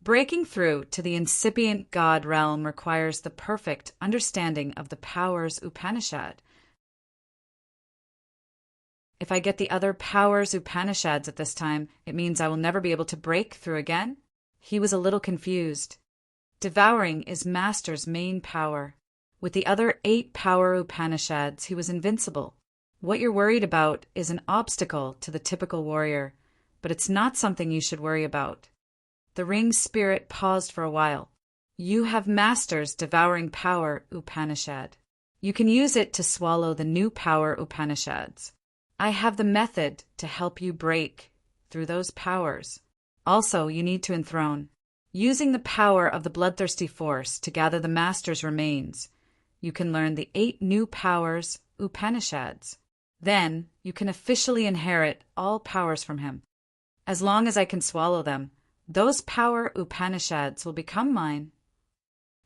S1: Breaking through to the incipient God realm requires the perfect understanding of the powers Upanishad. If I get the other powers Upanishads at this time, it means I will never be able to break through again? He was a little confused. Devouring is Master's main power. With the other 8 power Upanishads, he was invincible. What you're worried about is an obstacle to the typical warrior, but it's not something you should worry about. The ring's spirit paused for a while. You have Master's devouring power Upanishad. You can use it to swallow the new power Upanishads. I have the method to help you break through those powers. Also, you need to enthrone. Using the power of the bloodthirsty force to gather the Master's remains, you can learn the 8 new powers Upanishads. Then, you can officially inherit all powers from him. As long as I can swallow them, those power Upanishads will become mine.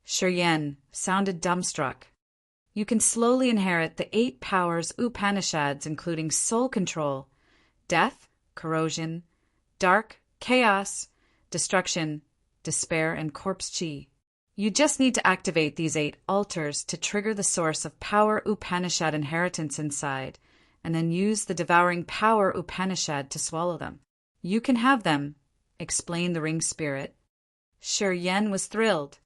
S1: Sher Yan sounded dumbstruck. You can slowly inherit the 8 powers Upanishads, including soul control, death, corrosion, dark, chaos, destruction, despair, and corpse chi. You just need to activate these 8 altars to trigger the source of power Upanishad inheritance inside, and then use the devouring power Upanishad to swallow them. You can have them, explained the ring spirit. Sher Yan was thrilled.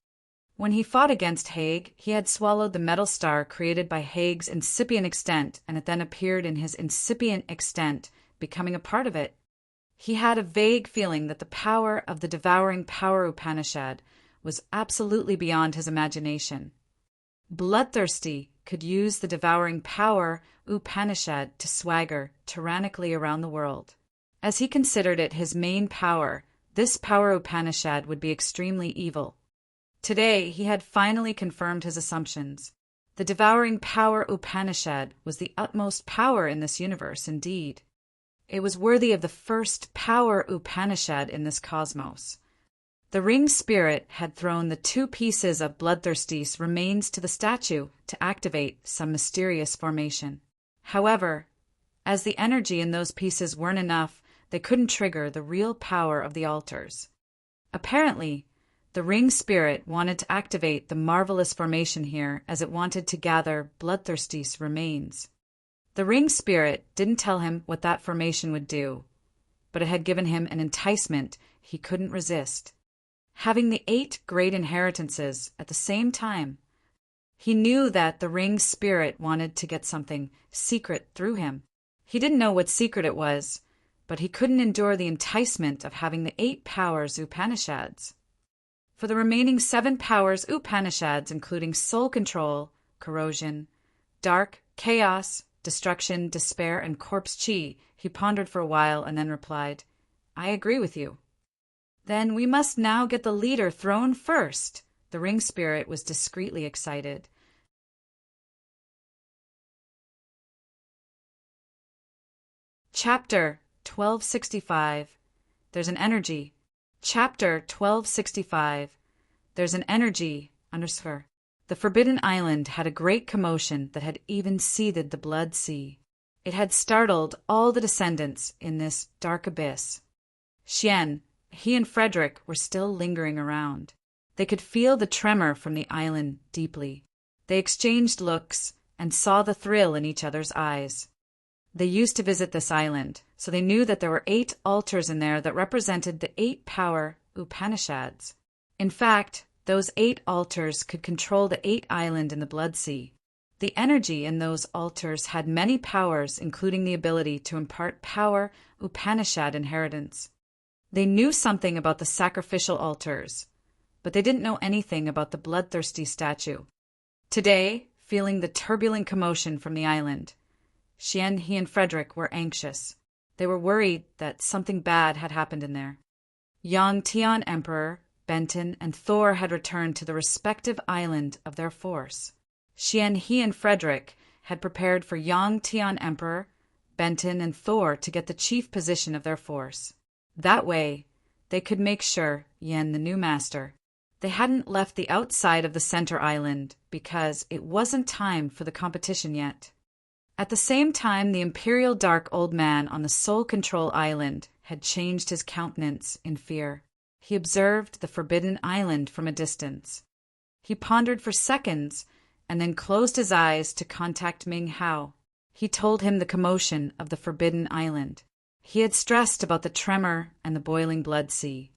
S1: When he fought against Haig, he had swallowed the metal star created by Haig's incipient extent, and it then appeared in his incipient extent, becoming a part of it. He had a vague feeling that the power of the devouring power Upanishad was absolutely beyond his imagination. Bloodthirsty could use the devouring power Upanishad to swagger tyrannically around the world. As he considered it his main power, this power Upanishad would be extremely evil. Today, he had finally confirmed his assumptions. The devouring power Upanishad was the utmost power in this universe, indeed. It was worthy of the first power Upanishad in this cosmos. The ring spirit had thrown the 2 pieces of Bloodthirsty's remains to the statue to activate some mysterious formation. However, as the energy in those pieces weren't enough, they couldn't trigger the real power of the altars. Apparently, the ring spirit wanted to activate the marvelous formation here as it wanted to gather Bloodthirsty's remains. The ring spirit didn't tell him what that formation would do, but it had given him an enticement he couldn't resist. Having the 8 great inheritances at the same time, he knew that the ring spirit wanted to get something secret through him. He didn't know what secret it was, but he couldn't endure the enticement of having the 8 powers Upanishads. For the remaining 7 powers Upanishads, including soul control, corrosion, dark, chaos, destruction, despair, and corpse chi, he pondered for a while and then replied, "I agree with you." "Then we must now get the leader thrown first." The ring spirit was discreetly excited. Chapter 1265. There's an energy. Chapter 1265. There's an energy, _ The Forbidden Island had a great commotion that had even seethed the blood sea. It had startled all the descendants in this dark abyss. Xian, he and Frederick were still lingering around. They could feel the tremor from the island deeply. They exchanged looks and saw the thrill in each other's eyes. They used to visit this island, so they knew that there were 8 altars in there that represented the 8 power Upanishads. In fact, those 8 altars could control the 8 island in the blood sea. The energy in those altars had many powers, including the ability to impart power Upanishad inheritance. They knew something about the sacrificial altars, but they didn't know anything about the bloodthirsty statue. Today, feeling the turbulent commotion from the island, Xian, he and Frederick were anxious. They were worried that something bad had happened in there. Yang Tian Emperor, Benton, and Thor had returned to the respective island of their force. Xian, he and Frederick had prepared for Yang Tian Emperor, Benton, and Thor to get the chief position of their force. That way, they could make sure Yen, the new master. They hadn't left the outside of the center island because it wasn't time for the competition yet. At the same time, the Imperial Dark Old Man on the Soul Control Island had changed his countenance in fear. He observed the Forbidden Island from a distance. He pondered for seconds and then closed his eyes to contact Ming Hao. He told him the commotion of the Forbidden Island. He had stressed about the tremor and the boiling blood sea.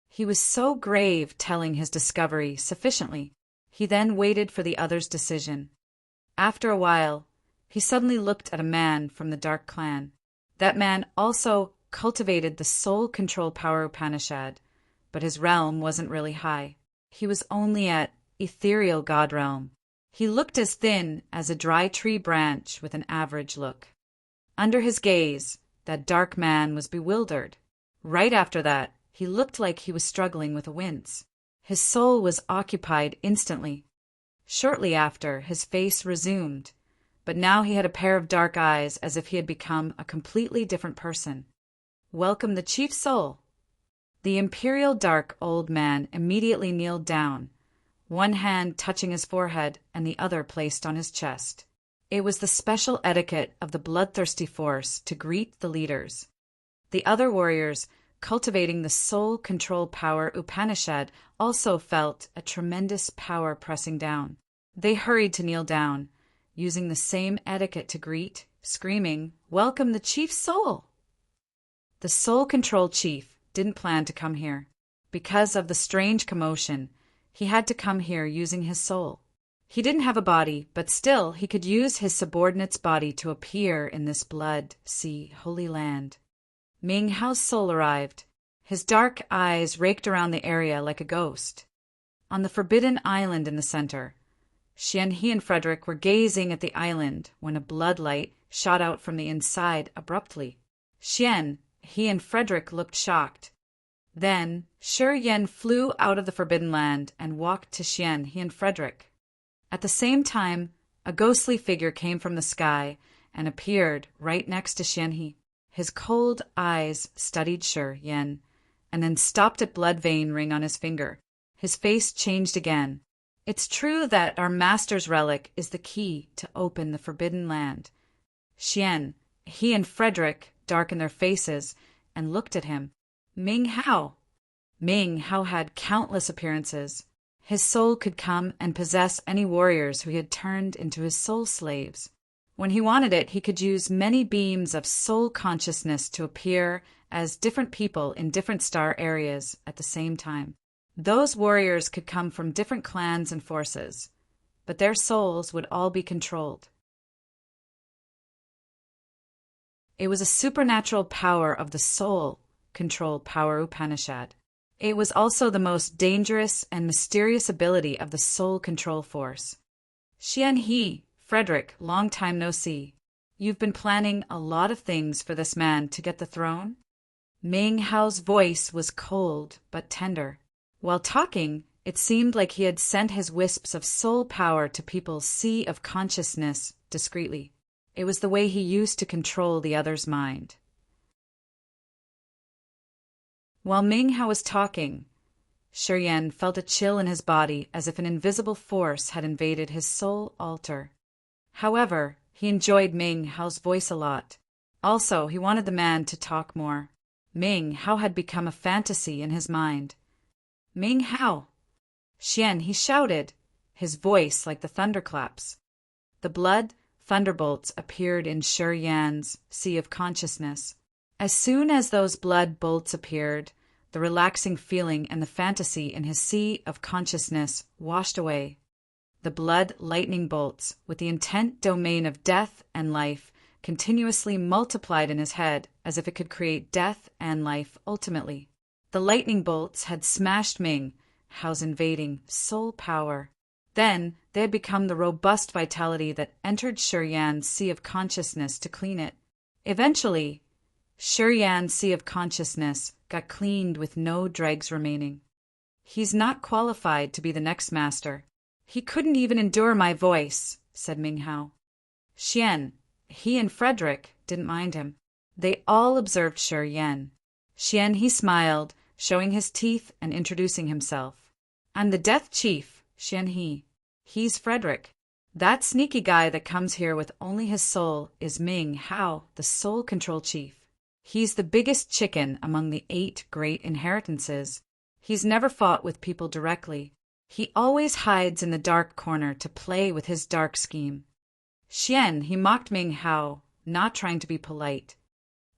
S1: He was so grave telling his discovery sufficiently. He then waited for the other's decision. After a while, he suddenly looked at a man from the Dark Clan. That man also cultivated the soul control power Upanishad, but his realm wasn't really high. He was only at ethereal god realm. He looked as thin as a dry tree branch with an average look. Under his gaze, that dark man was bewildered. Right after that, he looked like he was struggling with a wince. His soul was occupied instantly. Shortly after, his face resumed, but now he had a pair of dark eyes as if he had become a completely different person. "Welcome the chief soul." The Imperial Dark Old Man immediately kneeled down, one hand touching his forehead and the other placed on his chest. It was the special etiquette of the bloodthirsty force to greet the leaders. The other warriors, cultivating the soul control power Upanishad, also felt a tremendous power pressing down. They hurried to kneel down, using the same etiquette to greet, screaming, "Welcome the chief soul!" The soul control chief didn't plan to come here. Because of the strange commotion, he had to come here using his soul. He didn't have a body, but still he could use his subordinate's body to appear in this blood sea holy land. Ming Hao's soul arrived. His dark eyes raked around the area like a ghost. On the Forbidden Island in the center, Xian, he and Frederick were gazing at the island when a bloodlight shot out from the inside abruptly. Xian, he and Frederick looked shocked. Then, Shi Yen flew out of the Forbidden Land and walked to Xian, he and Frederick. At the same time, a ghostly figure came from the sky and appeared right next to Xian He. His cold eyes studied Shi Yen, and then stopped at blood vein ring on his finger. His face changed again. "It's true that our master's relic is the key to open the Forbidden Land." Xian, he and Frederick darkened their faces and looked at him. Ming Hao. Ming Hao had countless appearances. His soul could come and possess any warriors who he had turned into his soul slaves. When he wanted it, he could use many beams of soul consciousness to appear as different people in different star areas at the same time. Those warriors could come from different clans and forces, but their souls would all be controlled. It was a supernatural power of the soul control power Upanishad. It was also the most dangerous and mysterious ability of the soul control force. Xian He, Frederick, long time no see. You've been planning a lot of things for this man to get the throne? Ming Hao's voice was cold but tender. While talking, it seemed like he had sent his wisps of soul power to people's sea of consciousness discreetly. It was the way he used to control the other's mind. While Ming Hao was talking, Shi Yan felt a chill in his body as if an invisible force had invaded his soul altar. However, he enjoyed Ming Hao's voice a lot. Also, he wanted the man to talk more. Ming Hao had become a fantasy in his mind. Ming Hao! Xian, he shouted, his voice like the thunderclaps. The blood thunderbolts appeared in Shi Yan's sea of consciousness. As soon as those blood bolts appeared, the relaxing feeling and the fantasy in his sea of consciousness washed away. The blood lightning bolts, with the intent domain of death and life, continuously multiplied in his head as if it could create death and life ultimately. The lightning bolts had smashed Ming Hao's invading soul power. Then they had become the robust vitality that entered Shi Yan's sea of consciousness to clean it. Eventually, Shi Yan's sea of consciousness got cleaned with no dregs remaining. He's not qualified to be the next master. He couldn't even endure my voice, said Ming Hao. Xian, he and Frederick didn't mind him. They all observed Shi Yan. Xian, he smiled, showing his teeth and introducing himself. I'm the Death Chief, Xian He. He's Frederick. That sneaky guy that comes here with only his soul is Ming Hao, the Soul Control Chief. He's the biggest chicken among the 8 great inheritances. He's never fought with people directly. He always hides in the dark corner to play with his dark scheme. Xian, he mocked Ming Hao, not trying to be polite.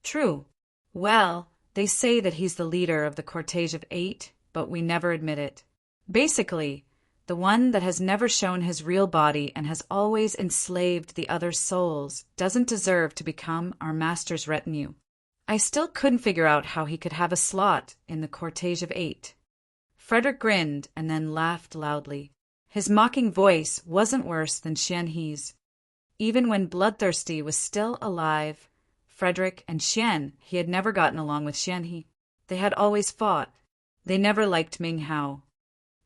S1: True. Well, they say that he's the leader of the cortege of 8, but we never admit it. Basically, the one that has never shown his real body and has always enslaved the other souls doesn't deserve to become our master's retinue. I still couldn't figure out how he could have a slot in the cortege of 8. Frederick grinned and then laughed loudly. His mocking voice wasn't worse than Xian He's. Even when Bloodthirsty was still alive, Frederick and Xian He had never gotten along with Xian He. They had always fought. They never liked Ming Hao.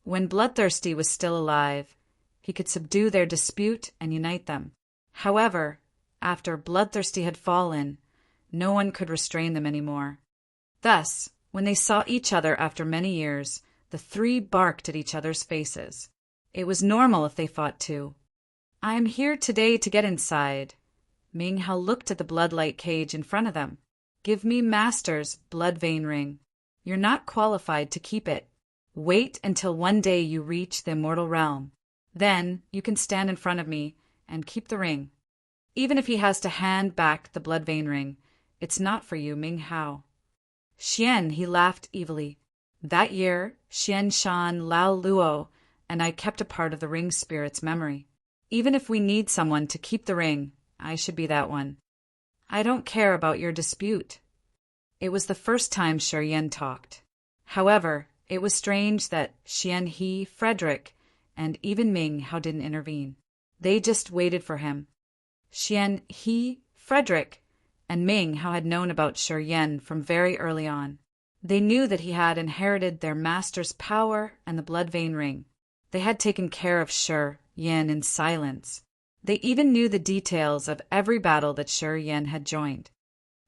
S1: When Bloodthirsty was still alive, he could subdue their dispute and unite them. However, after Bloodthirsty had fallen, no one could restrain them anymore. Thus, when they saw each other after many years, the 3 barked at each other's faces. It was normal if they fought too. I am here today to get inside. Ming Hao looked at the bloodlight cage in front of them. Give me Master's blood vein ring. You're not qualified to keep it. Wait until one day you reach the immortal realm. Then you can stand in front of me and keep the ring. Even if he has to hand back the blood vein ring, it's not for you, Ming Hao. Xian, he laughed evilly. That year, Xian Shan Lao Luo and I kept a part of the ring spirit's memory. Even if we need someone to keep the ring, I should be that one. I don't care about your dispute. It was the first time Shi Yan talked. However, it was strange that Xian He, Frederick, and even Ming Hao didn't intervene. They just waited for him. Xian He, Frederick, and Ming Hao had known about Shi Yan from very early on. They knew that he had inherited their master's power and the blood vein ring. They had taken care of Shi Yan in silence. They even knew the details of every battle that Shi Yan had joined.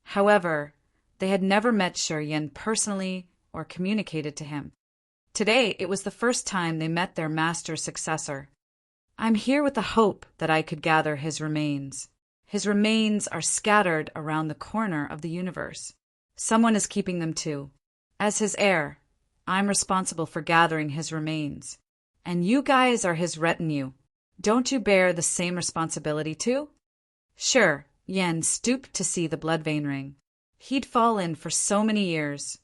S1: However, they had never met Shi Yan personally or communicated to him. Today, it was the first time they met their master's successor. I'm here with the hope that I could gather his remains. His remains are scattered around the corner of the universe. Someone is keeping them too. As his heir, I'm responsible for gathering his remains. And you guys are his retinue. Don't you bear the same responsibility too? Sure, Yen stooped to see the blood vein ring. He'd fallen for so many years,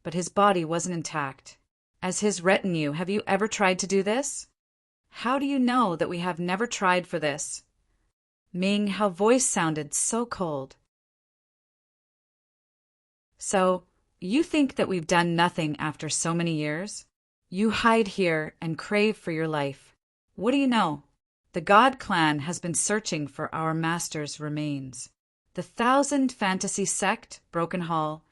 S1: but his body wasn't intact. As his retinue, have you ever tried to do this? How do you know that we have never tried for this? Ming Hao's voice sounded so cold. So, you think that we've done nothing after so many years? You hide here and crave for your life. What do you know? The God clan has been searching for our master's remains. The 1,000 Fantasy Sect, Broken Hall,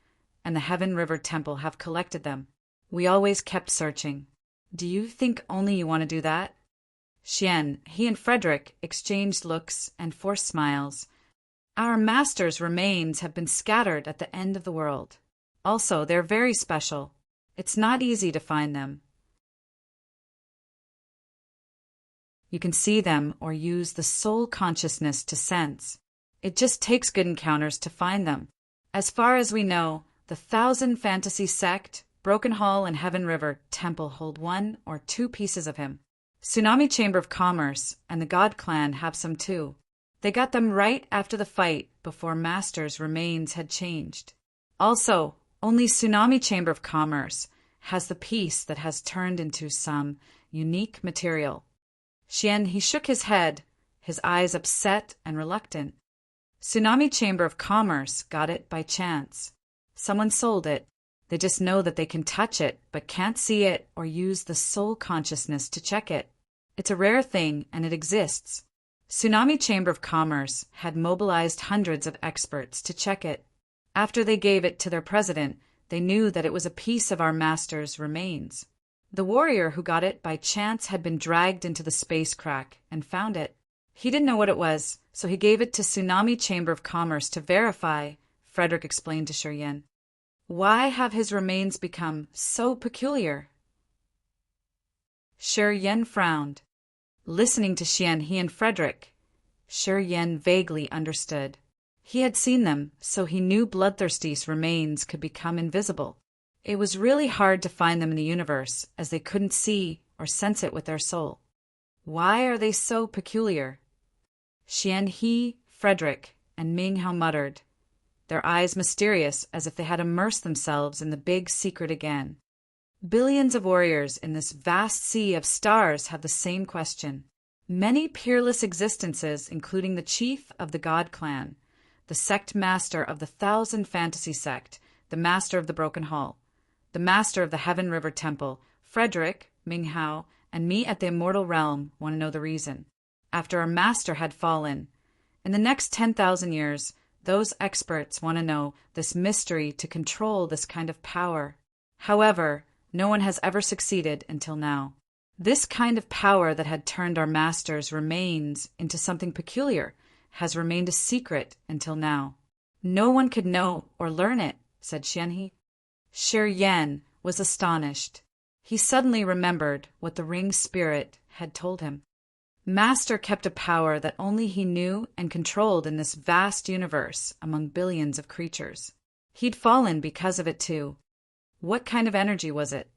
S1: and the Heaven River Temple have collected them. We always kept searching. Do you think only you want to do that? Xian, he and Frederick exchanged looks and forced smiles. Our master's remains have been scattered at the end of the world. Also, they're very special. It's not easy to find them. You can see them or use the soul consciousness to sense. It just takes good encounters to find them. As far as we know, the 1,000 Fantasy Sect, Broken Hall, and Heaven River Temple hold 1 or 2 pieces of him. Tsunami Chamber of Commerce and the God Clan have some too. They got them right after the fight before Master's remains had changed. Also, only Tsunami Chamber of Commerce has the piece that has turned into some unique material. Xian, he shook his head, his eyes upset and reluctant. Tsunami Chamber of Commerce got it by chance. Someone sold it. They just know that they can touch it, but can't see it or use the soul consciousness to check it. It's a rare thing, and it exists. Tsunami Chamber of Commerce had mobilized hundreds of experts to check it. After they gave it to their president, they knew that it was a piece of our master's remains. The warrior who got it by chance had been dragged into the space crack and found it. He didn't know what it was, so he gave it to Tsunami Chamber of Commerce to verify, Frederick explained to Shiryen. Why have his remains become so peculiar? Shiryen frowned. Listening to Xian, he and Frederick, Shiryen vaguely understood. He had seen them, so he knew Bloodthirsty's remains could become invisible. It was really hard to find them in the universe, as they couldn't see or sense it with their soul. Why are they so peculiar? Xian He, Frederick, and Ming Hao muttered, their eyes mysterious as if they had immersed themselves in the big secret again. Billions of warriors in this vast sea of stars have the same question. Many peerless existences, including the chief of the God Clan, the sect master of the 1,000 Fantasy Sect, the master of the Broken Hall, the master of the Heaven River Temple, Frederick, Ming Hao, and me at the Immortal Realm want to know the reason. After our master had fallen, in the next 10,000 years, those experts want to know this mystery to control this kind of power. However, no one has ever succeeded until now. This kind of power that had turned our master's remains into something peculiar has remained a secret until now. No one could know or learn it, said Xianhe. Shiryen was astonished. He suddenly remembered what the ring spirit had told him. Master kept a power that only he knew and controlled in this vast universe among billions of creatures. He'd fallen because of it too. What kind of energy was it?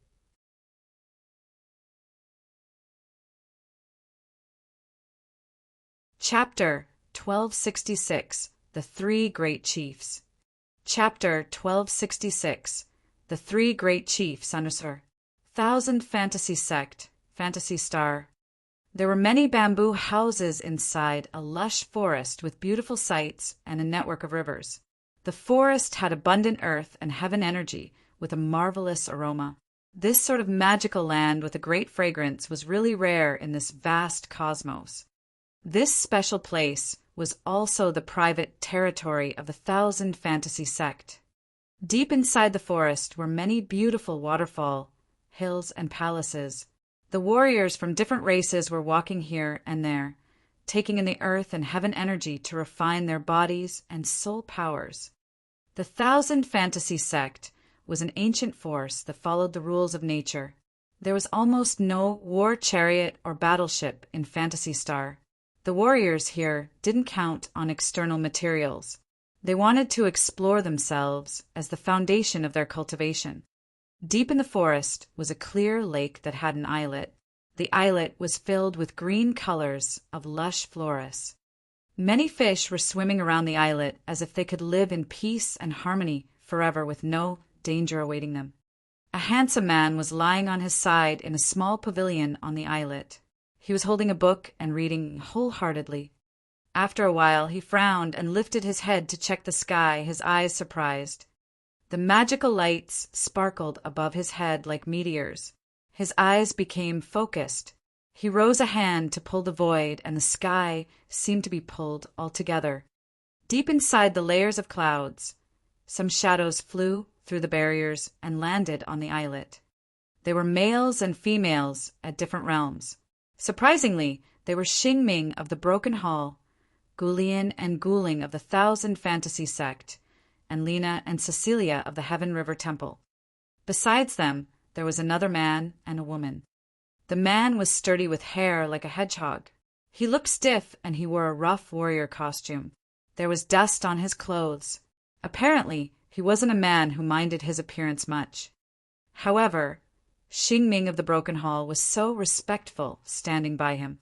S1: Chapter 1266 The Three Great Chiefs. Chapter 1266 The Three Great Chiefs under 1,000 Fantasy Sect, Fantasy Star. There were many bamboo houses inside a lush forest with beautiful sights and a network of rivers. The forest had abundant earth and heaven energy with a marvelous aroma. This sort of magical land with a great fragrance was really rare in this vast cosmos. This special place was also the private territory of the 1,000 Fantasy Sect. Deep inside the forest were many beautiful waterfalls, hills, and palaces. The warriors from different races were walking here and there, taking in the earth and heaven energy to refine their bodies and soul powers. The 1,000 Fantasy Sect was an ancient force that followed the rules of nature. There was almost no war chariot or battleship in Fantasy Star. The warriors here didn't count on external materials. They wanted to explore themselves as the foundation of their cultivation. Deep in the forest was a clear lake that had an islet. The islet was filled with green colors of lush floris. Many fish were swimming around the islet as if they could live in peace and harmony forever with no danger awaiting them. A handsome man was lying on his side in a small pavilion on the islet. He was holding a book and reading wholeheartedly. After a while he frowned and lifted his head to check the sky, his eyes surprised. The magical lights sparkled above his head like meteors. His eyes became focused. He rose a hand to pull the void, and the sky seemed to be pulled altogether. Deep inside the layers of clouds, some shadows flew through the barriers and landed on the islet. They were males and females at different realms. Surprisingly, they were Xingming of the Broken Hall, Gulian and Guling of the Thousand Fantasy Sect, and Lena and Cecilia of the Heaven River Temple. Besides them, there was another man and a woman. The man was sturdy with hair like a hedgehog. He looked stiff and he wore a rough warrior costume. There was dust on his clothes. Apparently, he wasn't a man who minded his appearance much. However, Xingming of the Broken Hall was so respectful standing by him.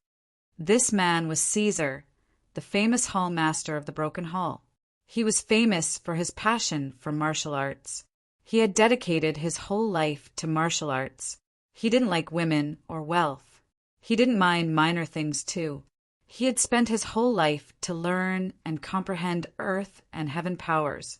S1: This man was Caesar, the famous hall master of the Broken Hall. He was famous for his passion for martial arts. He had dedicated his whole life to martial arts. He didn't like women or wealth. He didn't mind minor things too. He had spent his whole life to learn and comprehend earth and heaven powers.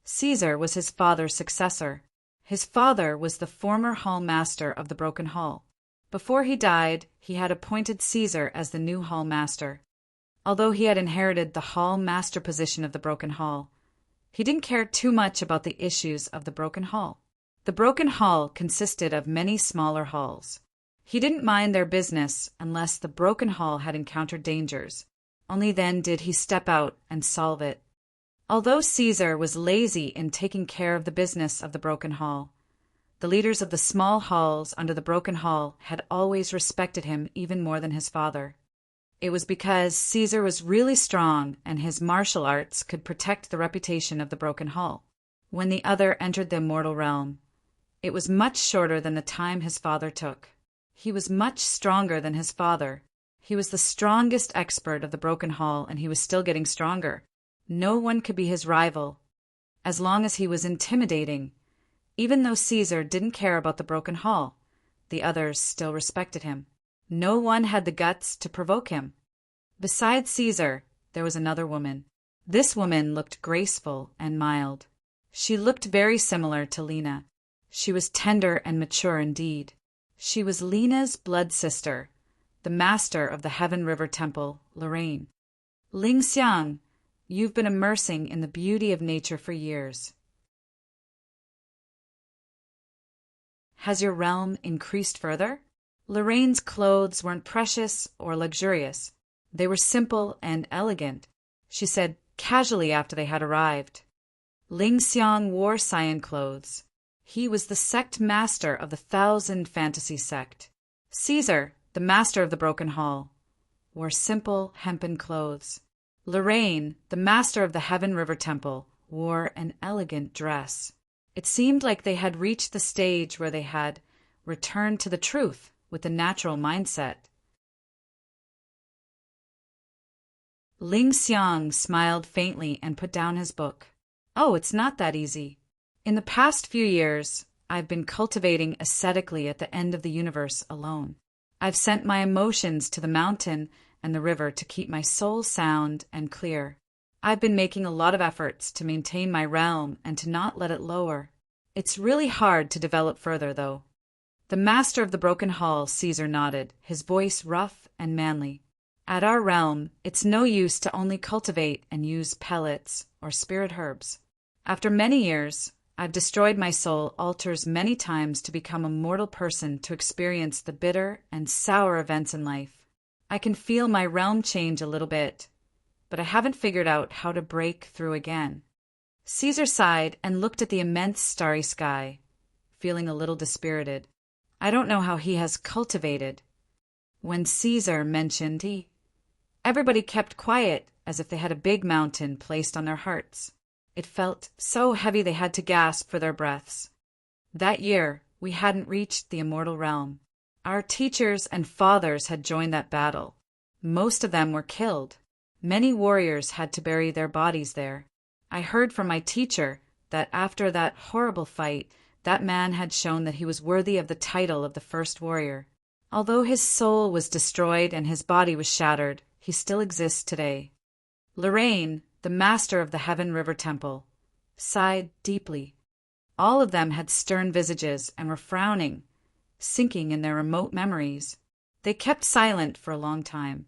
S1: Caesar was his father's successor. His father was the former hall master of the Broken Hall. Before he died, he had appointed Caesar as the new hall master. Although he had inherited the hall master position of the Broken Hall, he didn't care too much about the issues of the Broken Hall. The Broken Hall consisted of many smaller halls. He didn't mind their business unless the Broken Hall had encountered dangers. Only then did he step out and solve it. Although Caesar was lazy in taking care of the business of the Broken Hall, the leaders of the small halls under the Broken Hall had always respected him even more than his father. It was because Caesar was really strong and his martial arts could protect the reputation of the Broken Hall. When the other entered the immortal realm, it was much shorter than the time his father took. He was much stronger than his father. He was the strongest expert of the Broken Hall, and he was still getting stronger. No one could be his rival, as long as he was intimidating. Even though Caesar didn't care about the Broken Hall, the others still respected him. No one had the guts to provoke him. Besides Caesar, there was another woman. This woman looked graceful and mild. She looked very similar to Lena. She was tender and mature indeed. She was Lena's blood sister, the master of the Heaven River Temple, Lorraine. Ling Xiang, you've been immersing in the beauty of nature for years. Has your realm increased further? Lorraine's clothes weren't precious or luxurious. They were simple and elegant, she said casually after they had arrived. Ling Xiang wore cyan clothes. He was the sect master of the Thousand Fantasy Sect. Caesar, the master of the Broken Hall, wore simple hempen clothes. Lorraine, the master of the Heaven River Temple, wore an elegant dress. It seemed like they had reached the stage where they had returned to the truth with the natural mindset. Ling Xiang smiled faintly and put down his book. Oh, it's not that easy. In the past few years, I've been cultivating ascetically at the end of the universe alone. I've sent my emotions to the mountain and the river to keep my soul sound and clear. I've been making a lot of efforts to maintain my realm and to not let it lower. It's really hard to develop further, though. The master of the Broken Hall, Caesar nodded, his voice rough and manly. At our realm, it's no use to only cultivate and use pellets or spirit herbs. After many years, I've destroyed my soul altars many times to become a mortal person to experience the bitter and sour events in life. I can feel my realm change a little bit, but I haven't figured out how to break through again. Caesar sighed and looked at the immense starry sky, feeling a little dispirited. I don't know how he has cultivated. When Caesar mentioned he, everybody kept quiet as if they had a big mountain placed on their hearts. It felt so heavy they had to gasp for their breaths. That year, we hadn't reached the immortal realm. Our teachers and fathers had joined that battle. Most of them were killed. Many warriors had to bury their bodies there. I heard from my teacher that after that horrible fight, that man had shown that he was worthy of the title of the first warrior. Although his soul was destroyed and his body was shattered, he still exists today. Lorraine, the master of the Heaven River Temple, sighed deeply. All of them had stern visages and were frowning, sinking in their remote memories. They kept silent for a long time.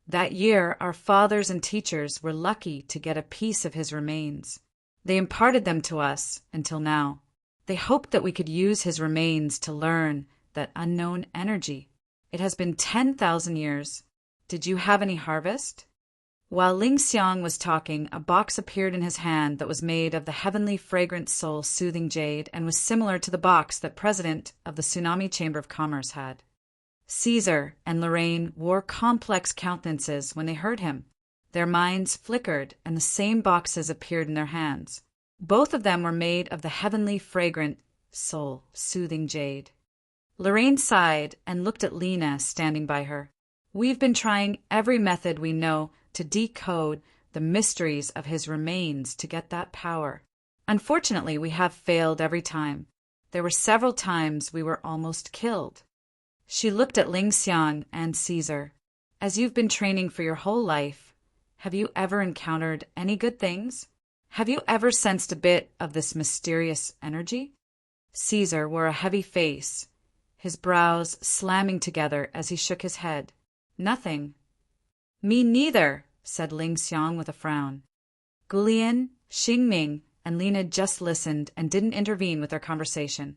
S1: That year, our fathers and teachers were lucky to get a piece of his remains. They imparted them to us until now. They hoped that we could use his remains to learn that unknown energy. It has been 10,000 years. Did you have any harvest? While Ling Xiang was talking, a box appeared in his hand that was made of the heavenly fragrant soul soothing jade and was similar to the box that President of the Tsunami Chamber of Commerce had. Caesar and Lorraine wore complex countenances when they heard him. Their minds flickered and the same boxes appeared in their hands. Both of them were made of the heavenly fragrant soul soothing jade. Lorraine sighed and looked at Lena standing by her. We've been trying every method we know to decode the mysteries of his remains to get that power. Unfortunately, we have failed every time. There were several times we were almost killed. She looked at Ling Xiang and Caesar. As you've been training for your whole life, have you ever encountered any good things? Have you ever sensed a bit of this mysterious energy? Caesar wore a heavy face, his brows slamming together as he shook his head. Nothing. Me neither, said Ling Xiang with a frown. Gulian, Xingming, and Lena just listened and didn't intervene with their conversation.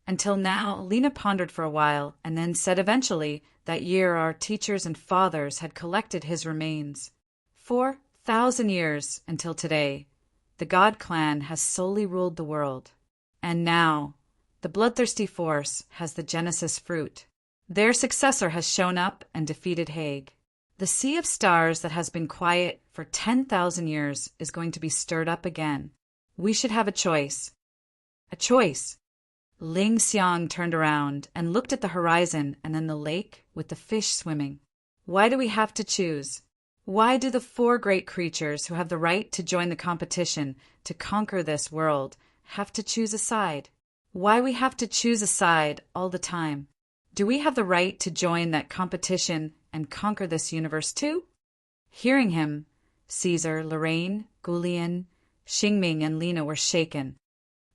S1: Until now, Lena pondered for a while and then said eventually that year our teachers and fathers had collected his remains. 4,000 years until today, the God clan has solely ruled the world. And now, the bloodthirsty force has the Genesis fruit. Their successor has shown up and defeated Hague. The sea of stars that has been quiet for 10,000 years is going to be stirred up again. We should have a choice. A choice. Ling Xiang turned around and looked at the horizon and then the lake with the fish swimming. Why do we have to choose? Why do the 4 great creatures who have the right to join the competition to conquer this world have to choose a side? Why we have to choose a side all the time? Do we have the right to join that competition and conquer this universe too? Hearing him, Caesar, Lorraine, Gulian, Xingming, and Lena were shaken.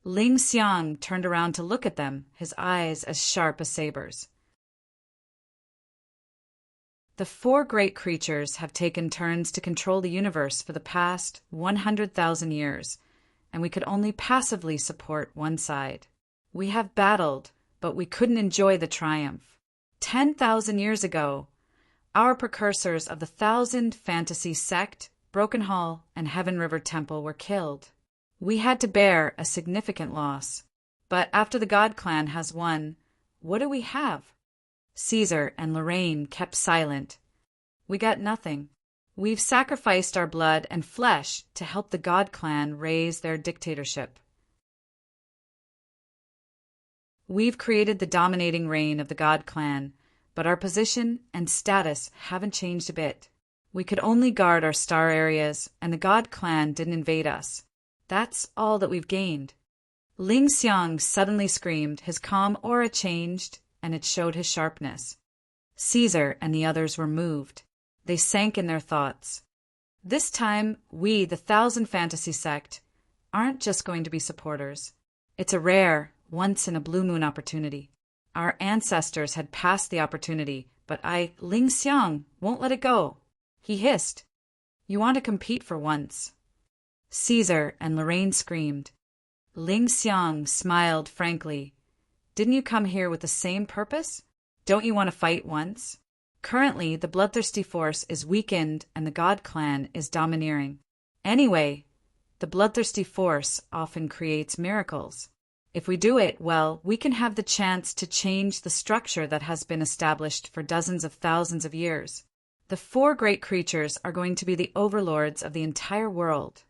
S1: Ling Xiang turned around to look at them, his eyes as sharp as sabers. The 4 great creatures have taken turns to control the universe for the past 100,000 years, and we could only passively support one side. We have battled, but we couldn't enjoy the triumph. 10,000 years ago, our precursors of the 1,000 Fantasy Sect, Broken Hall, and Heaven River Temple were killed. We had to bear a significant loss. But after the God Clan has won, what do we have? Caesar and Lorraine kept silent. We got nothing. We've sacrificed our blood and flesh to help the God Clan raise their dictatorship. We've created the dominating reign of the God Clan, but our position and status haven't changed a bit. We could only guard our star areas, and the God Clan didn't invade us. That's all that we've gained. Ling Xiang suddenly screamed, his calm aura changed, and it showed his sharpness. Caesar and the others were moved. They sank in their thoughts. This time, we, the 1,000 Fantasy Sect, aren't just going to be supporters. It's a rare, once-in-a-blue-moon opportunity. Our ancestors had passed the opportunity, but Ling Xiang, won't let it go. He hissed. You want to compete for once. Caesar and Lorraine screamed. Ling Xiang smiled frankly. Didn't you come here with the same purpose? Don't you want to fight once? Currently, the bloodthirsty force is weakened and the God Clan is domineering. Anyway, the bloodthirsty force often creates miracles. If we do it well, we can have the chance to change the structure that has been established for dozens of thousands of years. The 4 great creatures are going to be the overlords of the entire world.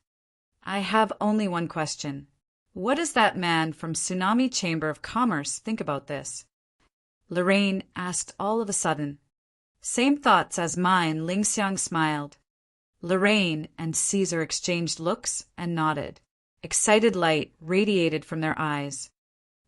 S1: I have only one question. What does that man from Tsunami Chamber of Commerce think about this? Lorraine asked all of a sudden. Same thoughts as mine, Ling Xiang smiled. Lorraine and Caesar exchanged looks and nodded. Excited light radiated from their eyes.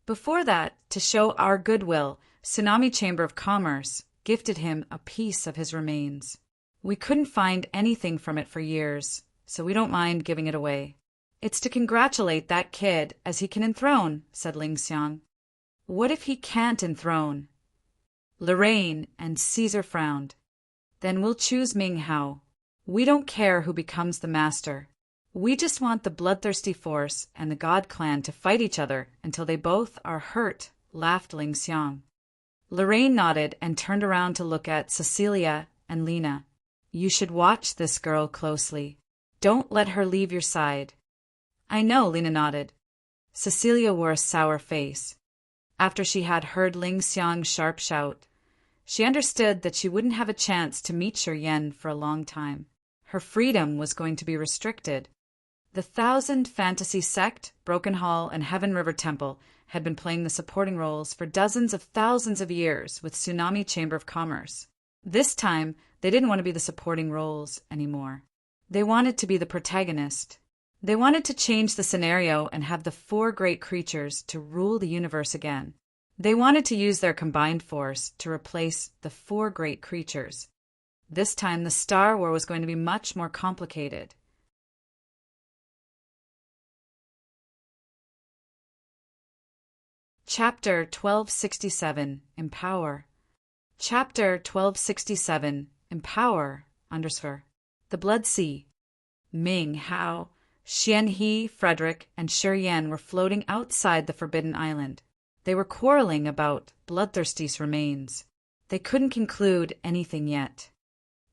S1: Before that, to show our goodwill, Tsunami Chamber of Commerce gifted him a piece of his remains. We couldn't find anything from it for years, so we don't mind giving it away. It's to congratulate that kid as he can enthrone, said Ling Xiang. What if he can't enthrone? Lorraine and Caesar frowned. Then we'll choose Ming Hao. We don't care who becomes the master. We just want the bloodthirsty force and the God clan to fight each other until they both are hurt, laughed Ling Xiang. Lorraine nodded and turned around to look at Cecilia and Lena. You should watch this girl closely. Don't let her leave your side. I know, Lena nodded. Cecilia wore a sour face. After she had heard Ling Xiang's sharp shout, she understood that she wouldn't have a chance to meet Shi Yan for a long time. Her freedom was going to be restricted. The 1,000 Fantasy Sect, Broken Hall, and Heaven River Temple had been playing the supporting roles for dozens of thousands of years with Tsunami Chamber of Commerce. This time, they didn't want to be the supporting roles anymore. They wanted to be the protagonist. They wanted to change the scenario and have the 4 great creatures to rule the universe again. They wanted to use their combined force to replace the 4 great creatures. This time, the Star War was going to be much more complicated. Chapter 1267, Empower. Chapter 1267, Empower, The Blood Sea. Ming Hao, Xian He, Frederick, and Shi Yan were floating outside the Forbidden Island. They were quarreling about Bloodthirsty's remains. They couldn't conclude anything yet.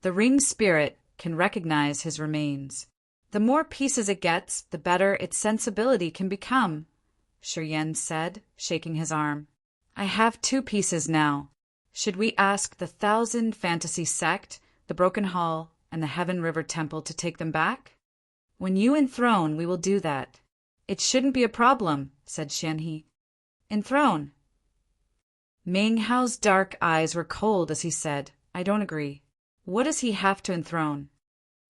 S1: The ring spirit can recognize his remains. The more pieces it gets, the better its sensibility can become, Shi Yan said, shaking his arm. I have 2 pieces now. Should we ask the 1,000 Fantasy Sect, the Broken Hall, and the Heaven River Temple to take them back? When you enthrone, we will do that. It shouldn't be a problem, said Xian He. Enthrone. Ming Hao's dark eyes were cold as he said, I don't agree. What does he have to enthrone?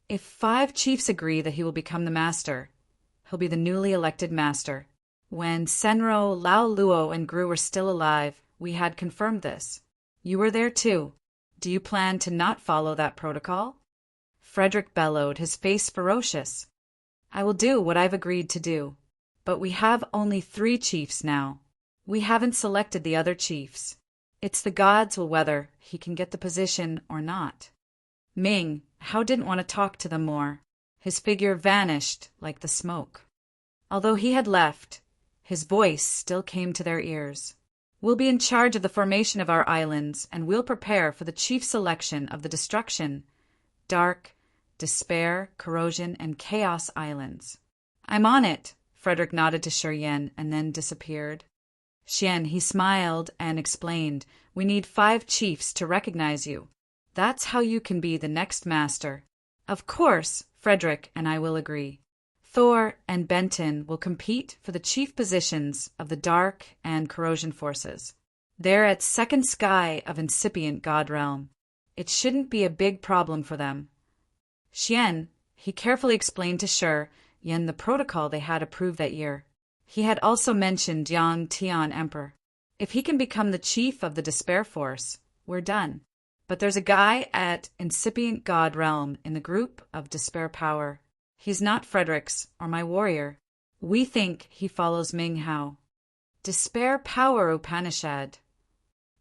S1: If 5 chiefs agree that he will become the master, he'll be the newly elected master. When Senro, Lao Luo, and Gru were still alive, we had confirmed this. You were there too. Do you plan to not follow that protocol? Frederick bellowed, his face ferocious. I will do what I've agreed to do. But we have only 3 chiefs now. We haven't selected the other chiefs. It's the gods will whether he can get the position or not. Ming Hao didn't want to talk to them more. His figure vanished like the smoke. Although he had left, his voice still came to their ears. We'll be in charge of the formation of our islands, and we'll prepare for the chief selection of the destruction, Dark, Despair, Corrosion, and Chaos Islands. I'm on it, Frederick nodded to Shi Yan and then disappeared. Xian, he smiled and explained, we need 5 chiefs to recognize you. That's how you can be the next master. Of course, Frederick and I will agree. Thor and Benton will compete for the chief positions of the Dark and Corrosion forces. They're at second sky of incipient God realm. It shouldn't be a big problem for them. Xian, he carefully explained to Shi Yan the protocol they had approved that year. He had also mentioned Yang Tian Emperor. If he can become the chief of the Despair Force, we're done. But there's a guy at Incipient God Realm in the group of Despair Power. He's not Frederick's or my warrior. We think he follows Ming Hao. Despair Power Upanishad.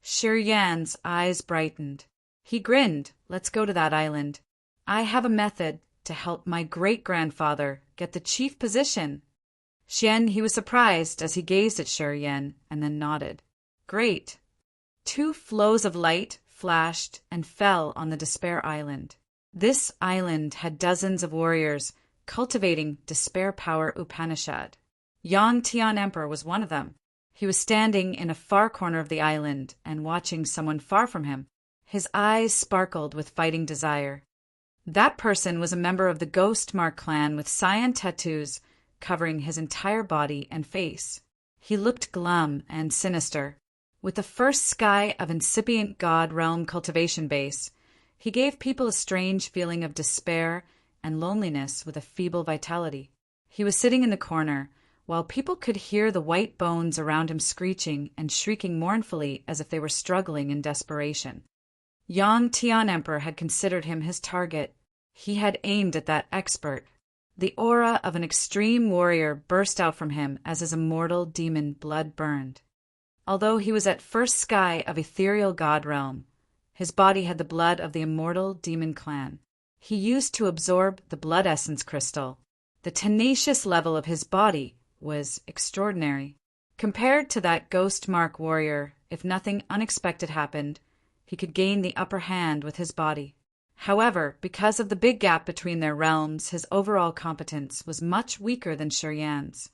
S1: Shi Yan's eyes brightened. He grinned. Let's go to that island. I have a method to help my great-grandfather get the chief position. Xian, he was surprised as he gazed at Shi Yan and then nodded. Great. 2 flows of light flashed and fell on the Despair Island. This island had dozens of warriors cultivating Despair Power Upanishad. Yang Tian Emperor was one of them. He was standing in a far corner of the island and watching someone far from him. His eyes sparkled with fighting desire. That person was a member of the Ghost Mark clan with cyan tattoos covering his entire body and face. He looked glum and sinister. With the first sky of incipient God realm cultivation base, he gave people a strange feeling of despair and loneliness with a feeble vitality. He was sitting in the corner, while people could hear the white bones around him screeching and shrieking mournfully as if they were struggling in desperation. Yang Tian Emperor had considered him his target. He had aimed at that expert. The aura of an extreme warrior burst out from him as his immortal demon blood burned. Although he was at first sky of ethereal god realm, his body had the blood of the immortal demon clan. He used to absorb the blood essence crystal. The tenacious level of his body was extraordinary. Compared to that ghost mark warrior, if nothing unexpected happened, he could gain the upper hand with his body. However, because of the big gap between their realms, his overall competence was much weaker than Shurian's.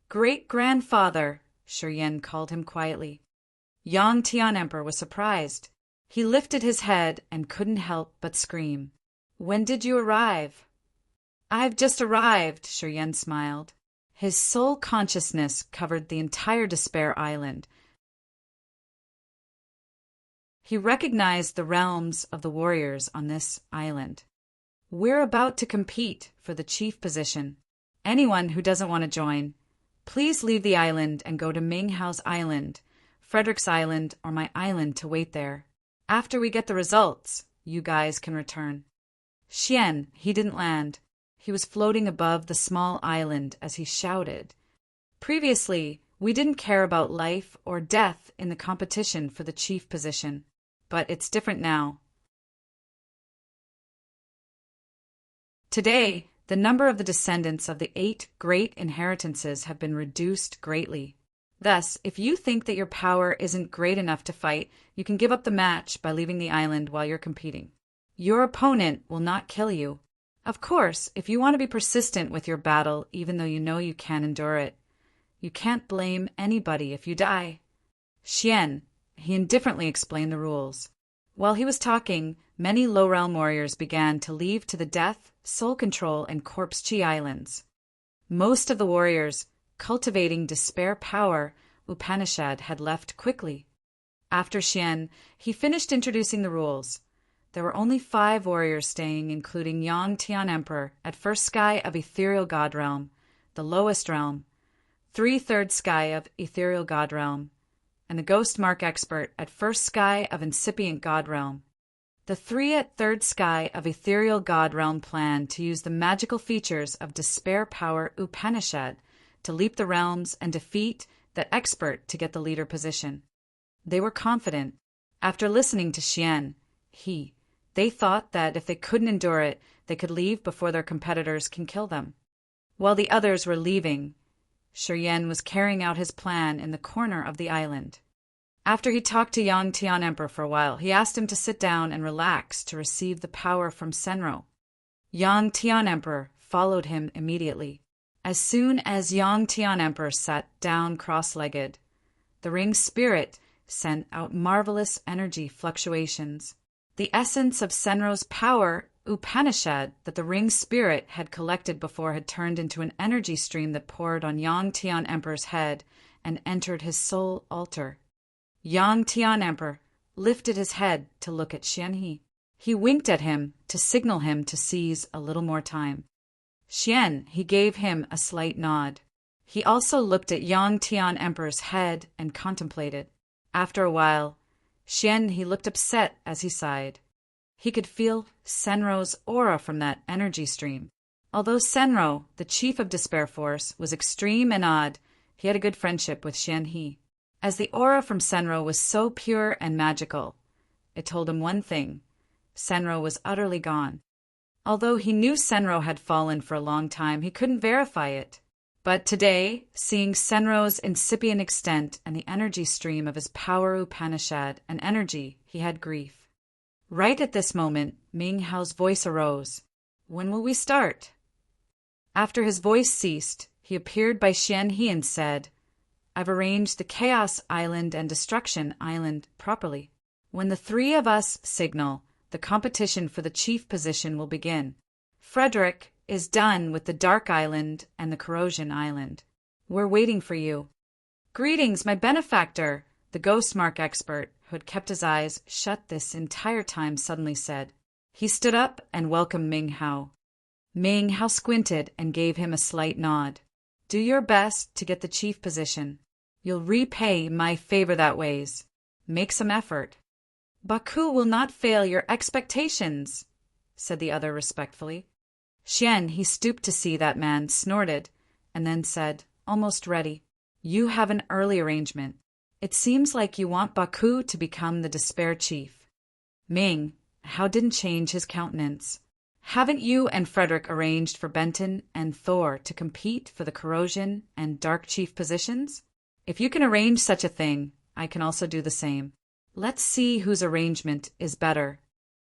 S1: "Great-grandfather," Shurian called him quietly. Yang Tian Emperor was surprised. He lifted his head and couldn't help but scream. "When did you arrive?" "I've just arrived," Shurian smiled. His soul consciousness covered the entire Despair Island. He recognized the realms of the warriors on this island. "We're about to compete for the chief position. Anyone who doesn't want to join, please leave the island and go to Ming Hao's island, Frederick's island, or my island to wait there. After we get the results, you guys can return." Xian, he didn't land. He was floating above the small island as he shouted. "Previously, we didn't care about life or death in the competition for the chief position, but it's different now. Today, the number of the descendants of the 8 great inheritances have been reduced greatly. Thus, if you think that your power isn't great enough to fight, you can give up the match by leaving the island while you're competing. Your opponent will not kill you. Of course, if you want to be persistent with your battle, even though you know you can't endure it, you can't blame anybody if you die." Xian, he indifferently explained the rules. While he was talking, many low-realm warriors began to leave to the Death, Soul Control, and Corpse Chi Islands. Most of the warriors cultivating despair power Upanishad had left quickly. After Xian, he finished introducing the rules. There were only 5 warriors staying, including Yang Tian Emperor at first sky of ethereal god realm, the lowest realm, 3/3 sky of ethereal god realm, and the ghost mark expert at first sky of incipient god realm. The 3 at 3rd sky of ethereal god realm planned to use the magical features of despair power Upanishad to leap the realms and defeat the expert to get the leader position. They were confident. After listening to Xian, they thought that if they couldn't endure it, they could leave before their competitors can kill them. While the others were leaving, Shurian was carrying out his plan in the corner of the island. After he talked to Yang Tian Emperor for a while, he asked him to sit down and relax to receive the power from Senro. Yang Tian Emperor followed him immediately. As soon as Yang Tian Emperor sat down cross-legged, the ring's spirit sent out marvelous energy fluctuations. The essence of Senro's power, Upanishad, that the ring's spirit had collected before had turned into an energy stream that poured on Yang Tian Emperor's head and entered his soul altar. Yang Tian Emperor lifted his head to look at Xian. He winked at him to signal him to seize a little more time. Xian, he gave him a slight nod. He also looked at Yang Tian Emperor's head and contemplated. After a while, Xian, he looked upset as he sighed. He could feel Senro's aura from that energy stream. Although Senro, the chief of Despair Force, was extreme and odd, he had a good friendship with Xian. As the aura from Senro was so pure and magical, it told him one thing: Senro was utterly gone. Although he knew Senro had fallen for a long time, he couldn't verify it. But today, seeing Senro's incipient extent and the energy stream of his power Upanishad and energy, he had grief. Right at this moment, Ming Hao's voice arose. "When will we start?" After his voice ceased, he appeared by Xian and said, "I've arranged the Chaos Island and Destruction Island properly. When the 3 of us signal, the competition for the chief position will begin. Frederick is done with the Dark Island and the Corrosion Island. We're waiting for you." "Greetings, my benefactor," the ghost mark expert, who had kept his eyes shut this entire time, suddenly said. He stood up and welcomed Ming Hao. Ming Hao squinted and gave him a slight nod. Do your best to get the chief position. You'll repay my favor that ways. Make some effort. Baku will not fail your expectations, said the other respectfully. Xian, he stooped to see that man, snorted, and then said, almost ready, You have an early arrangement. It seems like you want Baku to become the Despair Chief. Ming Hao didn't change his countenance. Haven't you and Frederick arranged for Benton and Thor to compete for the Corrosion and Dark Chief positions? If you can arrange such a thing, I can also do the same. Let's see whose arrangement is better.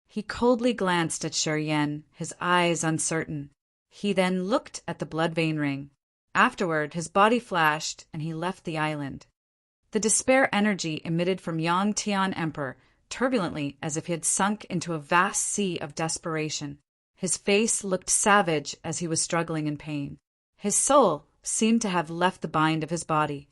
S1: He coldly glanced at Shi Yan, his eyes uncertain. He then looked at the blood vein ring. Afterward, his body flashed, and he left the island. The despair energy emitted from Yang Tian Emperor turbulently as if he had sunk into a vast sea of desperation. His face looked savage as he was struggling in pain. His soul seemed to have left the bind of his body.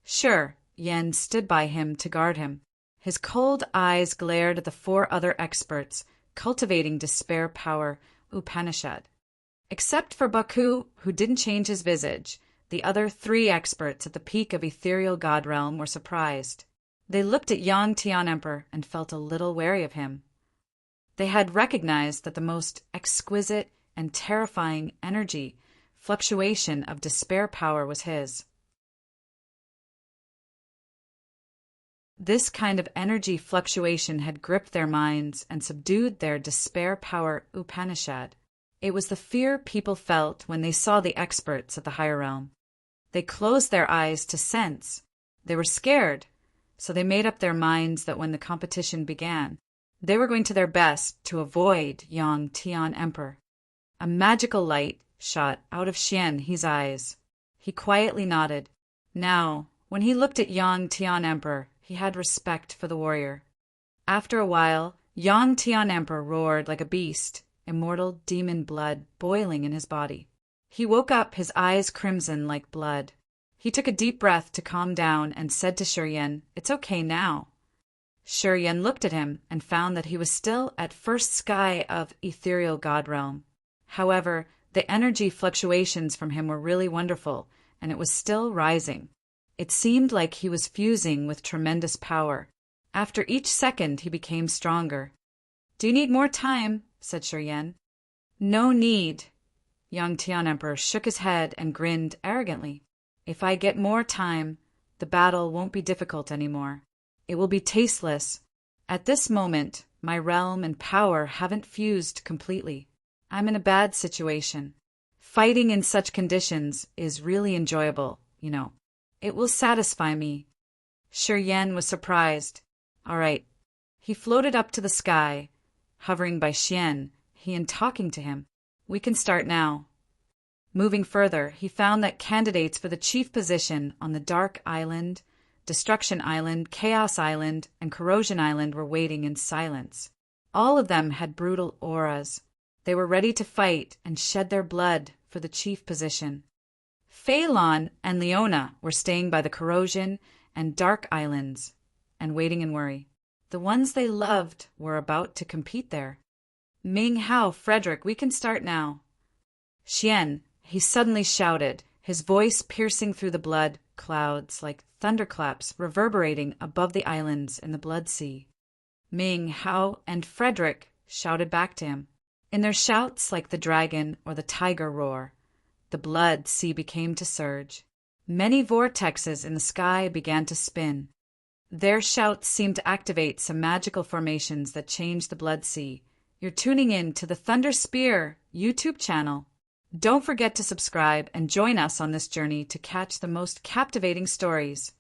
S1: Sure, Yen stood by him to guard him. His cold eyes glared at the 4 other experts, cultivating despair power Upanishad. Except for Baku, who didn't change his visage, the other 3 experts at the peak of ethereal god realm were surprised. They looked at Yang Tian Emperor and felt a little wary of him. They had recognized that the most exquisite and terrifying energy fluctuation of despair power was his. This kind of energy fluctuation had gripped their minds and subdued their despair power Upanishad. It was the fear people felt when they saw the experts at the higher realm. They closed their eyes to sense. They were scared, so they made up their minds that when the competition began, they were going to their best to avoid Yang Tian Emperor. A magical light shot out of Xian He's eyes. He quietly nodded. Now, when he looked at Yang Tian Emperor, he had respect for the warrior. After a while, Yang Tian Emperor roared like a beast, immortal demon blood boiling in his body. He woke up, his eyes crimson like blood. He took a deep breath to calm down and said to Shi Yan, It's okay now. Shi Yan looked at him and found that he was still at first sky of ethereal god realm. However, the energy fluctuations from him were really wonderful, and it was still rising. It seemed like he was fusing with tremendous power. After each second, he became stronger. Do you need more time? Said Shi Yan. No need. Yang Tian Emperor shook his head and grinned arrogantly. If I get more time, the battle won't be difficult anymore. It will be tasteless. At this moment, my realm and power haven't fused completely. I'm in a bad situation. Fighting in such conditions is really enjoyable, you know. It will satisfy me. Shi Yan was surprised. All right. He floated up to the sky, hovering by Xian, he and talking to him. We can start now. Moving further, he found that candidates for the chief position on the Dark Island, Destruction Island, Chaos Island, and Corrosion Island were waiting in silence. All of them had brutal auras. They were ready to fight and shed their blood for the chief position. Phelan and Leona were staying by the Corrosion and Dark Islands and waiting in worry. The ones they loved were about to compete there. Ming Hao, Frederick, we can start now. Xian, he suddenly shouted, his voice piercing through the blood clouds like thunderclaps reverberating above the islands in the blood sea. Ming Hao and Frederick shouted back to him. In their shouts like the dragon or the tiger roar, the blood sea became to surge. Many vortexes in the sky began to spin. Their shouts seemed to activate some magical formations that changed the blood sea. You're tuning in to the Thunder Spear YouTube channel. Don't forget to subscribe and join us on this journey to catch the most captivating stories.